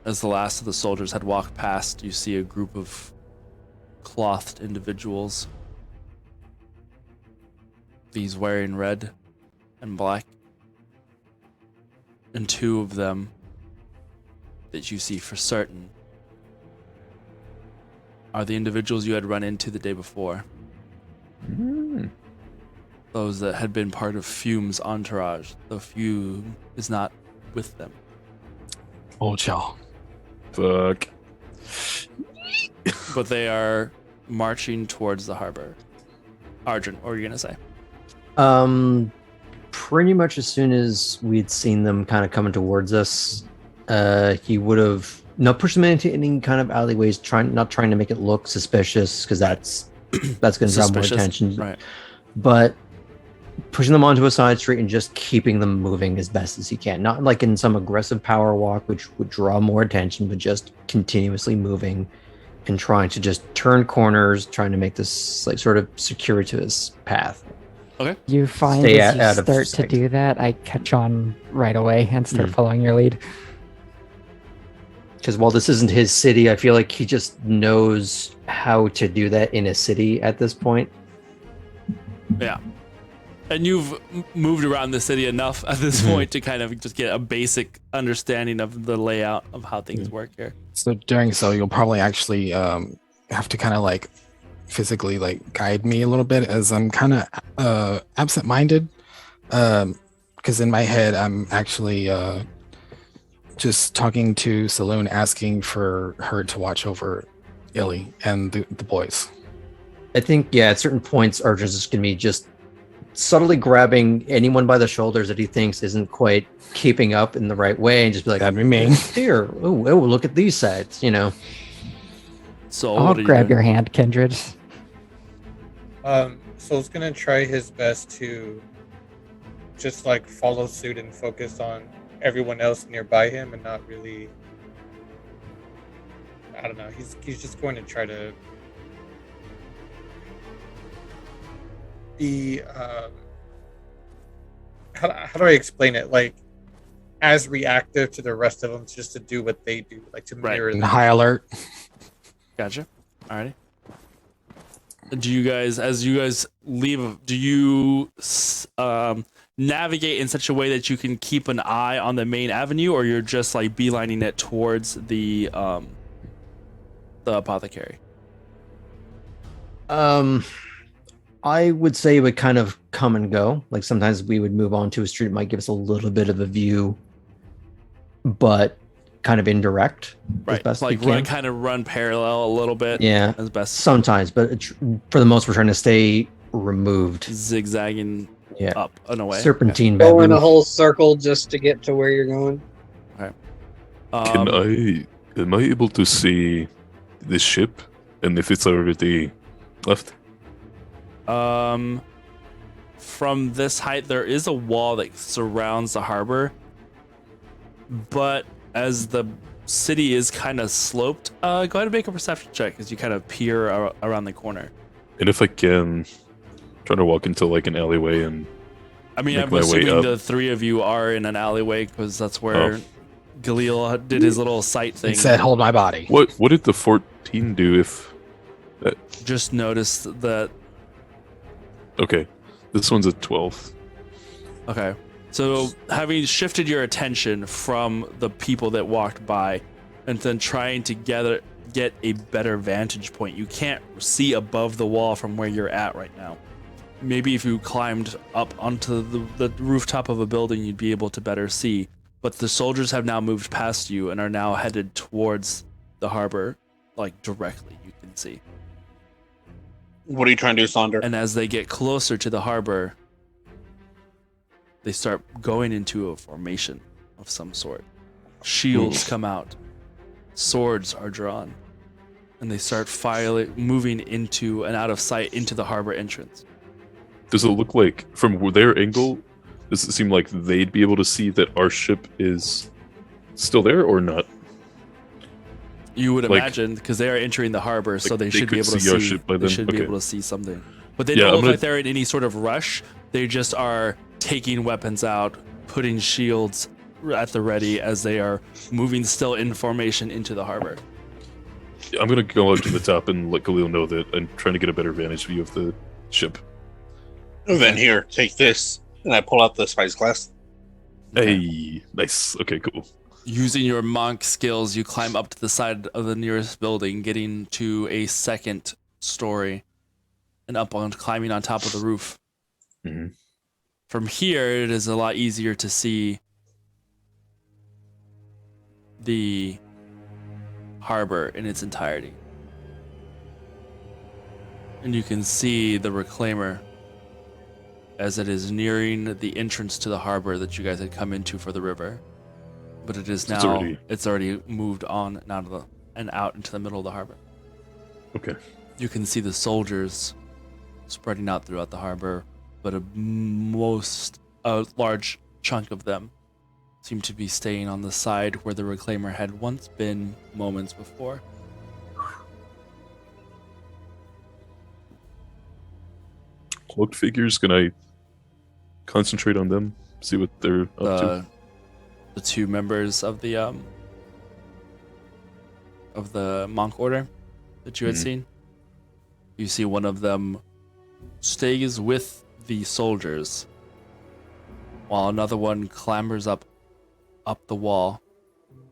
As the last of the soldiers had walked past, you see a group of clothed individuals. These wearing red and black. And 2 of them that you see for certain are the individuals you had run into the day before. Those that had been part of Fume's entourage, though Fume is not with them. Oh, y'all. Fuck. But they are marching towards the harbor. Arjun, what were you going to say? Pretty much as soon as we'd seen them kind of coming towards us, he would have pushed them into any kind of alleyways, not trying to make it look suspicious, because that's going to draw more attention. Right. But pushing them onto a side street and just keeping them moving as best as he can. Not like in some aggressive power walk, which would draw more attention, but just continuously moving and trying to just turn corners, trying to make this like sort of circuitous path. Okay. You find Stay as out you of start to sight. do that, I catch on right away and start following your lead. Because while this isn't his city, I feel like he just knows how to do that in a city at this point. Yeah. And you've moved around the city enough at this point to kind of just get a basic understanding of the layout of how things work here. So during you'll probably actually have to kind of like physically like guide me a little bit, as I'm kind of absent-minded, because in my head I'm actually just talking to Saloon, asking for her to watch over Illy and the boys. I think, at certain points, Arjun's just going to be just subtly grabbing anyone by the shoulders that he thinks isn't quite keeping up in the right way, and just be like, that'd be me. Here, oh, look at these sides, So I'll grab your hand, Kindred. Soul's gonna try his best to just like follow suit and focus on everyone else nearby him, and not really. I don't know. He's just going to try to be. How do I explain it? Like, as reactive to the rest of them, just to do what they do, like to mirror them. High alert. Gotcha. Alrighty. Do you guys, as you guys leave, do you navigate in such a way that you can keep an eye on the main avenue, or you're just like beelining it towards the apothecary? I would say it would kind of come and go. Like sometimes we would move on to a street, it might give us a little bit of a view, but kind of indirect. Right. As best Like we can. kind of run parallel a little bit. Yeah. As best. Sometimes, but for the most, we're trying to stay removed. Zigzagging up and away. Serpentine. Go in a whole circle just to get to where you're going. Okay. Am I able to see this ship, and if it's already left? From this height, there is a wall that surrounds the harbor, but as the city is kind of sloped, go ahead and make a perception check as you kind of peer around the corner. And if I can, try to walk into like an alleyway and. I mean, make I'm my way assuming up. the 3 of you are in an alleyway because that's where Galil did his little sight thing. It said, "Hold my body." What did the 14 do if? Just noticed that. Okay, this one's at 12. Okay. So having shifted your attention from the people that walked by and then trying to get a better vantage point, you can't see above the wall from where you're at right now. Maybe if you climbed up onto the rooftop of a building, you'd be able to better see. But the soldiers have now moved past you and are now headed towards the harbor, like directly, you can see. What are you trying to do, Sonder? And as they get closer to the harbor, they start going into a formation of some sort. Shields come out, swords are drawn, and they start moving into and out of sight into the harbor entrance. Does it look like, from their angle, does it seem like they'd be able to see that our ship is still there or not? You would Like- imagine, because they are entering the harbor, so Like, they they should be could able to see our see. ship by They then? should be Okay. able to see something, but they Yeah, don't I'm look gonna- like they're in any sort of rush. They just are taking weapons out, putting shields at the ready as they are moving still in formation into the harbor. I'm gonna go up to the top and let Khalil know that I'm trying to get a better vantage view of the ship. Oh, then here, take this. And I pull out the spice glass. Hey, nice. Okay, cool. Using your monk skills, you climb up to the side of the nearest building, getting to a second story, and climbing on top of the roof. Mhm. From here, it is a lot easier to see the harbor in its entirety. And you can see the reclaimer as it is nearing the entrance to the harbor that you guys had come into for the river. But it is now, it's already moved on and out into the middle of the harbor. Okay. You can see the soldiers spreading out throughout the harbor, but a large chunk of them seem to be staying on the side where the reclaimer had once been moments before. Cloaked figures, can I concentrate on them? See what they're up to? The two members of the monk order that you had seen. You see one of them stays with the soldiers, while another one clambers up the wall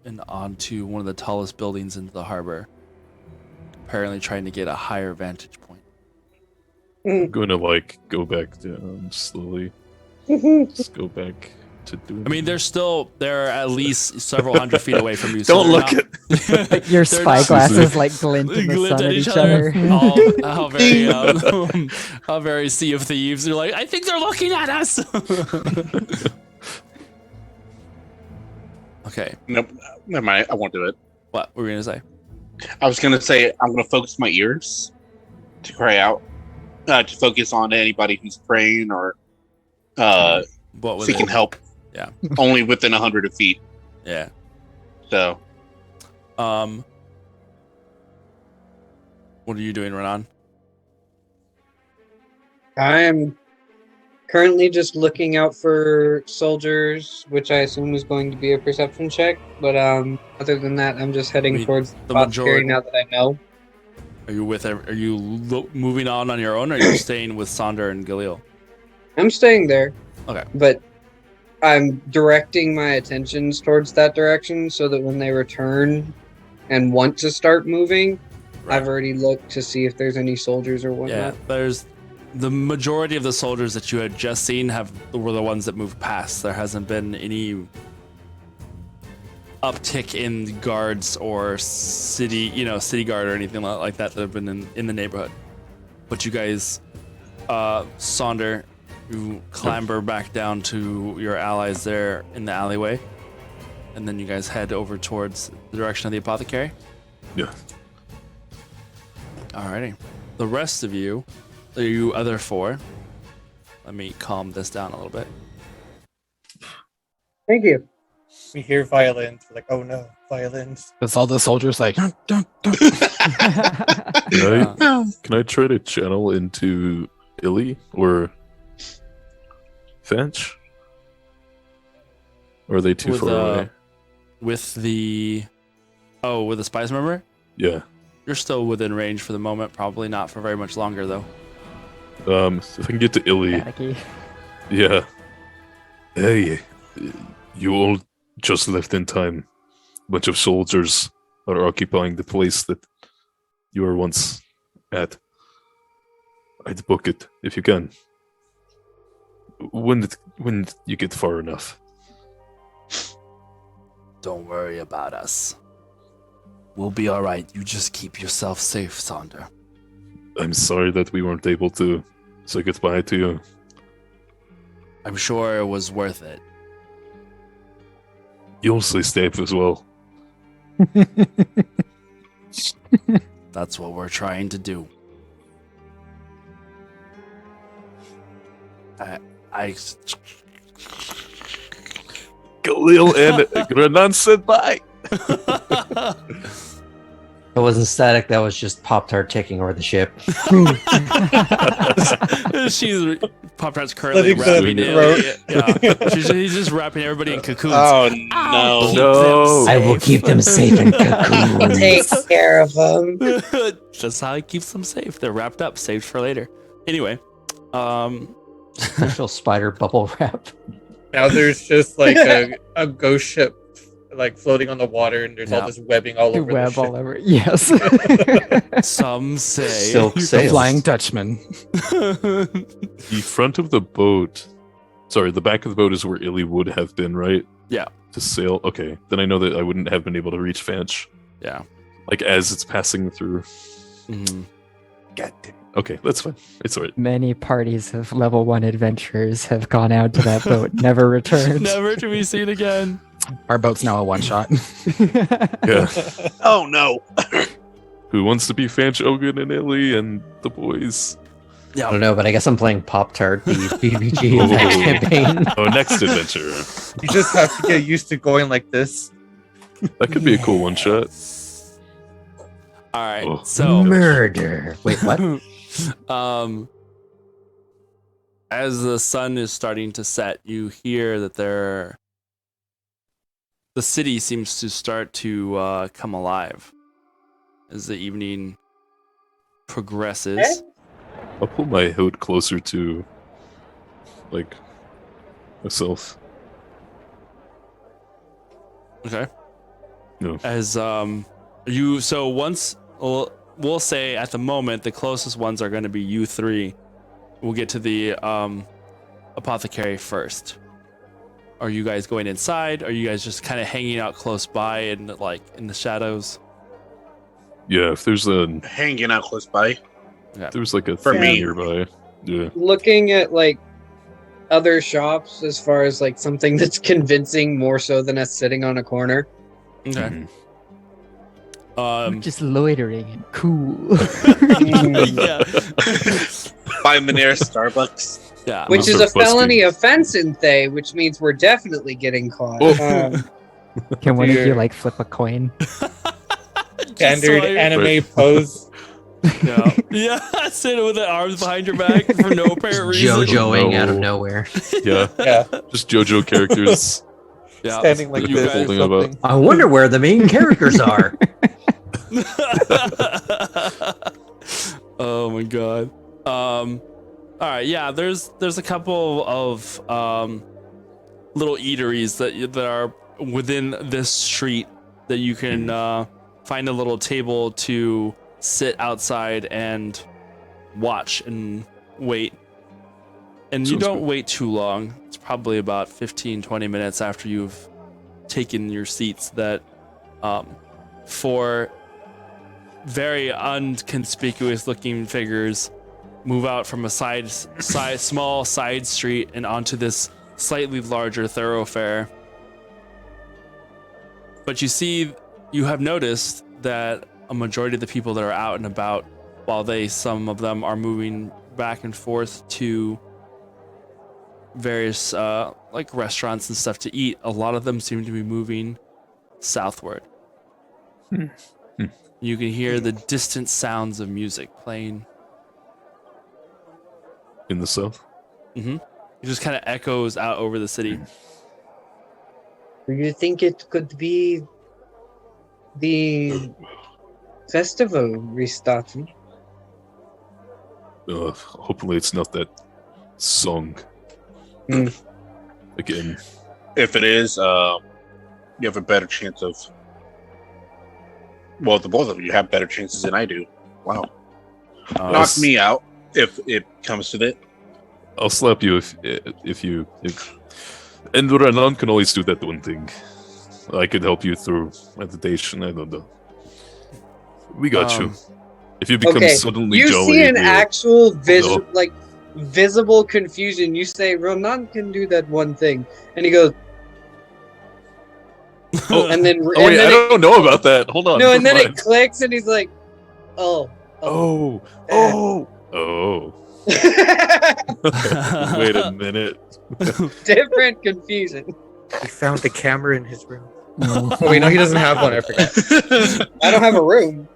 and onto one of the tallest buildings into the harbor, apparently trying to get a higher vantage point. I'm going to go back down slowly. Just go back to doing. I mean, they're at least several hundred feet away from you. Don't look at Your spy glasses glint in the glint sun at at each each other. other. How very Sea of Thieves. You're like, I think they're looking at us. Okay. Nope. Never mind. I won't do it. What were we gonna say? I was gonna say I'm gonna focus my ears to cry out, to focus on anybody who's praying or seeking help. Yeah. Only within 100 feet. Yeah. So. What are you doing, Renan? I am currently just looking out for soldiers, which I assume is going to be a perception check. But other than that, I'm just heading towards the apothecary now that I know. Are you moving on your own, or are you staying with Sonder and Galil? I'm staying there. Okay. But I'm directing my attentions towards that direction so that when they return and want to start moving, I've already looked to see if there's any soldiers or whatnot. Yeah, there's the majority of the soldiers that you had just seen were the ones that moved past. There hasn't been any uptick in guards or city guard or anything like that have been in the neighborhood. But you guys, Sonder, you clamber back down to your allies there in the alleyway, and then you guys head over towards the direction of the apothecary. Yeah. Alrighty. The rest of you other four, let me calm this down a little bit. Thank you. We hear violins. We're like, oh no, violins. It's all the soldiers like, dun, dun, dun. Can I try to channel into Illy or Fetch? Or are they too far away? With the spies member? Yeah. You're still within range for the moment, probably not for very much longer though. If I can get to Illy. Panicky. Yeah. Hey, you all just left in time. A bunch of soldiers are occupying the place that you were once at. I'd book it if you can. When you get far enough. Don't worry about us. We'll be alright. You just keep yourself safe, Sonder. I'm sorry that we weren't able to say goodbye to you. I'm sure it was worth it. You'll stay safe as well. That's what we're trying to do. I Khalil and Renan said bye. It wasn't static. That was just Pop-Tart taking over the ship. She's Pop-Tart's currently Slitting the wrapping throat. Yeah, he's just wrapping everybody in cocoons. Oh I'll keep no! them I will safe. keep them safe in cocoons. Take care of them. That's how he keeps them safe. They're wrapped up, saved for later. Anyway, Special spider bubble wrap. Now there's just like a ghost ship like floating on the water, and there's all this webbing all over the Web ship. all over. Yes. some say Silk The sails. Flying Dutchman. The front of the boat. Sorry, the back of the boat is where Illy would have been, right? Yeah. To sail. Okay, then I know that I wouldn't have been able to reach Fanch. Yeah. Like as it's passing through. Mhm. God damn. Okay, that's fine. It's alright. Many parties of level 1 adventurers have gone out to that boat, never returned. Never to be seen again. Our boat's now a one-shot. Yeah. Oh no! Who wants to be Fanch, Ogun, and Illy and the boys? I don't know, but I guess I'm playing Pop-Tart, the PvG of that Oh. campaign. Oh, next adventure. You just have to get used to going like this. That could be a cool one shot. All right. Oh. So, Murder. Wait, what? as the sun is starting to set, you hear that the city seems to start to come alive as the evening progresses. I'll pull my hood closer to, like, myself. Okay. No. As we'll say at the moment the closest ones are going to be you three. We'll get to the apothecary first. Are you guys going inside? Are you guys just kind of hanging out close by and like in the shadows? Yeah, if there's Hanging out close by. there's like a For thing me. nearby. Yeah. Looking at like other shops as far as like something that's convincing more so than us sitting on a corner. Okay. We're just loitering and cool. Yeah. 5 minute Starbucks. Yeah. Which is start a felony busking. offense in Thay, which means we're definitely getting caught. Oh. Can one of you Dear. like flip a coin? Standard so I- anime Right. pose. Yeah. Yeah. Sitting with the arms behind your back for no apparent reason. JoJoing out of No. nowhere. Yeah. Yeah, Just JoJo characters. Yeah. standing like You this or holding them up. something. I wonder where the main characters are. Oh my god. All right, yeah, there's a couple of little eateries that are within this street that you can find a little table to sit outside and watch and wait. And you Sounds don't good. wait too long. It's probably about 15-20 minutes after you've taken your seats that four very unconspicuous looking figures move out from a small side street and onto this slightly larger thoroughfare. But you have noticed that a majority of the people that are out and about, while some of them are moving back and forth to various like restaurants and stuff to eat, a lot of them seem to be moving southward. You can hear the distant sounds of music playing. In the south. It just kind of echoes out over the city. Do you think it could be the festival restarting? Hopefully it's not that song. Hmm. Again. If it is, you have a better chance of. Well, the both of you have better chances than I do. Wow. Knock me out if it comes to that. I'll slap you if you. And Renan can always do that one thing. I could help you through meditation. I don't know. We got you. If you become suddenly you jolly, see an we'll- actual No. visible confusion. You say Ronan can do that one thing, and he goes, Oh, and then oh wait, I don't know about that. Hold on. no, and never then it mind. clicks, and he's like, oh, Oh. Wait a minute. Different confusion. He found the camera in his room. Oh wait, no, he doesn't have one. I forgot. I don't have a room.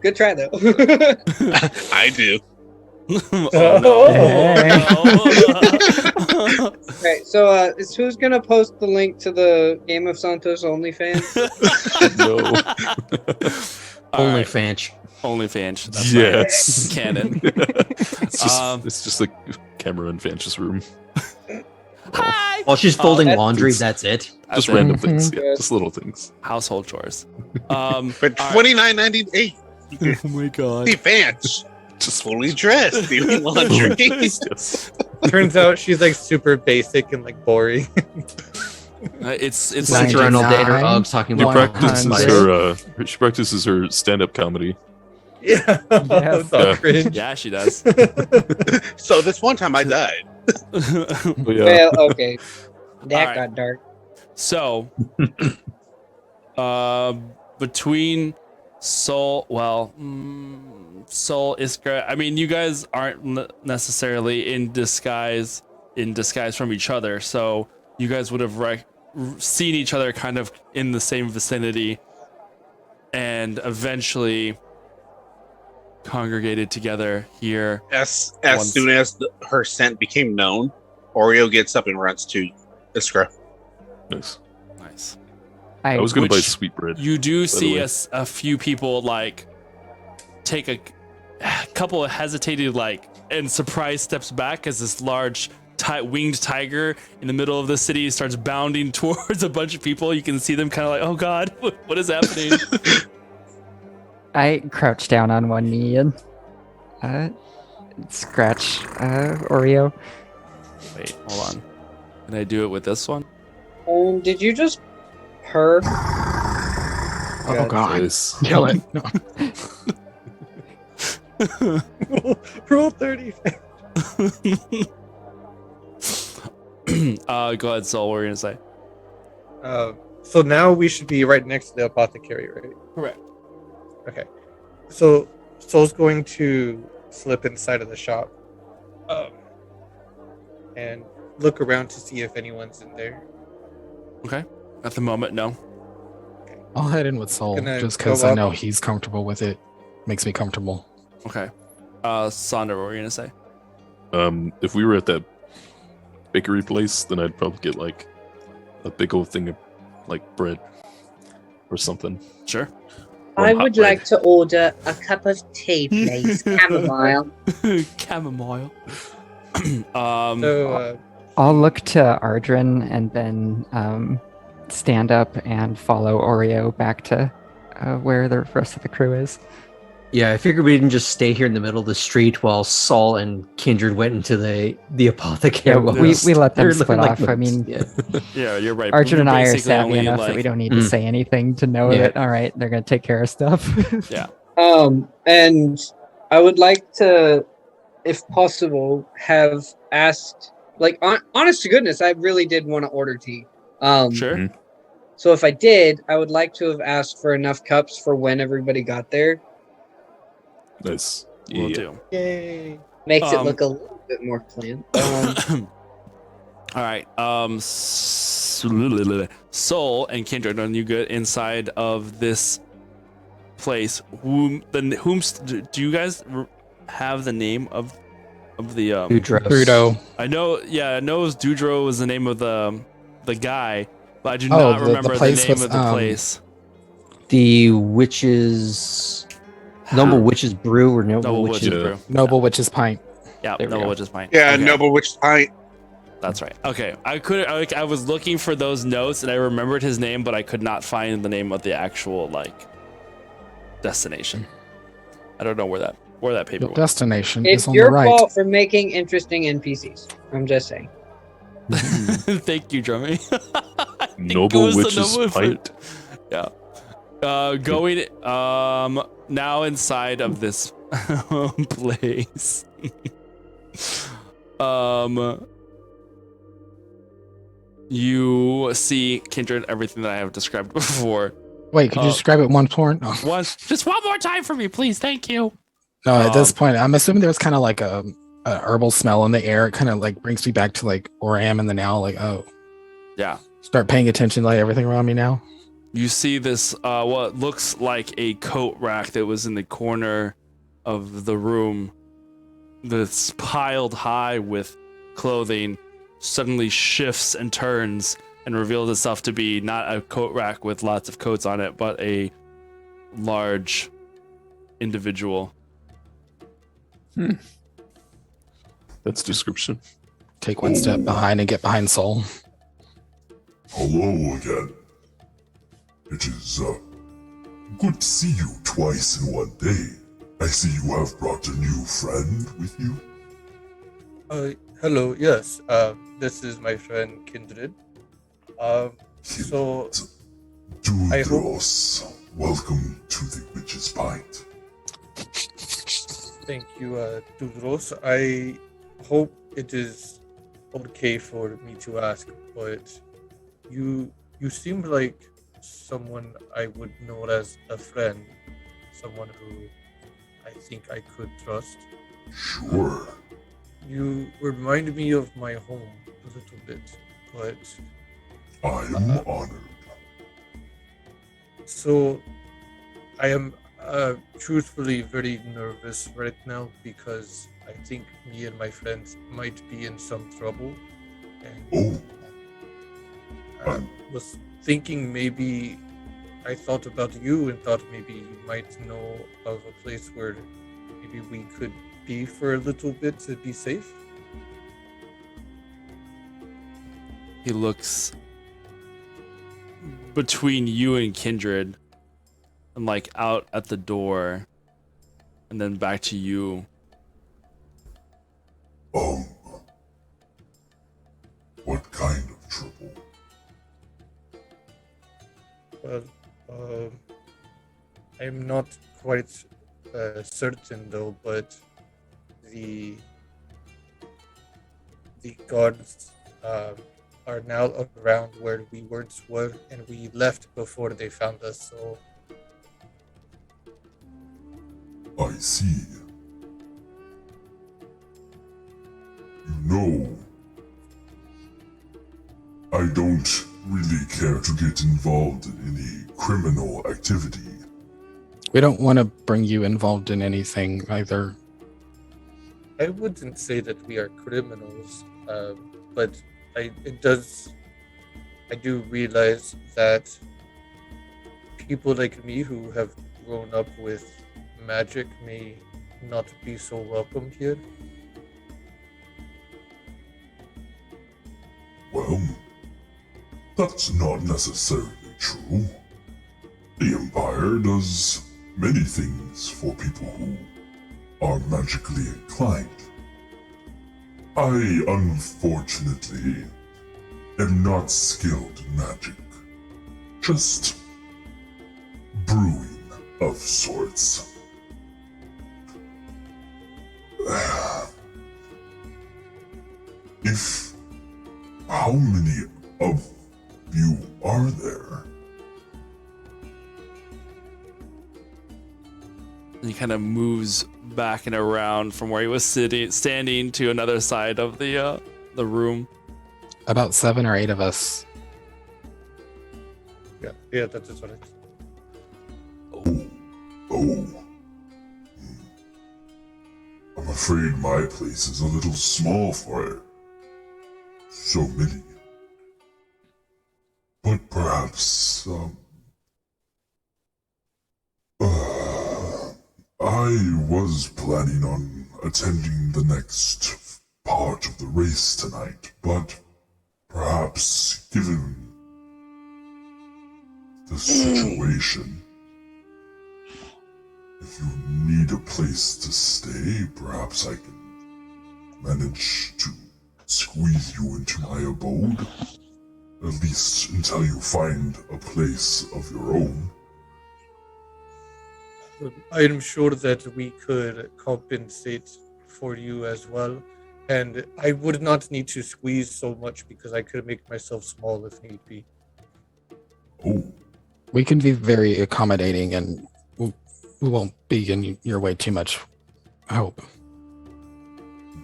Good try though. I do. Right, so who's gonna post the link to the Game of Santos OnlyFans? No. OnlyFans. OnlyFans. That's Yes. right. Canon. It's just like Cameron Fanch's room. Hi. While she's folding that's- laundry, that's it. Just That's it. random things. Mhm. Yeah, just little things. Household chores. For all right. $29.98, Oh my god. the fans Just fully dressed doing laundry. Yes. Turns out she's like super basic and like boring. It's Sits like around all day in her 99, Uggs talking She about practices 100. she practices her stand-up comedy. Yeah, it's all Yeah. cringe. yeah, she does. So this one time I died. But yeah, Well, okay. That Alright. got dark. So, between Soul, Soul, Iskra. I mean, you guys aren't necessarily in disguise from each other, so you guys would have seen each other kind of in the same vicinity, and eventually congregated together here. As Once- soon as her scent became known, Oreo gets up and runs to Iskra. nice. Nice. I was gonna buy Which sweetbread. You do the see way. a few people like take a couple of hesitated and surprise steps back as this large winged tiger in the middle of the city starts bounding towards a bunch of people. You can see them kind of like, oh god, what is happening? I crouch down on one knee and scratch Oreo. Wait, hold on. Can I do it with this one? Did you just purr? Oh god. Nice. Kill it. No. Rule 30. Go ahead, Soul. What were you gonna say? So now we should be right next to the apothecary, right? Correct. Okay. So Soul's going to slip inside of the shop, and look around to see if anyone's in there. Okay. At the moment, no. I'll head in with Soul Gonna just because go I up. know he's comfortable with it. Makes me comfortable. Okay. Sandra, what were you gonna say? If we were at that bakery place, then I'd probably get like a big old thing of like bread or something. Sure. I hot would bread. like to order a cup of tea, please. Chamomile. Chamomile. So I'll look to Ardrin and then stand up and follow Oreo back to where the rest of the crew is. Yeah, I figured we didn't just stay here in the middle of the street while Saul and Kindred went into the apothecary. Yeah, while we let them they're split looking like off. I mooks. mean, yeah. Yeah, you're right. Arjun and I are Basically savvy only, enough that we don't need to say anything to know Yeah. that, all right, they're going to take care of stuff. Yeah. And I would like to, if possible, have asked, like, honest to goodness, I really did want to order tea. Sure. So if I did, I would like to have asked for enough cups for when everybody got there. Nice. Will Yeah. do. yay. Makes it Um, look a little bit more planned. All right. Soul and Kindred, are you good inside of this place? Do you guys have the name of the Boudros. Bruto. I know. Yeah, I know Dudro was the name of the guy, but I do Oh, not the remember the place name was, of the place. The witches. Noble Witches Brew or Noble, Noble Witches. Witches Yeah. Brew. Noble Witch's Pint. Yeah, There we Noble go. Witches Pint. Yeah, Okay. Noble Witch Pint. That's right. Okay, I was looking for those notes and I remembered his name, but I could not find the name of the actual destination. I don't know where that paper Your went. destination is It's on the your right. fault for making interesting NPCs. I'm just saying. Thank you, Drummy. I think it Noble was the Witch's Noble Pint. Yeah. Going now inside of this place. You see Kindred, everything that I have described before. Wait, could you describe it one more? No. Just one more time for me, please. Thank you. No, at this point, I'm assuming there's kind of like a herbal smell in the air. It kind of like brings me back to like where I am in the now. Like, oh, Yeah. start paying attention to like everything around me now. You see this, what looks like a coat rack that was in the corner of the room that's piled high with clothing suddenly shifts and turns and reveals itself to be not a coat rack with lots of coats on it, but a large individual. That's description. Take one step behind and get behind Soul. Hello again. It is good to see you twice in one day. I see you have brought a new friend with you. Hello, yes. This is my friend Kindred. So Dudros, welcome to the Witch's Bite. Thank you, Dudros. I hope it is okay for me to ask, but you seem like someone I would know as a friend, someone who I think I could trust. Sure. You remind me of my home a little bit, but I am honored. So I am truthfully very nervous right now because I think me and my friends might be in some trouble. And I was thinking maybe I thought about you and thought maybe you might know of a place where maybe we could be for a little bit to be safe. He looks between you and Kindred and like out at the door and then back to you. What kind of trouble? Well, I'm not quite certain though, but the guards are now around where we once were, and we left before they found us, so... I see. You know, I don't really care to get involved in any criminal activity. We don't want to bring you involved in anything either. I wouldn't say that we are criminals, but I do realize that people like me who have grown up with magic may not be so welcome here. Well, that's not necessarily true. The Empire does many things for people who are magically inclined. I, unfortunately, am not skilled in magic. Just brewing of sorts. How many of you are there? And he kind of moves back and around from where he was standing to another side of the room. About 7 or 8 of us. Yeah, that's what it is. Oh. I'm afraid my place is a little small for it. So many. But perhaps, I was planning on attending the next part of the race tonight, but perhaps given the situation, if you need a place to stay, perhaps I can manage to squeeze you into my abode, at least until you find a place of your own. I am sure that we could compensate for you as well, and I would not need to squeeze so much because I could make myself small if need be. We can be very accommodating, and we won't be in your way too much, I hope.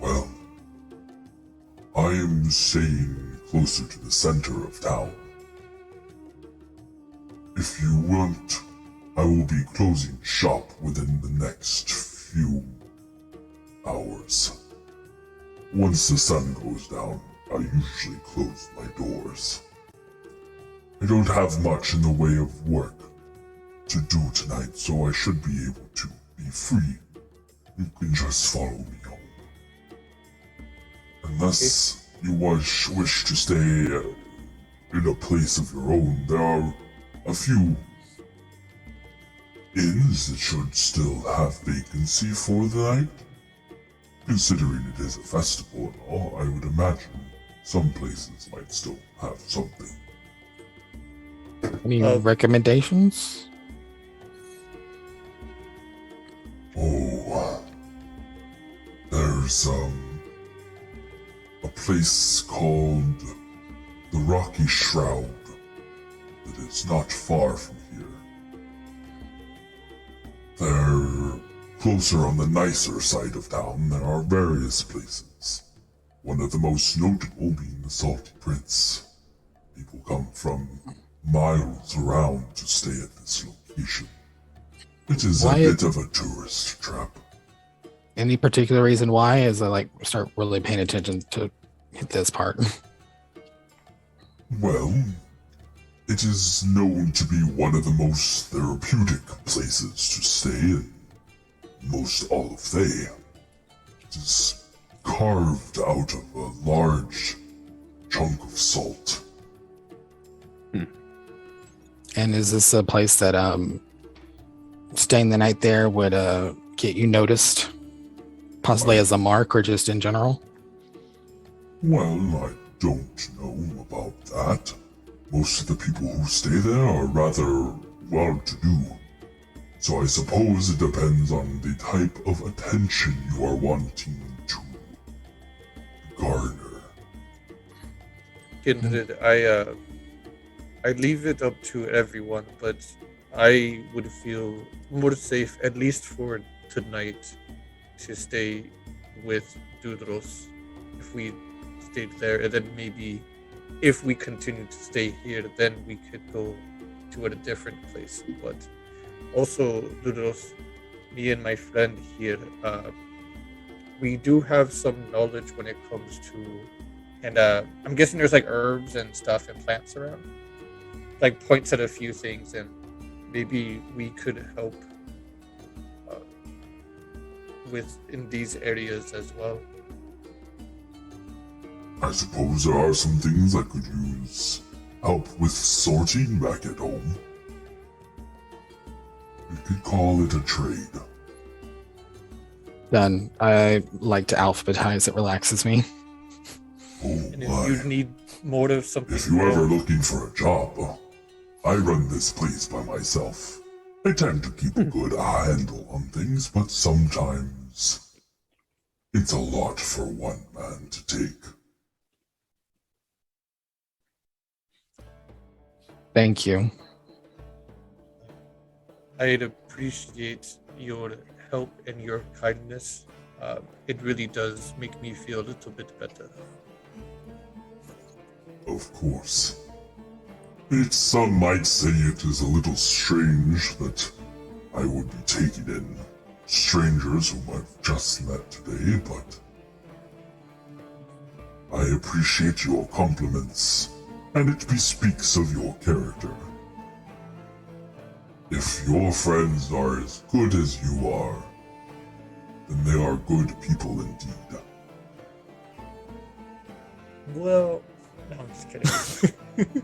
Well, I am staying closer to the center of town. If you want, I will be closing shop within the next few hours. Once the sun goes down, I usually close my doors. I don't have much in the way of work to do tonight, so I should be able to be free. You can just follow me home. Unless you wish to stay in a place of your own, there are a few inns that should still have vacancy for the night. Considering it is a festival and all, I would imagine some places might still have something. Any recommendations? Oh, there's a place called the Rocky Shroud that is not far from here. They're closer on the nicer side of town. There are various places. One of the most notable being the Salty Prince. People come from miles around to stay at this location. It is a bit of a tourist trap. Any particular reason why? As I start really paying attention to this part. Well, it is known to be one of the most therapeutic places to stay in most all of Thay. It is carved out of a large chunk of salt. And is this a place that staying the night there would get you noticed? Possibly as a mark or just in general? Well, I don't know about that. Most of the people who stay there are rather well-to-do. So I suppose it depends on the type of attention you are wanting to garner. Kindred, I leave it up to everyone, but I would feel more safe, at least for tonight, to stay with Dudros if we stayed there, and then maybe if we continue to stay here, then we could go to a different place. But also, Dudros, me and my friend here, we do have some knowledge when it comes to, and I'm guessing there's herbs and stuff and plants around. Points at a few things, and maybe we could help in these areas as well. I suppose there are some things I could use help with sorting back at home. We could call it a trade. Done. I like to alphabetize. It relaxes me. Oh, and if you need more of something, if you're ever looking for a job, I run this place by myself. I tend to keep a good handle on things, but sometimes it's a lot for one man to take. Thank you. I'd appreciate your help and your kindness. It really does make me feel a little bit better. Of course. Some might say it is a little strange that I would be taking in strangers whom I've just met today, but I appreciate your compliments, and it bespeaks of your character. If your friends are as good as you are, then they are good people indeed. Well, no, I'm just kidding.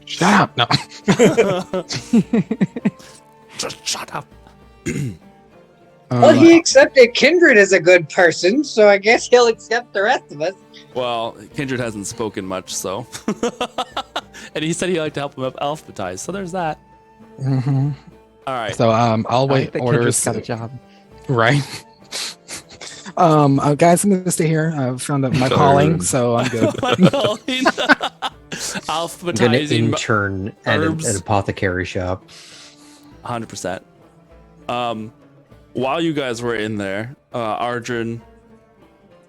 Shut up! No. Just shut up. Well, he accepted Kindred as a good person, so I guess he'll accept the rest of us. Well, Kindred hasn't spoken much, so. And he said he'd like to help him alphabetize, so there's that. Mm-hmm. All right. So I'll wait orders. Kindred's got a job. Right. Guys, I'm gonna stay here. I've found out my calling, so I'm good. Alphabetizing. I'm gonna intern at an herbs. apothecary shop. 100%. while you guys were in there, Ardrin,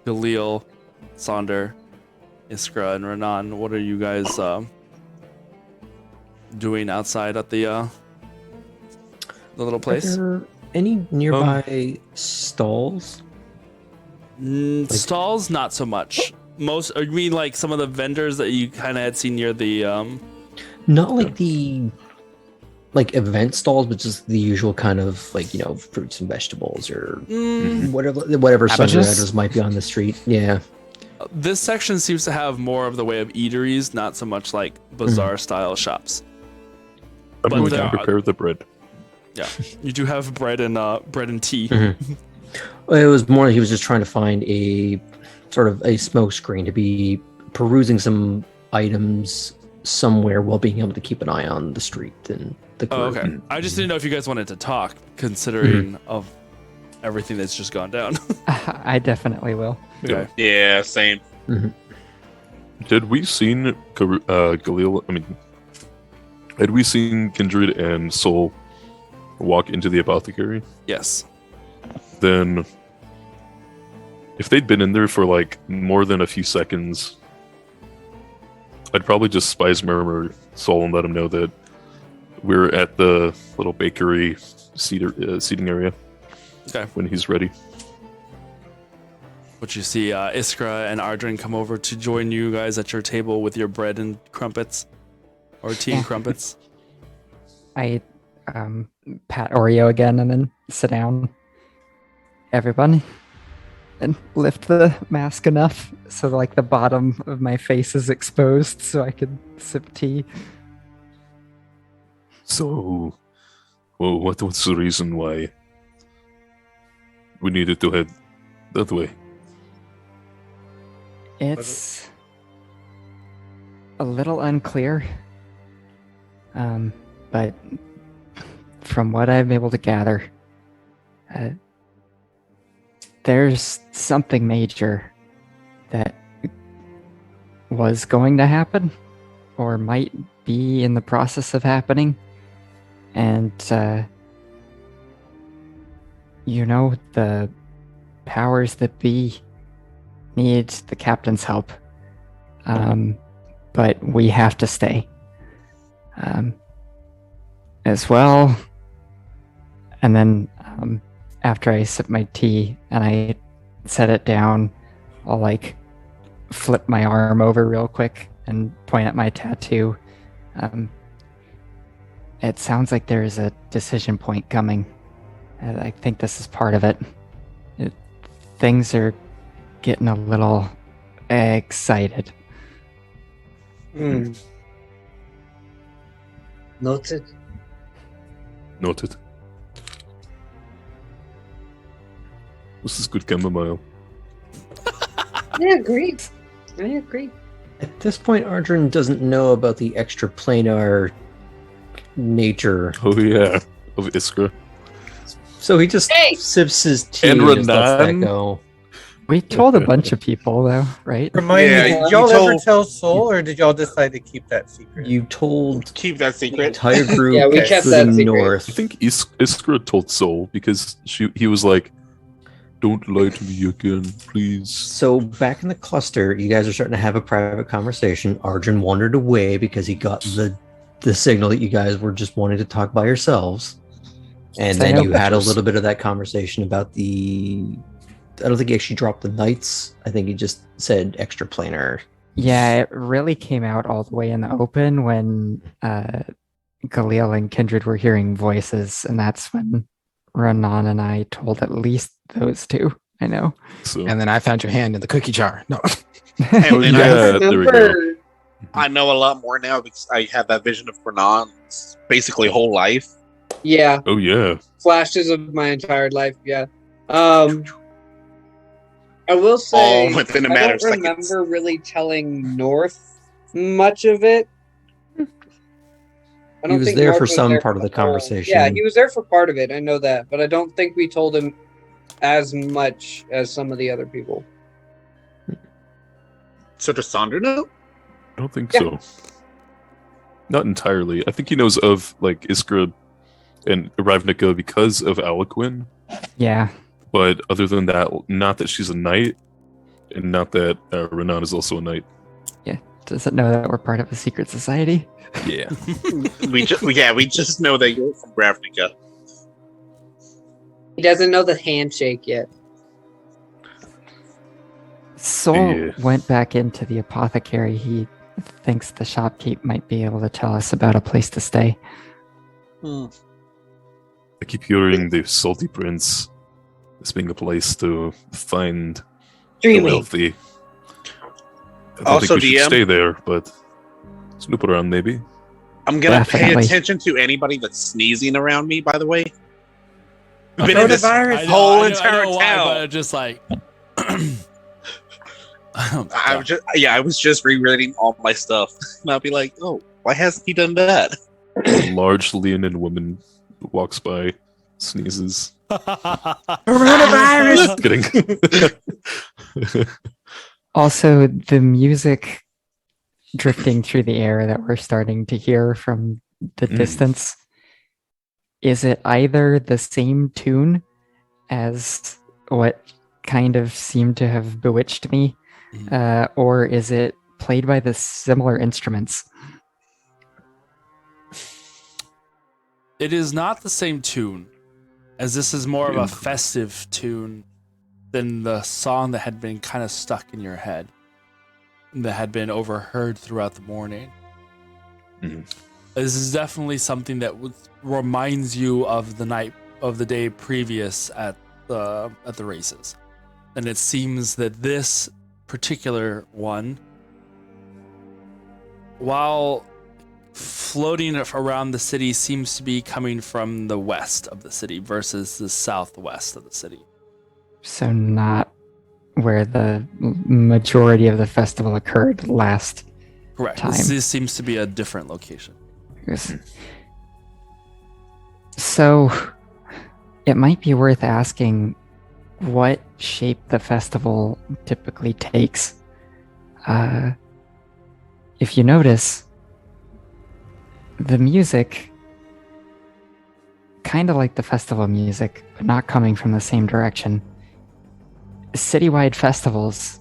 Galil, Sonder, Iskra, and Renan, what are you guys doing outside at the little place? Are there any nearby stalls? Stalls, not so much. You mean like some of the vendors that you kind of had seen near the Not like the event stalls, but just the usual kind of fruits and vegetables or whatever sundry items might be on the street. Yeah. This section seems to have more of the way of eateries, not so much like bazaar style shops. I'm going to prepare the bread. Yeah, you do have bread and tea. Well, it was more he was just trying to find a sort of a smoke screen to be perusing some items somewhere while being able to keep an eye on the street and the crew. Oh, okay. I just didn't know if you guys wanted to talk, considering of everything that's just gone down. I definitely will. Okay. Yeah, same. Did we seen Galil? I mean, had we seen Kindred and Soul walk into the apothecary? Yes. Then, if they'd been in there for like more than a few seconds, I'd probably just spice murmur Soul and let him know that we're at the little bakery seating area. Okay. When he's ready. But you see Iskra and Ardrin come over to join you guys at your table with your bread and crumpets. Or tea and crumpets. I pat Oreo again and then sit down. Everyone. And lift the mask enough so like the bottom of my face is exposed so I can sip tea. So, well, what's the reason why we needed to head that way? It's a little unclear. But from what I'm able to gather, there's something major that was going to happen or might be in the process of happening. And, the powers that be need the captain's help. But we have to stay. As well. And then after I sip my tea and I set it down, I'll flip my arm over real quick and point at my tattoo. It sounds like there's a decision point coming. And I think this is part of it. Things are getting a little excited. Noted. This is good chamomile. I agree. At this point, Ardrin doesn't know about the extraplanar nature. Oh yeah, of Iskra. So he just sips his tea And and just lets that Renan. go. We told a bunch of people, though, right? Remind me, Yeah, did you y'all ever told- tell Soul, or did y'all decide to keep that secret? You told Keep that the secret. entire group, Yeah, we kept that including secret. North. I think Iskra told Soul because he was like, "Don't lie to me again, please." So back in the cluster, you guys are starting to have a private conversation. Arjun wandered away because he got the signal that you guys were just wanting to talk by yourselves. And then you had a little bit of that conversation about I don't think he actually dropped the knights. I think he just said extraplanar. Yeah, it really came out all the way in the open when Galil and Kindred were hearing voices, and that's when Renan and I told at least those two. I know. So, And then I found your hand in the cookie jar. No. And then yeah, there we go. I know a lot more now because I have that vision of Renan's basically whole life. Yeah, Oh yeah. flashes of my entire life. Yeah. I will say, All within a matter I don't of seconds. remember really telling North much of it. I He was think there North for some there part of the whole- conversation. Yeah, he was there for part of it. I know that, but I don't think we told him as much as some of the other people. So does Sandra know? I don't think Yeah. so. Not entirely. I think he knows of Iskra and Ravnica because of Alaquin, Yeah. But other than that, not that she's a knight, and not that Renan is also a knight. Yeah. Doesn't know that we're part of a secret society. Yeah. we just know that you're from Ravnica. He doesn't know the handshake yet. Soul went back into the apothecary. He thinks the shopkeep might be able to tell us about a place to stay. I keep hearing the Salty Prince as being a place to find the wealthy. I don't think we should stay there, but snoop around maybe. I'm gonna Definitely. pay attention to anybody that's sneezing around me. By the way, I been in this know whole why, entire town. but just like I was just rereading all my stuff, and I'll be like, "Oh, why hasn't he done that?" A large Leonin woman walks by, sneezes. Coronavirus! Kidding. Also, the music drifting through the air that we're starting to hear from the distance, is it either the same tune as what kind of seemed to have bewitched me, or is it played by the similar instruments? it is not the same tune, as this is more of a festive tune than the song that had been kind of stuck in your head, that had been overheard throughout the morning. This is definitely something that reminds you of the night of the day previous at the races, and it seems that this particular one, while floating around the city, seems to be coming from the west of the city versus the southwest of the city. So not where the majority of the festival occurred last Correct. time. This seems to be a different location. Yes. So it might be worth asking what shape the festival typically takes. If you notice, the music, kind of like the festival music, but not coming from the same direction. Citywide festivals,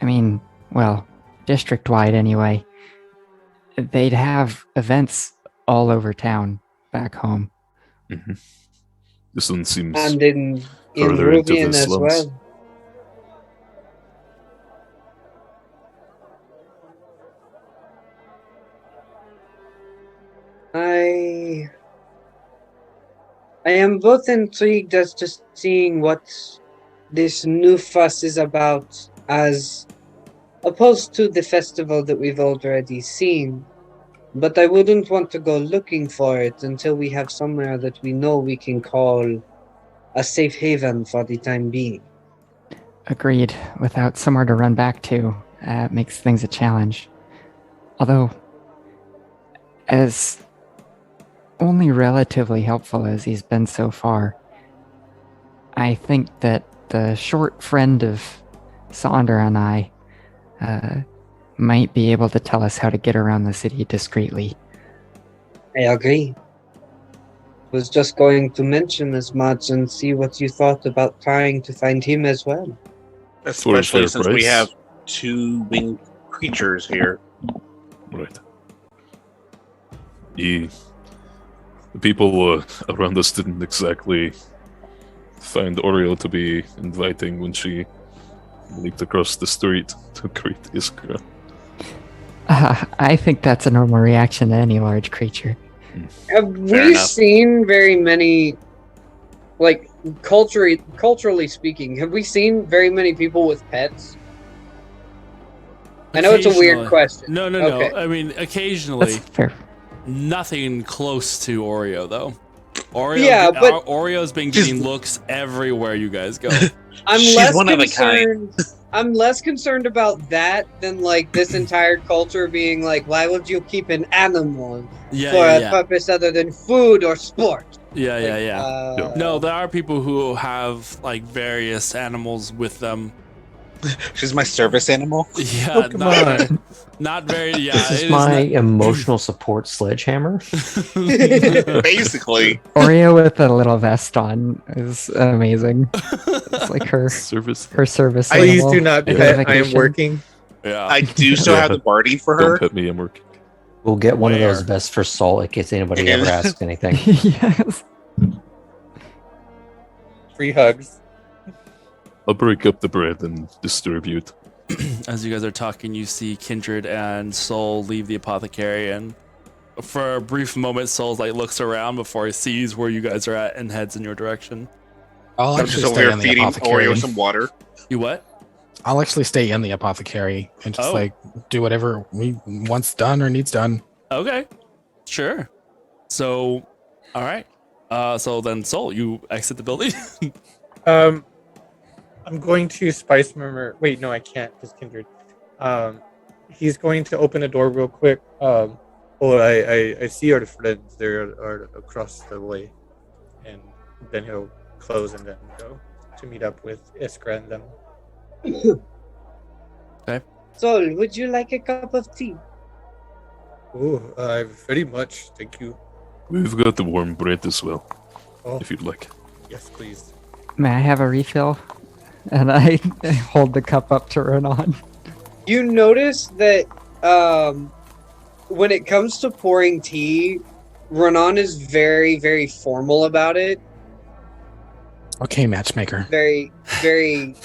I mean, well, district-wide anyway, they'd have events all over town back home. This one seems And in further into Rubian the as slums. well. I am both intrigued as to seeing what this new fuss is about, as opposed to the festival that we've already seen. But I wouldn't want to go looking for it until we have somewhere that we know we can call a safe haven for the time being. Agreed. Without somewhere to run back to, makes things a challenge. Although, as only relatively helpful as he's been so far, I think that the short friend of Sonder and I might be able to tell us how to get around the city discreetly. I agree. Was just going to mention as much and see what you thought about trying to find him as well. Especially since we have two winged creatures here. Right. The people around us didn't exactly find Oreo to be inviting when she leaped across the street to greet Iskra. I think that's a normal reaction to any large creature. Have we seen very many, like, culturally speaking, have we seen very many people with pets? I know it's a weird question. No. Okay. I mean, occasionally. That's fair. Nothing close to Oreo, though. Oreo, Yeah, but Oreo's been getting looks everywhere you guys go. I'm less concerned about that than like this entire culture being like, why would you keep an animal for a purpose other than food or sport? Yeah. No, there are people who have like various animals with them. She's my service animal. Yeah, not very. Yeah, This is my emotional support sledgehammer. Basically. Oreo with a little vest on is amazing. It's like her service. service. Please animal do not pet. I am identification. working. Yeah. I do still have the barding for her. Don't pet me, I'm working. We'll get one of Where? those vests for Salt in case anybody ever asks anything. Yes. Free hugs. I'll break up the bread and distribute. As you guys are talking, you see Kindred and Soul leave the apothecary, and for a brief moment, Soul like looks around before he sees where you guys are at and heads in your direction. I'll I'm actually just over stay here in the feeding apothecary. Oreo some water. You what? I'll actually stay in the apothecary and just like do whatever we wants done or needs done. Okay, sure. So, all right. So then, Soul, you exit the building. I'm going to Spice Murmur. Wait, no, I can't because Kindred. He's going to open a door real quick. I see our friends. They are across the way, and then he'll close and then go to meet up with Iskra and them. Okay. Sol, would you like a cup of tea? Oh, very much. Thank you. We've got the warm bread as well, Oh, if you'd like. yes, please. May I have a refill? And I hold the cup up to Renan. You notice that when it comes to pouring tea, Renan is very, very formal about it. Okay, matchmaker. Very, very,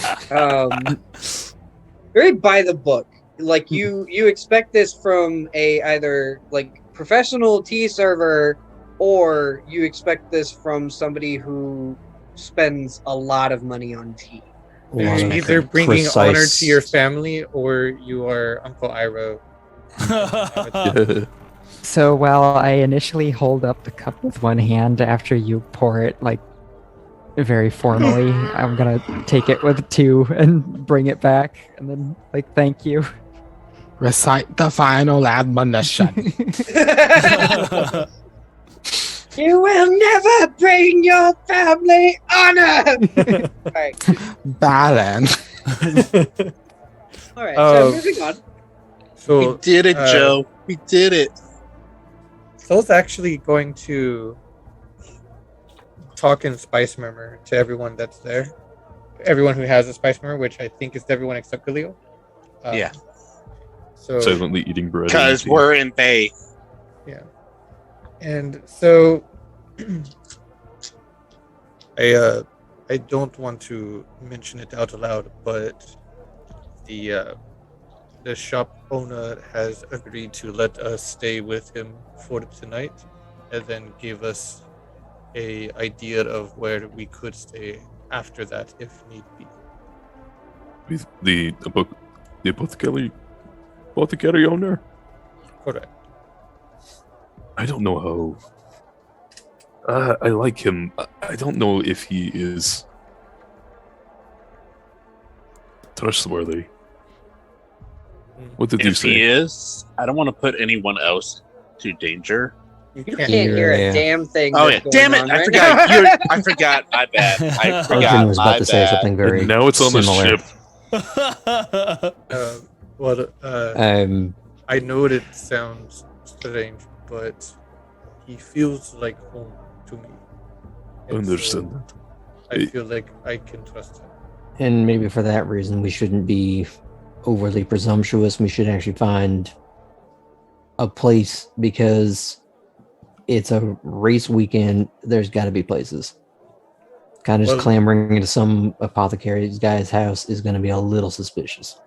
very by the book. Like you expect this from a either like professional tea server, or you expect this from somebody who spends a lot of money on tea. You're either bringing honor to your family or you are Uncle Iroh. So while I initially hold up the cup with one hand, after you pour it like very formally, I'm gonna take it with two and bring it back, and then like thank you. Recite the final admonition. You will never bring your family honor. All right. Balance. All right. So moving on. So We did it, Joe. We did it. Soul's actually going to talk in Spice Murmur to everyone that's there. Everyone who has a Spice Murmur, which I think is everyone except Khalil. Yeah. So Silently eating bread. Because we're in Bay. yeah. And so I don't want to mention it out loud, but the shop owner has agreed to let us stay with him for tonight, and then give us a idea of where we could stay after that if need be. With the apothecary owner? Correct. I don't know how. I like him. I don't know if he is trustworthy. What did you If say? he is, I don't want to put anyone else to danger. You can't hear a damn thing. Oh that's yeah, going damn it! on I right forgot. now. I forgot. My bad. I forgot. Arjun was about My to say bad. something very And now it's on similar. the ship. I know it sounds strange, but he feels like home to me. I understand that. I feel like I can trust him. And maybe for that reason, we shouldn't be overly presumptuous. We should actually find a place, because it's a race weekend. There's got to be places. Kind of just clambering into some apothecary's guy's house is going to be a little suspicious.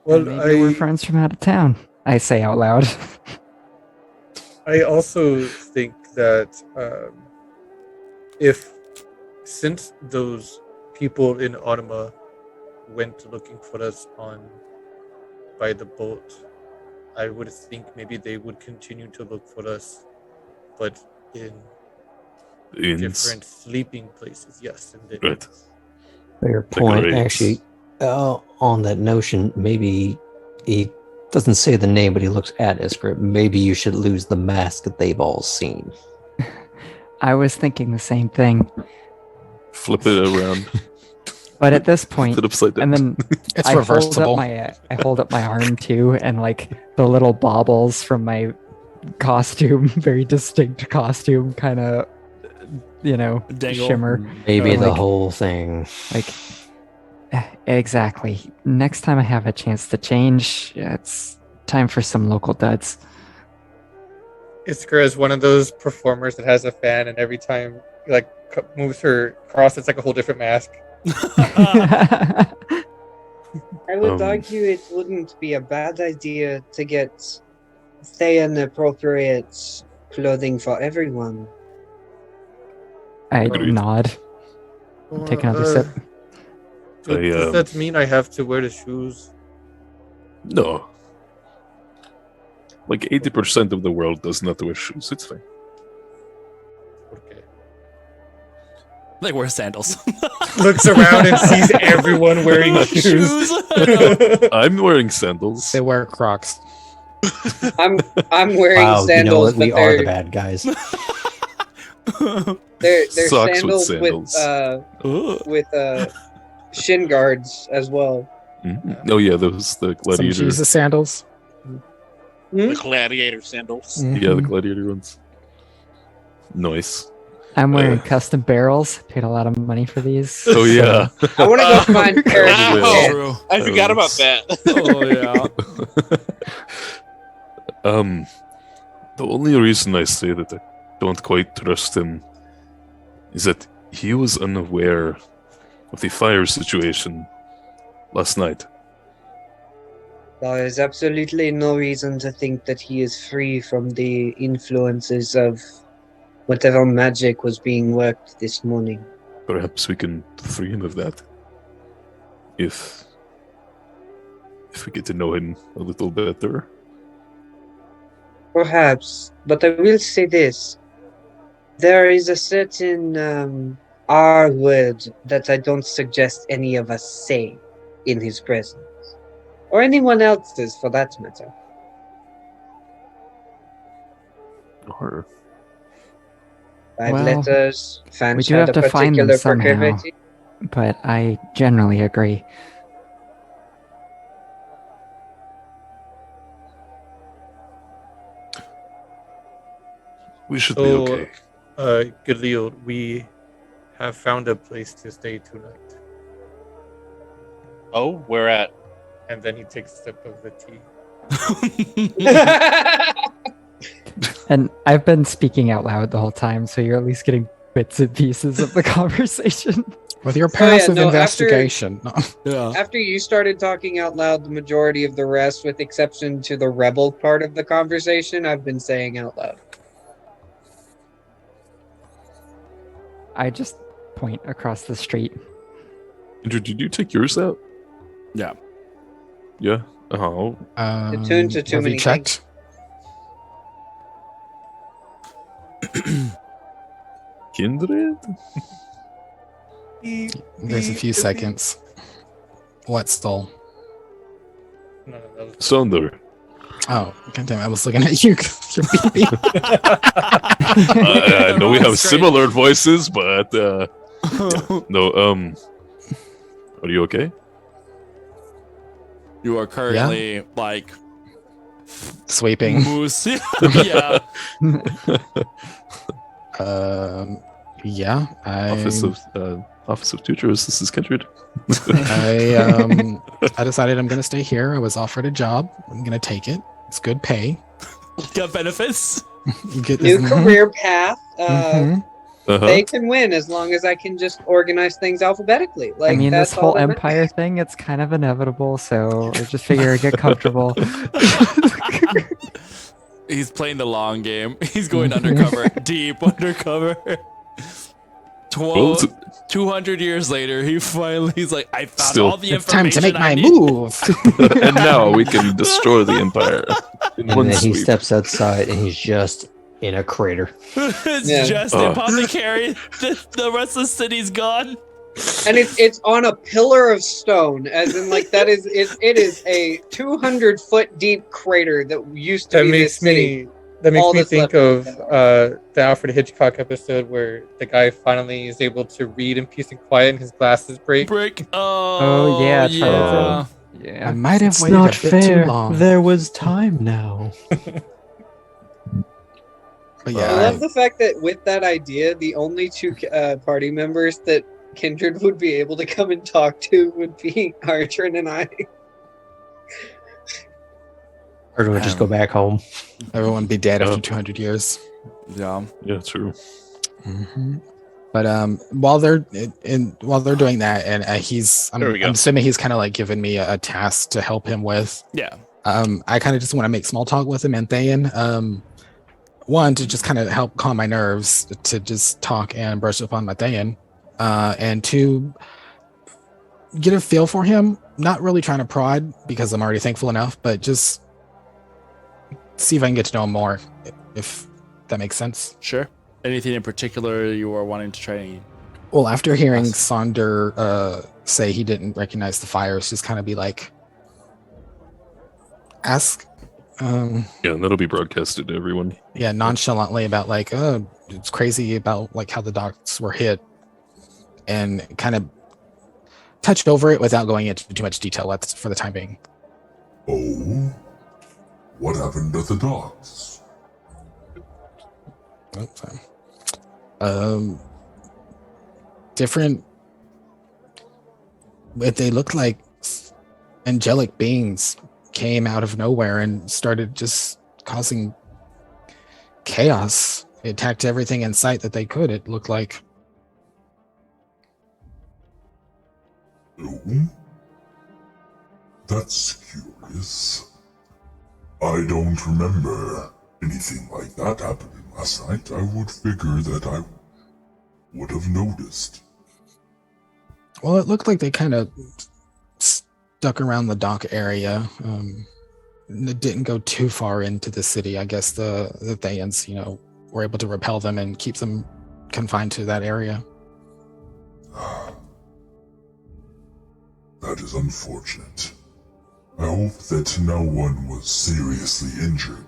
Well, Maybe we're friends from out of town. I say out loud. I also think that since those people in Arma went looking for us by the boat, I would think maybe they would continue to look for us, but in different sleeping places. Yes, and then Right. Fair point. Actually, on that notion, maybe he doesn't say the name, but he looks at Iskra. Maybe you should lose the mask that they've all seen. I was thinking the same thing. Flip it around. But at this point, upside down. and then It's I reversible. hold up my arm too, and like the little baubles from my costume, very distinct costume, kind of, Dangle. shimmer. Maybe the like- whole thing. Like, exactly. Next time I have a chance to change, it's time for some local duds. Iskra is one of those performers that has a fan, and every time like moves her cross, it's like a whole different mask. I would Um, argue it wouldn't be a bad idea to get an appropriate clothing for everyone. I Agreed. nod. Take another sip. Does that mean I have to wear the shoes? No. Like 80% of the world does not wear shoes. It's fine. Okay. Like wear sandals. Looks around and sees everyone wearing shoes. I'm wearing sandals. They wear Crocs. I'm wearing Wow, you know sandals, what? We but are the they're bad guys. they're Socks with sandals sandals. with shin guards as well. Mhm. Oh yeah, those the Some gladiator. Jesus sandals. The gladiator sandals. Yeah, the gladiator ones. Nice. I'm wearing custom barrels. Paid a lot of money for these. Oh yeah. I want to go find parachute Wow. pants. True. I forgot about that. Oh yeah. The only reason I say that I don't quite trust him is that he was unaware of the fire situation last night. There is absolutely no reason to think that he is free from the influences of whatever magic was being worked this morning. Perhaps we can free him of that. If we get to know him a little better. Perhaps, but I will say this. There is a certain R word that I don't suggest any of us say in his presence. Or anyone else's, for that matter. Or 5 Well, letters, fan we do had have a to find them particular somehow. proclivity. But I generally agree. we should be So, okay. Galil, we have found a place to stay tonight. Oh, where at? And then he takes a sip of the tea. And I've been speaking out loud the whole time, so you're at least getting bits and pieces of the conversation. With your Oh, yeah, passive no, investigation. Yeah. After you started talking out loud, the majority of the rest, with exception to the rebel part of the conversation, I've been saying out loud. I just point across the street. Andrew, did you take yours out? Yeah. Yeah. Oh. Attuned to too have you many checked? Kindred? There's a few seconds. What stole? No, that was Sonder. Oh, goddamn! I was looking at you. You're beeping. I know we have That's great. similar voices, but no. Are you okay? You are currently like Sweeping. moose. Yeah. Yeah. Office of Tutors. This is Kindred. I decided I'm gonna stay here. I was offered a job. I'm gonna take it. It's good pay. Got benefits. Get New this- career path. Mhm. They can win as long as I can just organize things alphabetically. Like, I mean, that's this all whole that matters. empire thing, it's kind of inevitable, so I just figure I get comfortable. He's playing the long game. He's going undercover, deep undercover. 200 years later, he's like, I found Still- all the It's time information to make I my need. move. And now we can destroy the Empire. In And one then he sweep. steps outside and he's just in a crater. It's Yeah. just apothecary. The rest of the city's gone. And it's on a pillar of stone, as in like that is it is a 200-foot deep crater that used to That be this makes city. That makes all me that's think left of the Alfred Hitchcock episode where the guy finally is able to read in peace and quiet and his glasses break. Oh yeah, try yeah. to. Yeah. I might have It's waited not a bit too fair. long. There was time now. But I yeah, love the fact that with that idea, the only two party members that Kindred would be able to come and talk to would be Artrin and I. Or do we just go back home? everyone be dead Oh. after 200 years. Yeah. Yeah, true. hmm But while they're doing that, and I'm There we go. assuming he's kind of like giving me a task to help him with. Yeah. I kind of just want to make small talk with him and Thayan. One, to just kind of help calm my nerves, to just talk and brush up on my Thayan. And two, get a feel for him. Not really trying to prod because I'm already thankful enough, but just see if I can get to know him more, if that makes sense. Sure. Anything in particular you are wanting to try? Well, after hearing Sonder say he didn't recognize the fires, just kind of be like, ask, Yeah, and that'll be broadcasted to everyone. yeah, nonchalantly about like, oh, it's crazy about like how the docks were hit, and kind of touched over it without going into too much detail. That's for the time being. Oh? What happened at the docks? Oh, sorry. Different. But they looked like angelic beings came out of nowhere and started just causing chaos. It attacked everything in sight that they could. It looked like. Oh? That's curious. I don't remember anything like that happening last night. I would figure that I would have noticed. Well, it looked like they kind of stuck around the dock area. It didn't go too far into the city. I guess the Thayans, were able to repel them and keep them confined to that area. That is unfortunate. I hope that no one was seriously injured.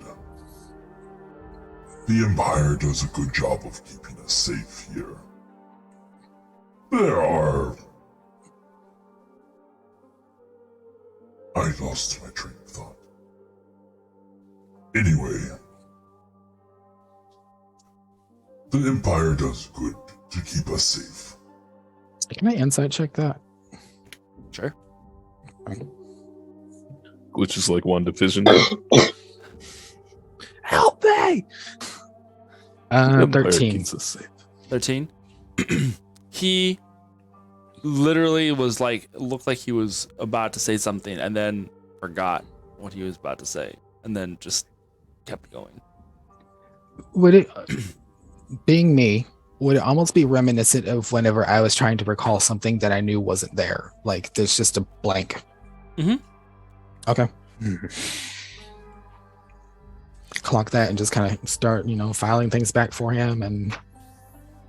The Empire does a good job of keeping us safe here. I lost my train of thought. Anyway, the Empire does good to keep us safe. Can I insight check that? Sure. Which is like one division. Help me! The Empire 13. keeps us safe. 13. He literally was like, looked like he was about to say something and then forgot what he was about to say and then just kept going. Would it, being me, would it almost be reminiscent of whenever I was trying to recall something that I knew wasn't there? Like there's just a blank. Mm-hmm. Okay. Clock that and just kind of start, filing things back for him and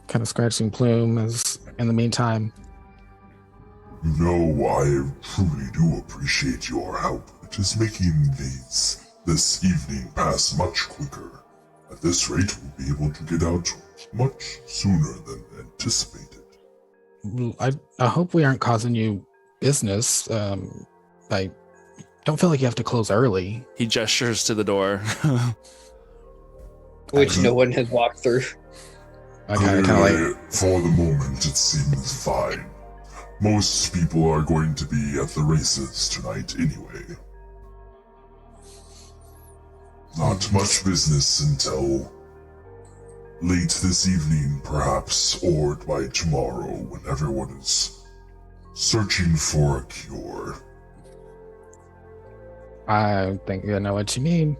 kind of scratching Plume as in the meantime. I truly do appreciate your help. It is making this evening pass much quicker. At this rate, we'll be able to get out much sooner than anticipated. I hope we aren't causing you business. I don't feel like you have to close early. He gestures to the door. Which no one has walked through. I kind of like. For the moment, it seems fine. Most people are going to be at the races tonight anyway. Not much business until late this evening, perhaps, or by tomorrow when everyone is searching for a cure. I think I know what you mean.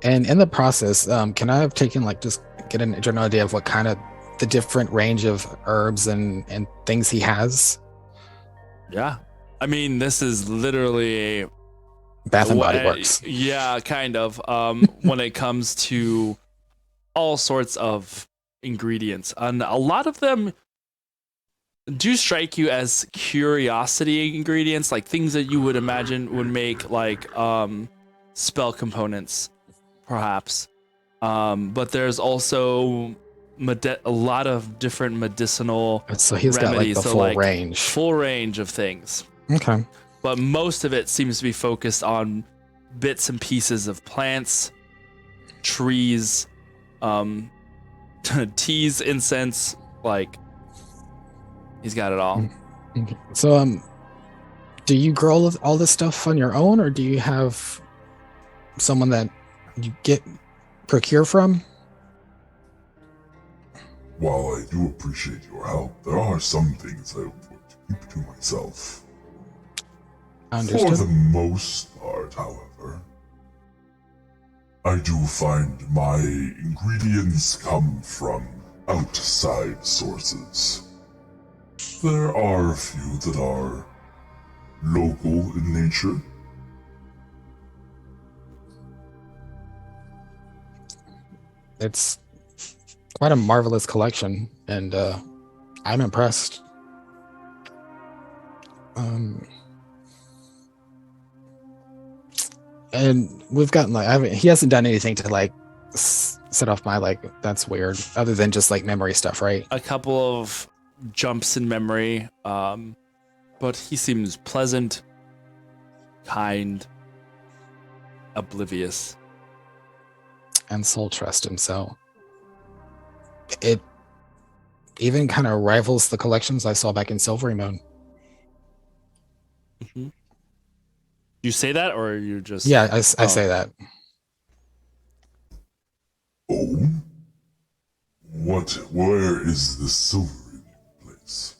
And in the process, can I have taken just get a general idea of what kind of the different range of herbs and things he has? Yeah. I mean, this is literally a Bath and Body Works. Yeah, kind of. When it comes to all sorts of ingredients, and a lot of them do strike you as curiosity ingredients, like things that you would imagine would make spell components, perhaps. But there's also a lot of different medicinal So he's remedies, got like the full range of things. Okay. But most of it seems to be focused on bits and pieces of plants, trees, teas, incense. Like, he's got it all. Okay. So do you grow all this stuff on your own, or do you have someone that you procure from? While I do appreciate your help, there are some things I would keep to myself. Understood. For the most part, however, I do find my ingredients come from outside sources. There are a few that are local in nature. It's quite a marvelous collection, and I'm impressed. And we've gotten he hasn't done anything to like set off my that's weird, other than just like memory stuff, right? A couple of jumps in memory, but he seems pleasant, kind, oblivious, and soul trust him. So it even kind of rivals the collections I saw back in Silvery Moon. Mm-hmm. You say that, or you just? Yeah, I say that. Oh? Where is the Silvery place?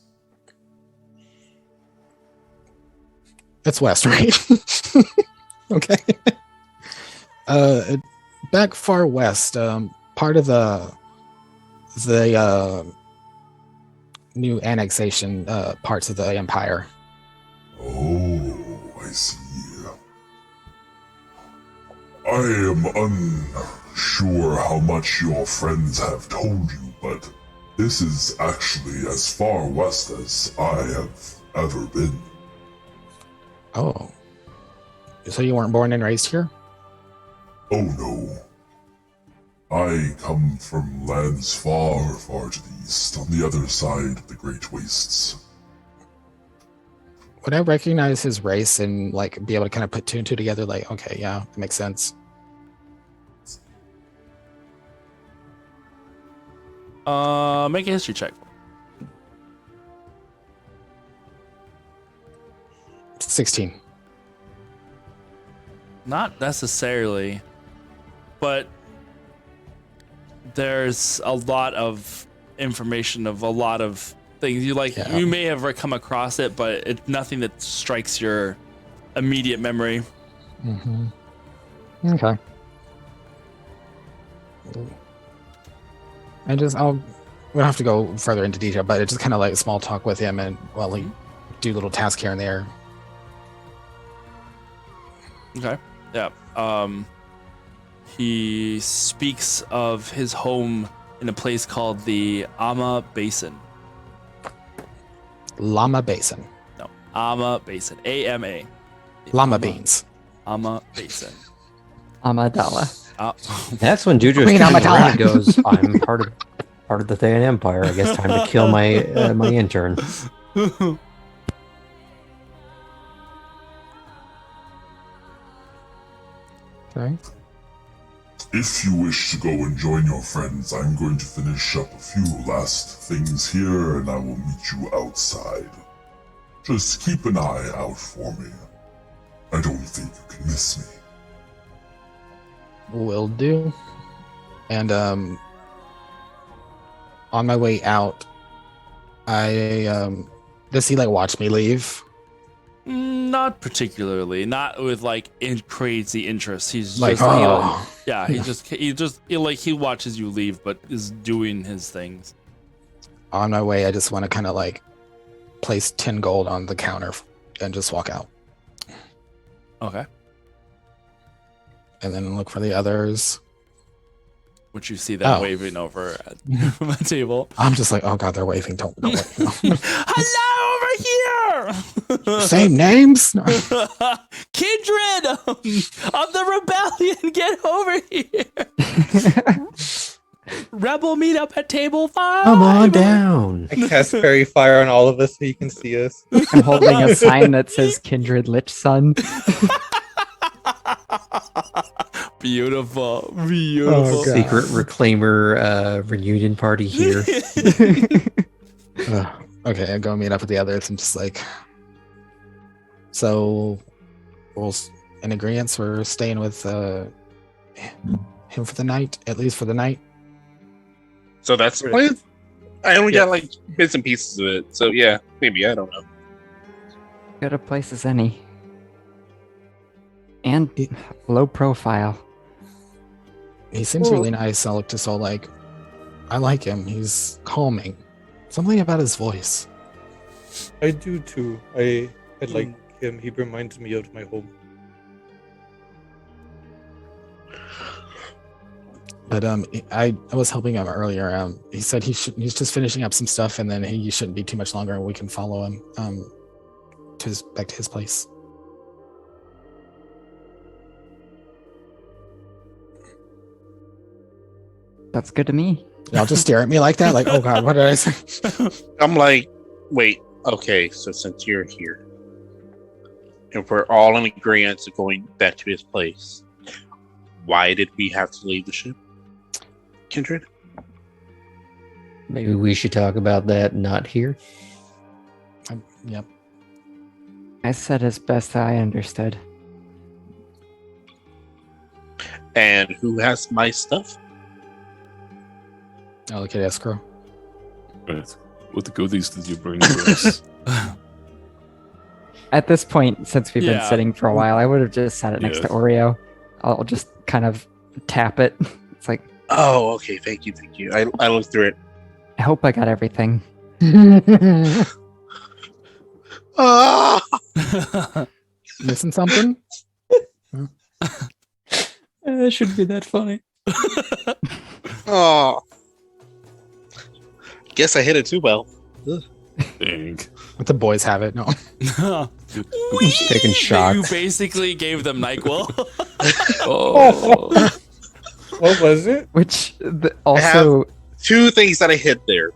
It's west, right? Okay. Back far west, part of the new annexation parts of the Empire. Oh, I see. I am unsure how much your friends have told you, but this is actually as far west as I have ever been. Oh. So you weren't born and raised here? Oh no. I come from lands far, far to the east, on the other side of the Great Wastes. Would I recognize his race and be able to kind of put two and two together? Okay, yeah, that makes sense. Make a history check. 16. Not necessarily, but there's a lot of information of a lot of things you You may have come across it, but it's nothing that strikes your immediate memory. Mm-hmm. Okay. We'll have to go further into detail, but it's just kind of like small talk with him, and do little tasks here and there. Okay. Yeah. He speaks of his home in a place called the Ama Basin. Llama Basin. No, Ama Basin. AMA. Llama beans. Ama Basin. Amadala. That's when Juju goes, I'm part of the Thayan Empire. I guess time to kill my my intern. Okay. If you wish to go and join your friends, I'm going to finish up a few last things here, and I will meet you outside. Just keep an eye out for me. I don't think you can miss me. Will do. And on my way out, does he watch me leave? Not particularly. Not with crazy interest. He's he watches you leave, but is doing his things. On my way, I just want to kind of place 10 gold on the counter and just walk out. Okay. And then look for the others. Which you see them waving over at the table. I'm just oh god, they're waving. Don't wave. Hello, over here. Same names. No. Kindred of the rebellion, get over here. Rebel meetup at table 5. Come on down. I cast fairy fire on all of us so you can see us. I'm holding a sign that says Kindred Lich Son. Beautiful. Oh, God. Secret reclaimer reunion party here. Okay, I go meet up with the others and just like. So, we're in agreement. We're staying with him for the night, at least for the night. So that's the plan. I only got like bits and pieces of it. So yeah, maybe, I don't know. Good a place as any. And low profile. He seems really nice. I look to Soul like, I like him. He's calming. Something about his voice. I do too. I like him. He reminds me of my home. But I was helping him earlier. He said he's just finishing up some stuff, and then he shouldn't be too much longer, and we can follow him back to his place. That's good to me. Y'all just stare at me like that, like, oh God, what did I say? I'm like, wait, okay, so since you're here, if we're all in agreement of going back to his place, why did we have to leave the ship? Kindred? Maybe we should talk about that not here. Yep. I said as best I understood. And who has my stuff? I look at escrow. Right. What the goodies did you bring for us? At this point, since we've been sitting for a while, I would have just sat it next to Oreo. I'll just kind of tap it. It's like, oh, okay, thank you. I looked through it. I hope I got everything. Missing something? That shouldn't be that funny. Oh. Guess I hit it too well. Dang. Let the boys have it. No. Taking shots. You basically gave them NyQuil. Oh. What was it? Which I have also 2 things that I hid there.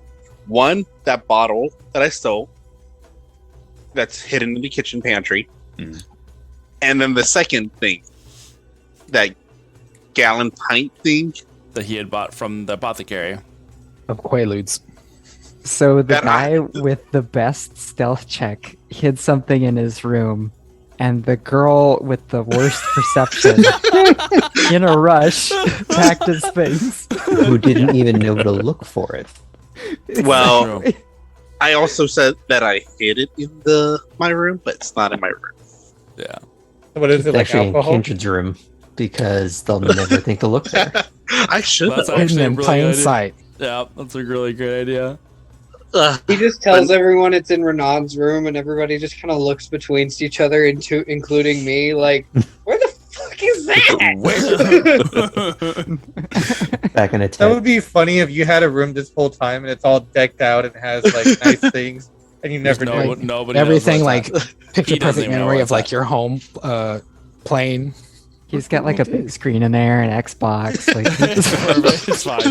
One, that bottle that I stole, that's hidden in the kitchen pantry, and then the second thing, that gallon pint thing that he had bought from the apothecary of Quaaludes. So the guy with the best stealth check hid something in his room, and the girl with the worst perception, in a rush, packed his things. Who didn't even know to look for it. Well, I also said that I hid it in my room, but it's not in my room. Yeah. What is it, like Actually alcohol? in Kindred's room, because they'll never think to look there. I should That's have. actually a in really plain good idea. sight. Yeah, that's a really good idea. He just tells everyone it's in Renan's room, and everybody just kind of looks between each other, including me, like, where the fuck is that? Back in a That tent. would be funny if you had a room this whole time and it's all decked out and has like nice things, and you never knew. Nobody Everything knows like what's that. picture He doesn't perfect even know memory what's of like that. your home plane. He's got like a big screen in there, an Xbox. Like, Perfect, it's fine.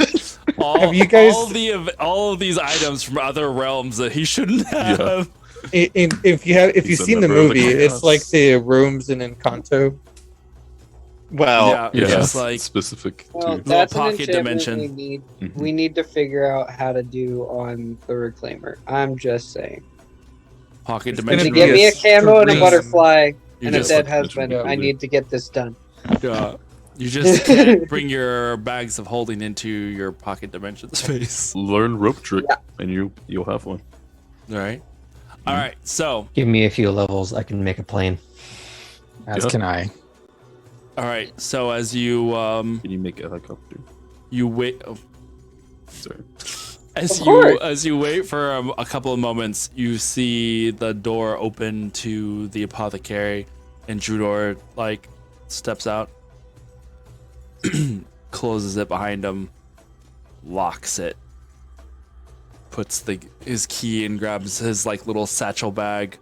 Have you guys- all of these items from other realms that he shouldn't have. If you've He's a seen the member of the movie, it's chaos. like the rooms in Encanto. Well, Yeah, it's Yeah, just like specific Well, to that's an pocket enchantment dimension. we need. Mhm. We need to figure out how to do on the Reclaimer. I'm just saying. pocket It's To gonna dimension. be give me a camo and a stream. butterfly You and a just, dead like husband, mentioned I earlier. need to get this done. you just can't bring your bags of holding into your pocket dimension space. learn rope trick, and you'll have one. All right. All right. So, Give me a few levels, I can make a plane. As Yeah. can I. all right. So as you Can you make a helicopter? you wait. Oh, Sorry. as you wait for a couple of moments, you see the door open to the apothecary, and Judor like steps out, closes it behind him, locks it, puts his key and grabs his like little satchel bag,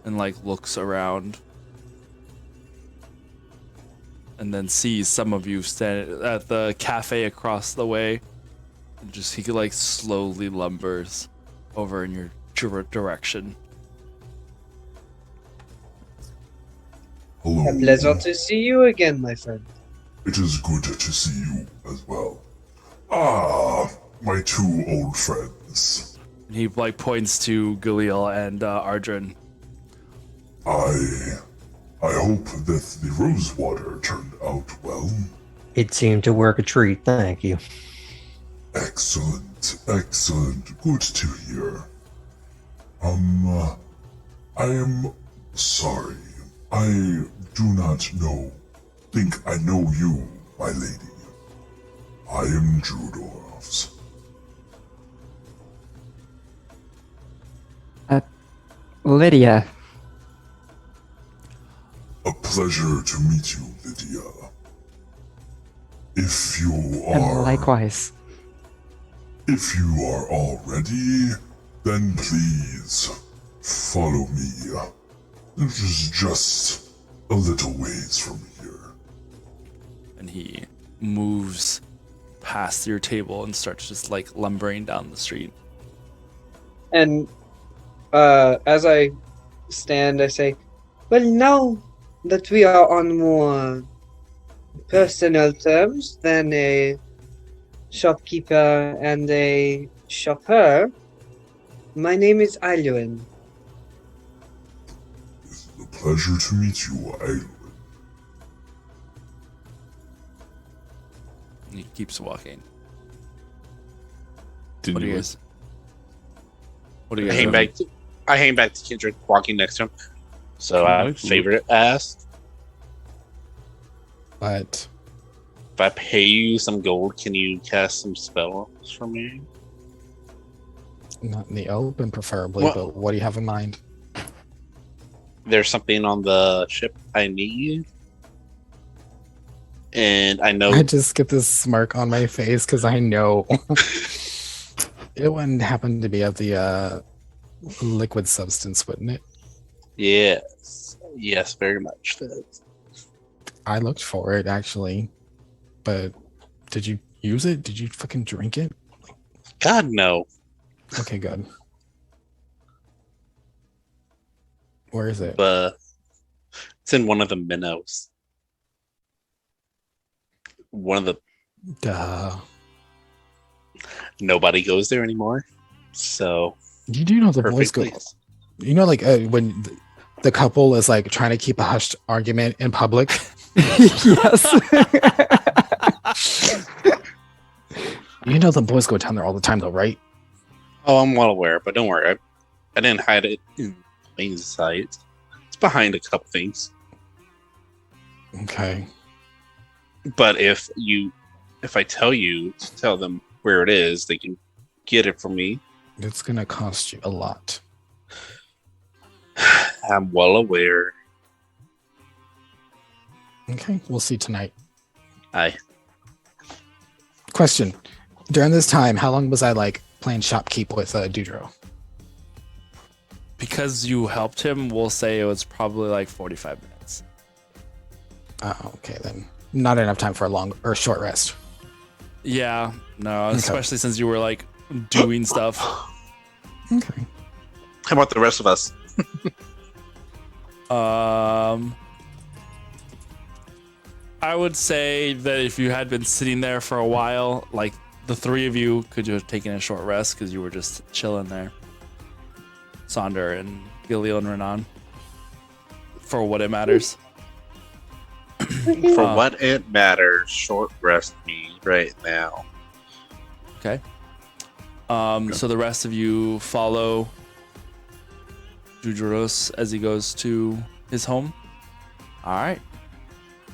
and like looks around. and then sees some of you stand at the cafe across the way. And he like slowly lumbers over in your direction. Hello. A pleasure to see you again, my friend. It is good to see you as well. Ah, my two old friends. And he like points to Galil and Ardrin. I hope that the rose water turned out well. It seemed to work a treat, thank you. Excellent, excellent. Good to hear. I am sorry. I do not think I know you, my lady. I am Judorf's. Lydia. A pleasure to meet you, Lydia. If you And are... likewise. If you are all ready, then please follow me. It is just a little ways from here. And he moves past your table and starts just like lumbering down the street. And as I stand, I say, well, now that we are on more personal terms than a shopkeeper and a shopper, my name is Ailwin. It's a pleasure to meet you, Ailwin. And he keeps walking. Didn't What do you you guys? What do you I guys? hang doing? back. I hang back to Kindred, walking next to him. So I favorite ask. But If I pay you some gold, can you cast some spells for me? not in the open, preferably. Well- but what do you have in mind? There's something on the ship I need. And I know I just get this smirk on my face because I know it wouldn't happen to be of the liquid substance, wouldn't it? Yes, very much. I looked for it actually, but did you use it? Did you fucking drink it? God, no. Okay, good. Where is it? But it's in one of the minnows. One of the Duh. nobody goes there anymore. So You do know the perfect boys go. place. You know, like when the couple is like trying to keep a hushed argument in public. Yes. You know the boys go down there all the time, though, right? Oh, I'm well aware, but don't worry. I didn't hide it in plain sight. It's behind a couple things. Okay. But if I tell you to tell them where it is, they can get it from me. It's gonna cost you a lot. I'm well aware. Okay, we'll see tonight. Aye. Question: during this time, how long was I like playing shopkeep with Dudro? Because you helped him, we'll say it was probably like 45 minutes. Oh, okay then. Not enough time for a long or short rest. Yeah, no, Okay. especially since you were like doing stuff. Okay. How about the rest of us? I would say that if you had been sitting there for a while, like the three of you could have taken a short rest because you were just chilling there. Sonder and Gilliel and Renan. For what it matters. For what it matters, short rest me right now. Okay. So the rest of you follow Jujuros as he goes to his home. All right.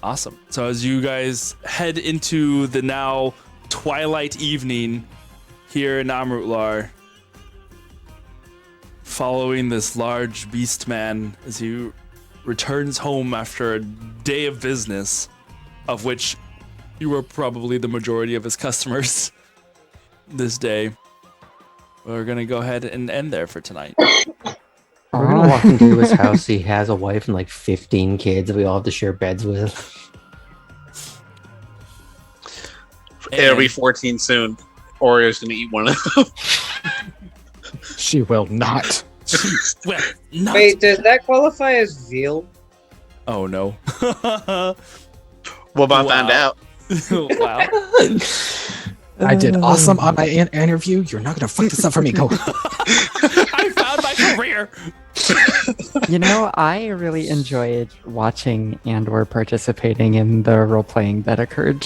Awesome. So as you guys head into the now twilight evening here in Amrutlar, following this large beast man as he returns home after a day of business, of which you were probably the majority of his customers this day. We're gonna go ahead and end there for tonight. We're gonna walk into his house. He has a wife and like 15 kids that we all have to share beds with. It'll be 14 soon. Oreo's gonna eat one of them. She will not. Well, not. Wait, does that qualify as veal? Oh no. We'll about find out. Wow. I did awesome on my interview. You're not gonna fuck this up for me. Go. I found my career. You know, I really enjoyed watching and/or participating in the role playing that occurred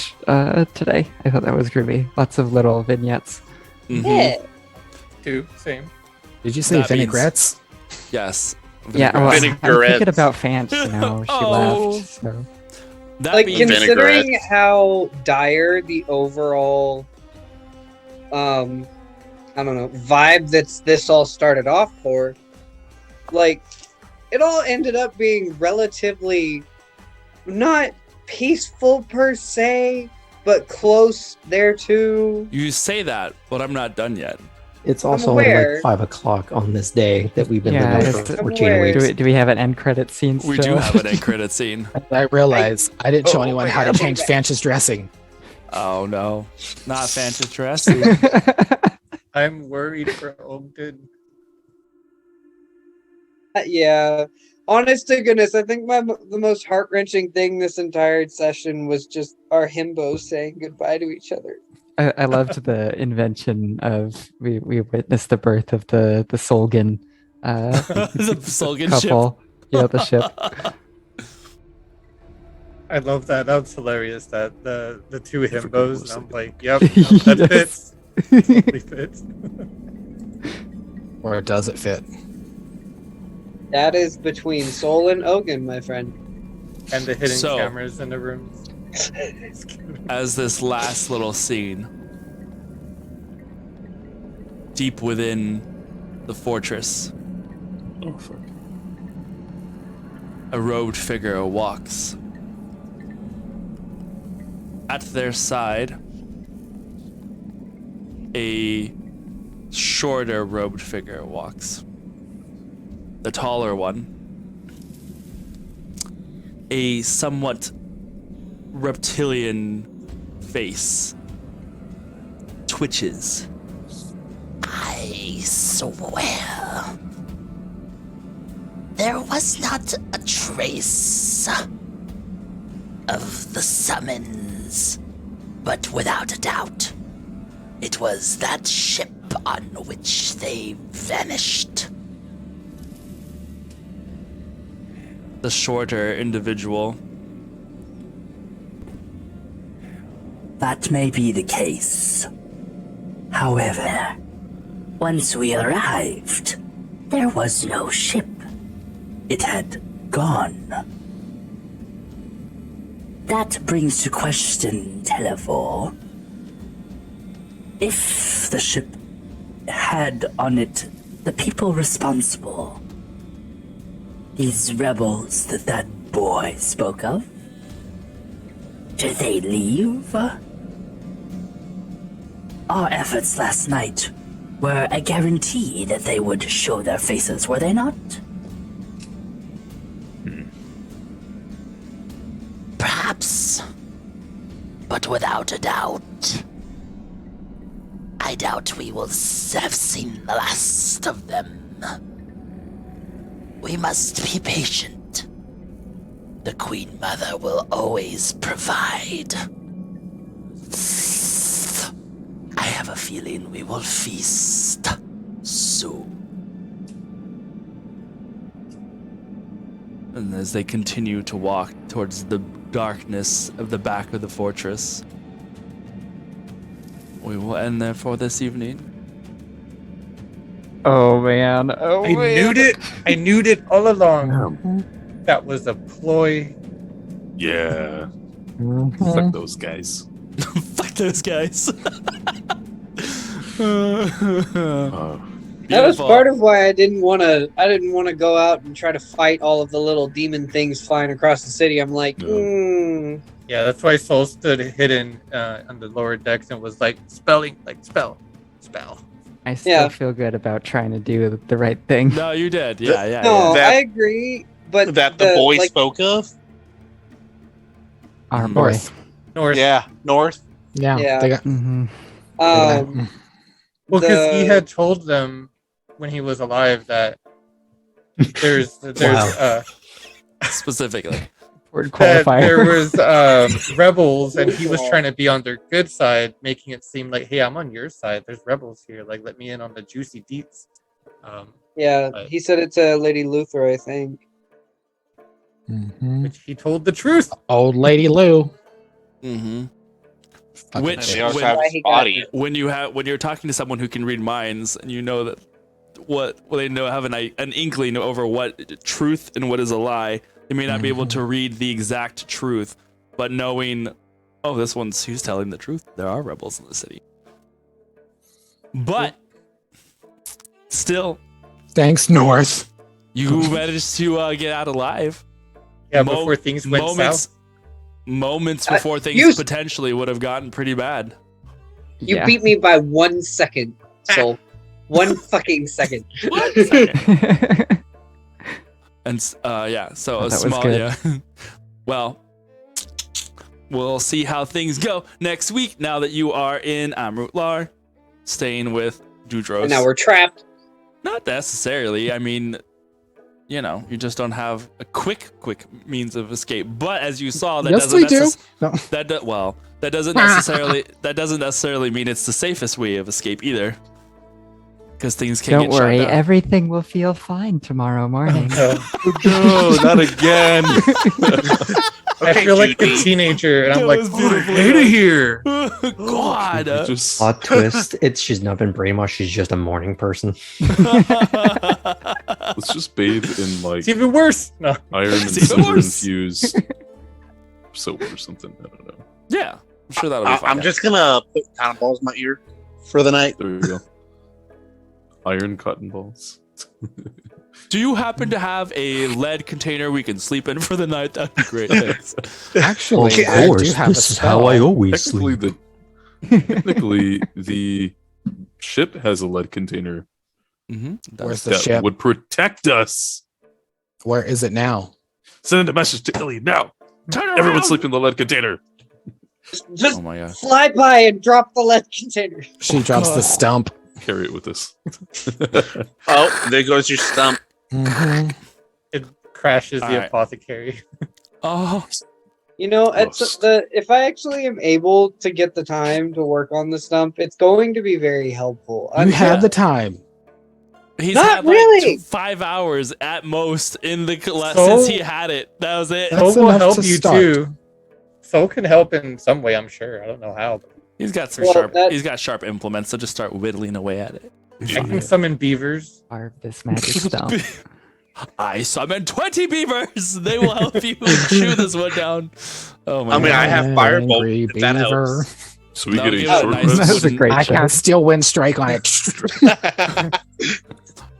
today. I thought that was groovy. Lots of little vignettes. Mm-hmm. Yeah. Two, same. Did you say That means- vinaigrettes? Yes. Yeah, well, I'm Vinaigrettes. thinking about Fant. You know, she Oh. left. So. That Like, means considering Vinaigrette. how dire the overall, I don't know, vibe this all started off for, like, it all ended up being relatively not peaceful per se, but close thereto. you say that, but I'm not done yet. It's I'm also only aware. like 5 o'clock on this day that we've been Yeah, living it's- for I'm 14 aware. weeks. Do we have an end credit scene? We still? do have an end credit scene. I realize I didn't show Oh, anyone my how to God. change Fanch's dressing. Oh no, not Fantasy Dressy. I'm worried for Ogden. Yeah. Honest to goodness, I think the most heart-wrenching thing this entire session was just our himbos saying goodbye to each other. I loved the invention of we witnessed the birth of the Solgan The Solgan ship. couple. Yeah, the ship. I love that. That was hilarious. That the two forgot himbos. what And I'm was like, yep, that Yes. fits. Totally fits. Or does it fit? That is between Sol and Ogun, my friend. And the hidden So- cameras in the rooms. As this last little scene, deep within the fortress, Oh, fuck. a robed figure walks. At their side, a shorter robed figure walks. The taller one, a somewhat reptilian face, twitches. I swear. There was not a trace of the summons, but without a doubt, it was that ship on which they vanished. The shorter individual. That may be the case. However, once we arrived, there was no ship. It had gone. That brings to question, Televor. If the ship had on it the people responsible, these rebels that boy spoke of, did they leave? Our efforts last night were a guarantee that they would show their faces, were they not? Perhaps, but without a doubt. I doubt we will have seen the last of them. We must be patient. The Queen Mother will always provide. I have a feeling we will feast soon. And as they continue to walk towards the darkness of the back of the fortress, we will end there for this evening. Oh man. Oh I man. knew it all along. That was a ploy. Yeah. Mm-hmm. Fuck those guys. Fuck those guys. That was part of why I didn't want to go out and try to fight all of the little demon things flying across the city. I'm like, Yeah, that's why Soul stood hidden on the lower decks and was like spelling, like spell. I still Yeah. feel good about trying to do the right thing. No, you did. Yeah. No, That- I agree, but That the boy like, spoke of? Our boy. North. North. Yeah, North. Yeah. They got, Mhm. Well, because he had told them when he was alive that there's Wow. Specifically. that there was rebels, and he was trying to be on their good side, making it seem like, hey, I'm on your side. There's rebels here. Like, let me in on the juicy deets. He said it to Lady Luther, I think. Which he told the truth. Old Lady Lou. Mm-hmm. Which when you're talking to someone who can read minds, and you know that they know have an inkling over what truth and what is a lie. They may not be able to read the exact truth, but knowing, oh, he's telling the truth. There are rebels in the city. But still, thanks, North. You managed to get out alive. Yeah, before things went south. Moments before things potentially would have gotten pretty bad. You beat me by 1 second, Soul. 1 fucking second. 1 second. And so a small, well, we'll see how things go next week now that you are in Amrutlar, staying with Dudros. And now we're trapped. Not necessarily. I mean, you just don't have a quick means of escape. But as you saw, that that doesn't necessarily mean it's the safest way of escape either. Because things can Don't worry, everything will feel fine tomorrow morning. No, not again. I feel like a teenager, and I'm like, get of here. God. Plot twist. She's not been brainwashed. She's just a morning person. Let's just bathe in it's even worse. No. Iron and silver infused soap or something. I don't know. Yeah, I'm sure that'll be fine. I'm just gonna put cotton balls in my ear for the night. There you go. Iron cotton balls. Do you happen to have a lead container we can sleep in for the night? That'd be great. Thanks. Actually, of course, this is how I always sleep. Technically, the ship has a lead container. Where's the that ship? would protect us. Where is it now? Send a message to Illy now. Everyone sleep in the lead container. Just oh my God. fly by and drop the lead container. She drops the stump. Carry it with us. Oh, there goes your stump. It crashes All the right. apothecary. Oh, If I actually am able to get the time to work on the stump, it's going to be very helpful. You have the time. he's Not had like really. 5 hours at most in the So- since he had it. That was it. That's Soul will enough help to you start. too. Soul can help in some way, I'm sure. I don't know how. But He's got some He's got sharp implements, so just start whittling away at it. I can summon beavers. Carve this magic stump. I summoned 20 beavers. They will help you chew this one down. Oh my I mean, God. I have firebolt. Angry If that beaver. helps. So we That'll get a give it a short nice rest. That was a great I show. can still win strike on it.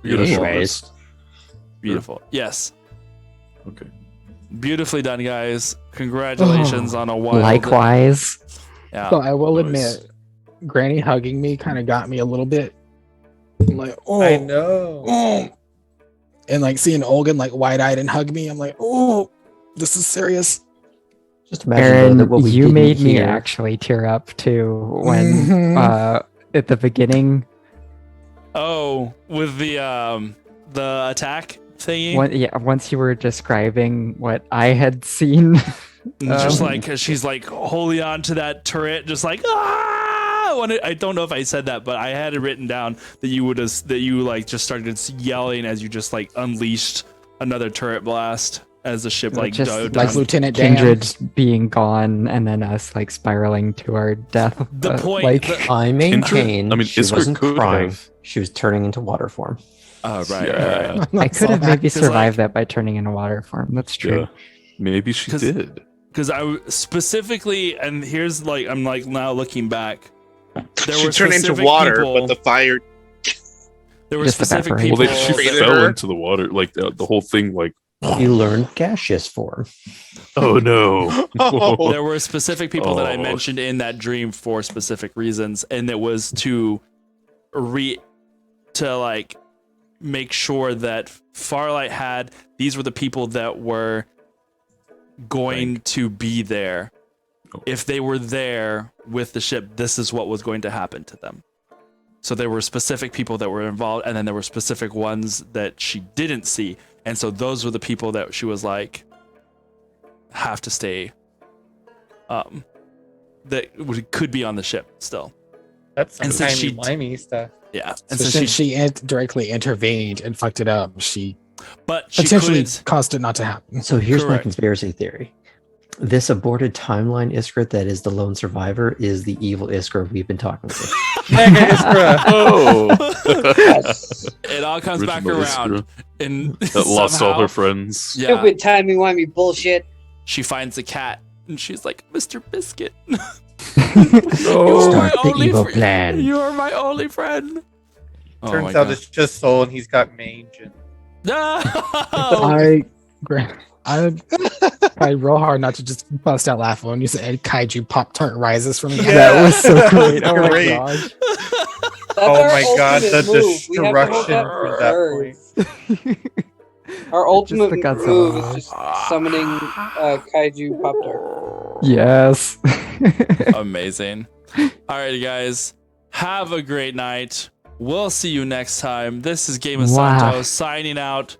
We get a short Anyways. rest. Beautiful. Yes. Okay. Beautifully done, guys. Congratulations on a wild. Likewise. Yeah. So I will Nice. admit, Granny hugging me kind of got me a little bit. I'm like, oh, I know. oh. And like seeing Olgan like wide-eyed and hug me, I'm like, oh, this is serious. Just imagine Aaron, that what we you didn't made me hear- actually tear up too when Mhm. at the beginning. Oh, with the attack thingy. Once you were describing what I had seen. Just like she's like holding on to that turret, just like I don't know if I said that, but I had it written down that you like just started yelling as you just like unleashed another turret blast as the ship like just dove Like down. Lieutenant Dan. Kindred being gone and then us like spiraling to our death. The point. like I maintain I mean, she Iskra wasn't could crying. have- She was turning into water form. Oh, right. Yeah. right. I could have So maybe 'cause, survived that by turning into water form. That's true. Yeah. Maybe she 'Cause- did. Because I specifically, and here's like I'm like now looking back. There She were turned into specific water, people- but the fire. there were Just specific evaporate. people. Well, she Created fell her? into the water. Like the whole thing. Like, You learned gaseous form. oh no. Oh. There were specific people that I Oh. mentioned in that dream for specific reasons, and it was to like make sure that Farlight had these were the people that were going to be there. if they were there with the ship, this is what was going to happen to them. So there were specific people that were involved, and then there were specific ones that she didn't see. And so those were the people that she was like, have to stay, that could be on the ship still. That's some And since timey-wimey stuff. Yeah. And so since she directly intervened and fucked it up, she she potentially caused it not to happen. So here's my conspiracy theory. This aborted timeline Iskra that is the lone survivor is the evil Iskra we've been talking to. Mega Iskra! Oh! Yes. It all comes back Original around. Iskra. And that lost all her friends. Yeah. Stupid timey-wimey bullshit. She finds a cat, and she's like, Mr. Biscuit. Start the evil plan. You are my only friend. Turns out it's just Soul, and he's got mage. And... I tried real hard not to just bust out laughing when you said Kaiju Pop-Tart rises from the Yeah, that was so great. Oh my great. gosh. Oh my god, the move. destruction for that point. Our ultimate the guts move of is just summoning Kaiju Pop-Tart. Yes. Amazing. Alrighty, guys. Have a great night. We'll see you next time. This is Game of Santos signing out.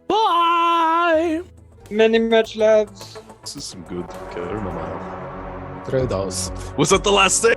Bye! Many much loves. This is some good karma. Through those. Was that the last thing?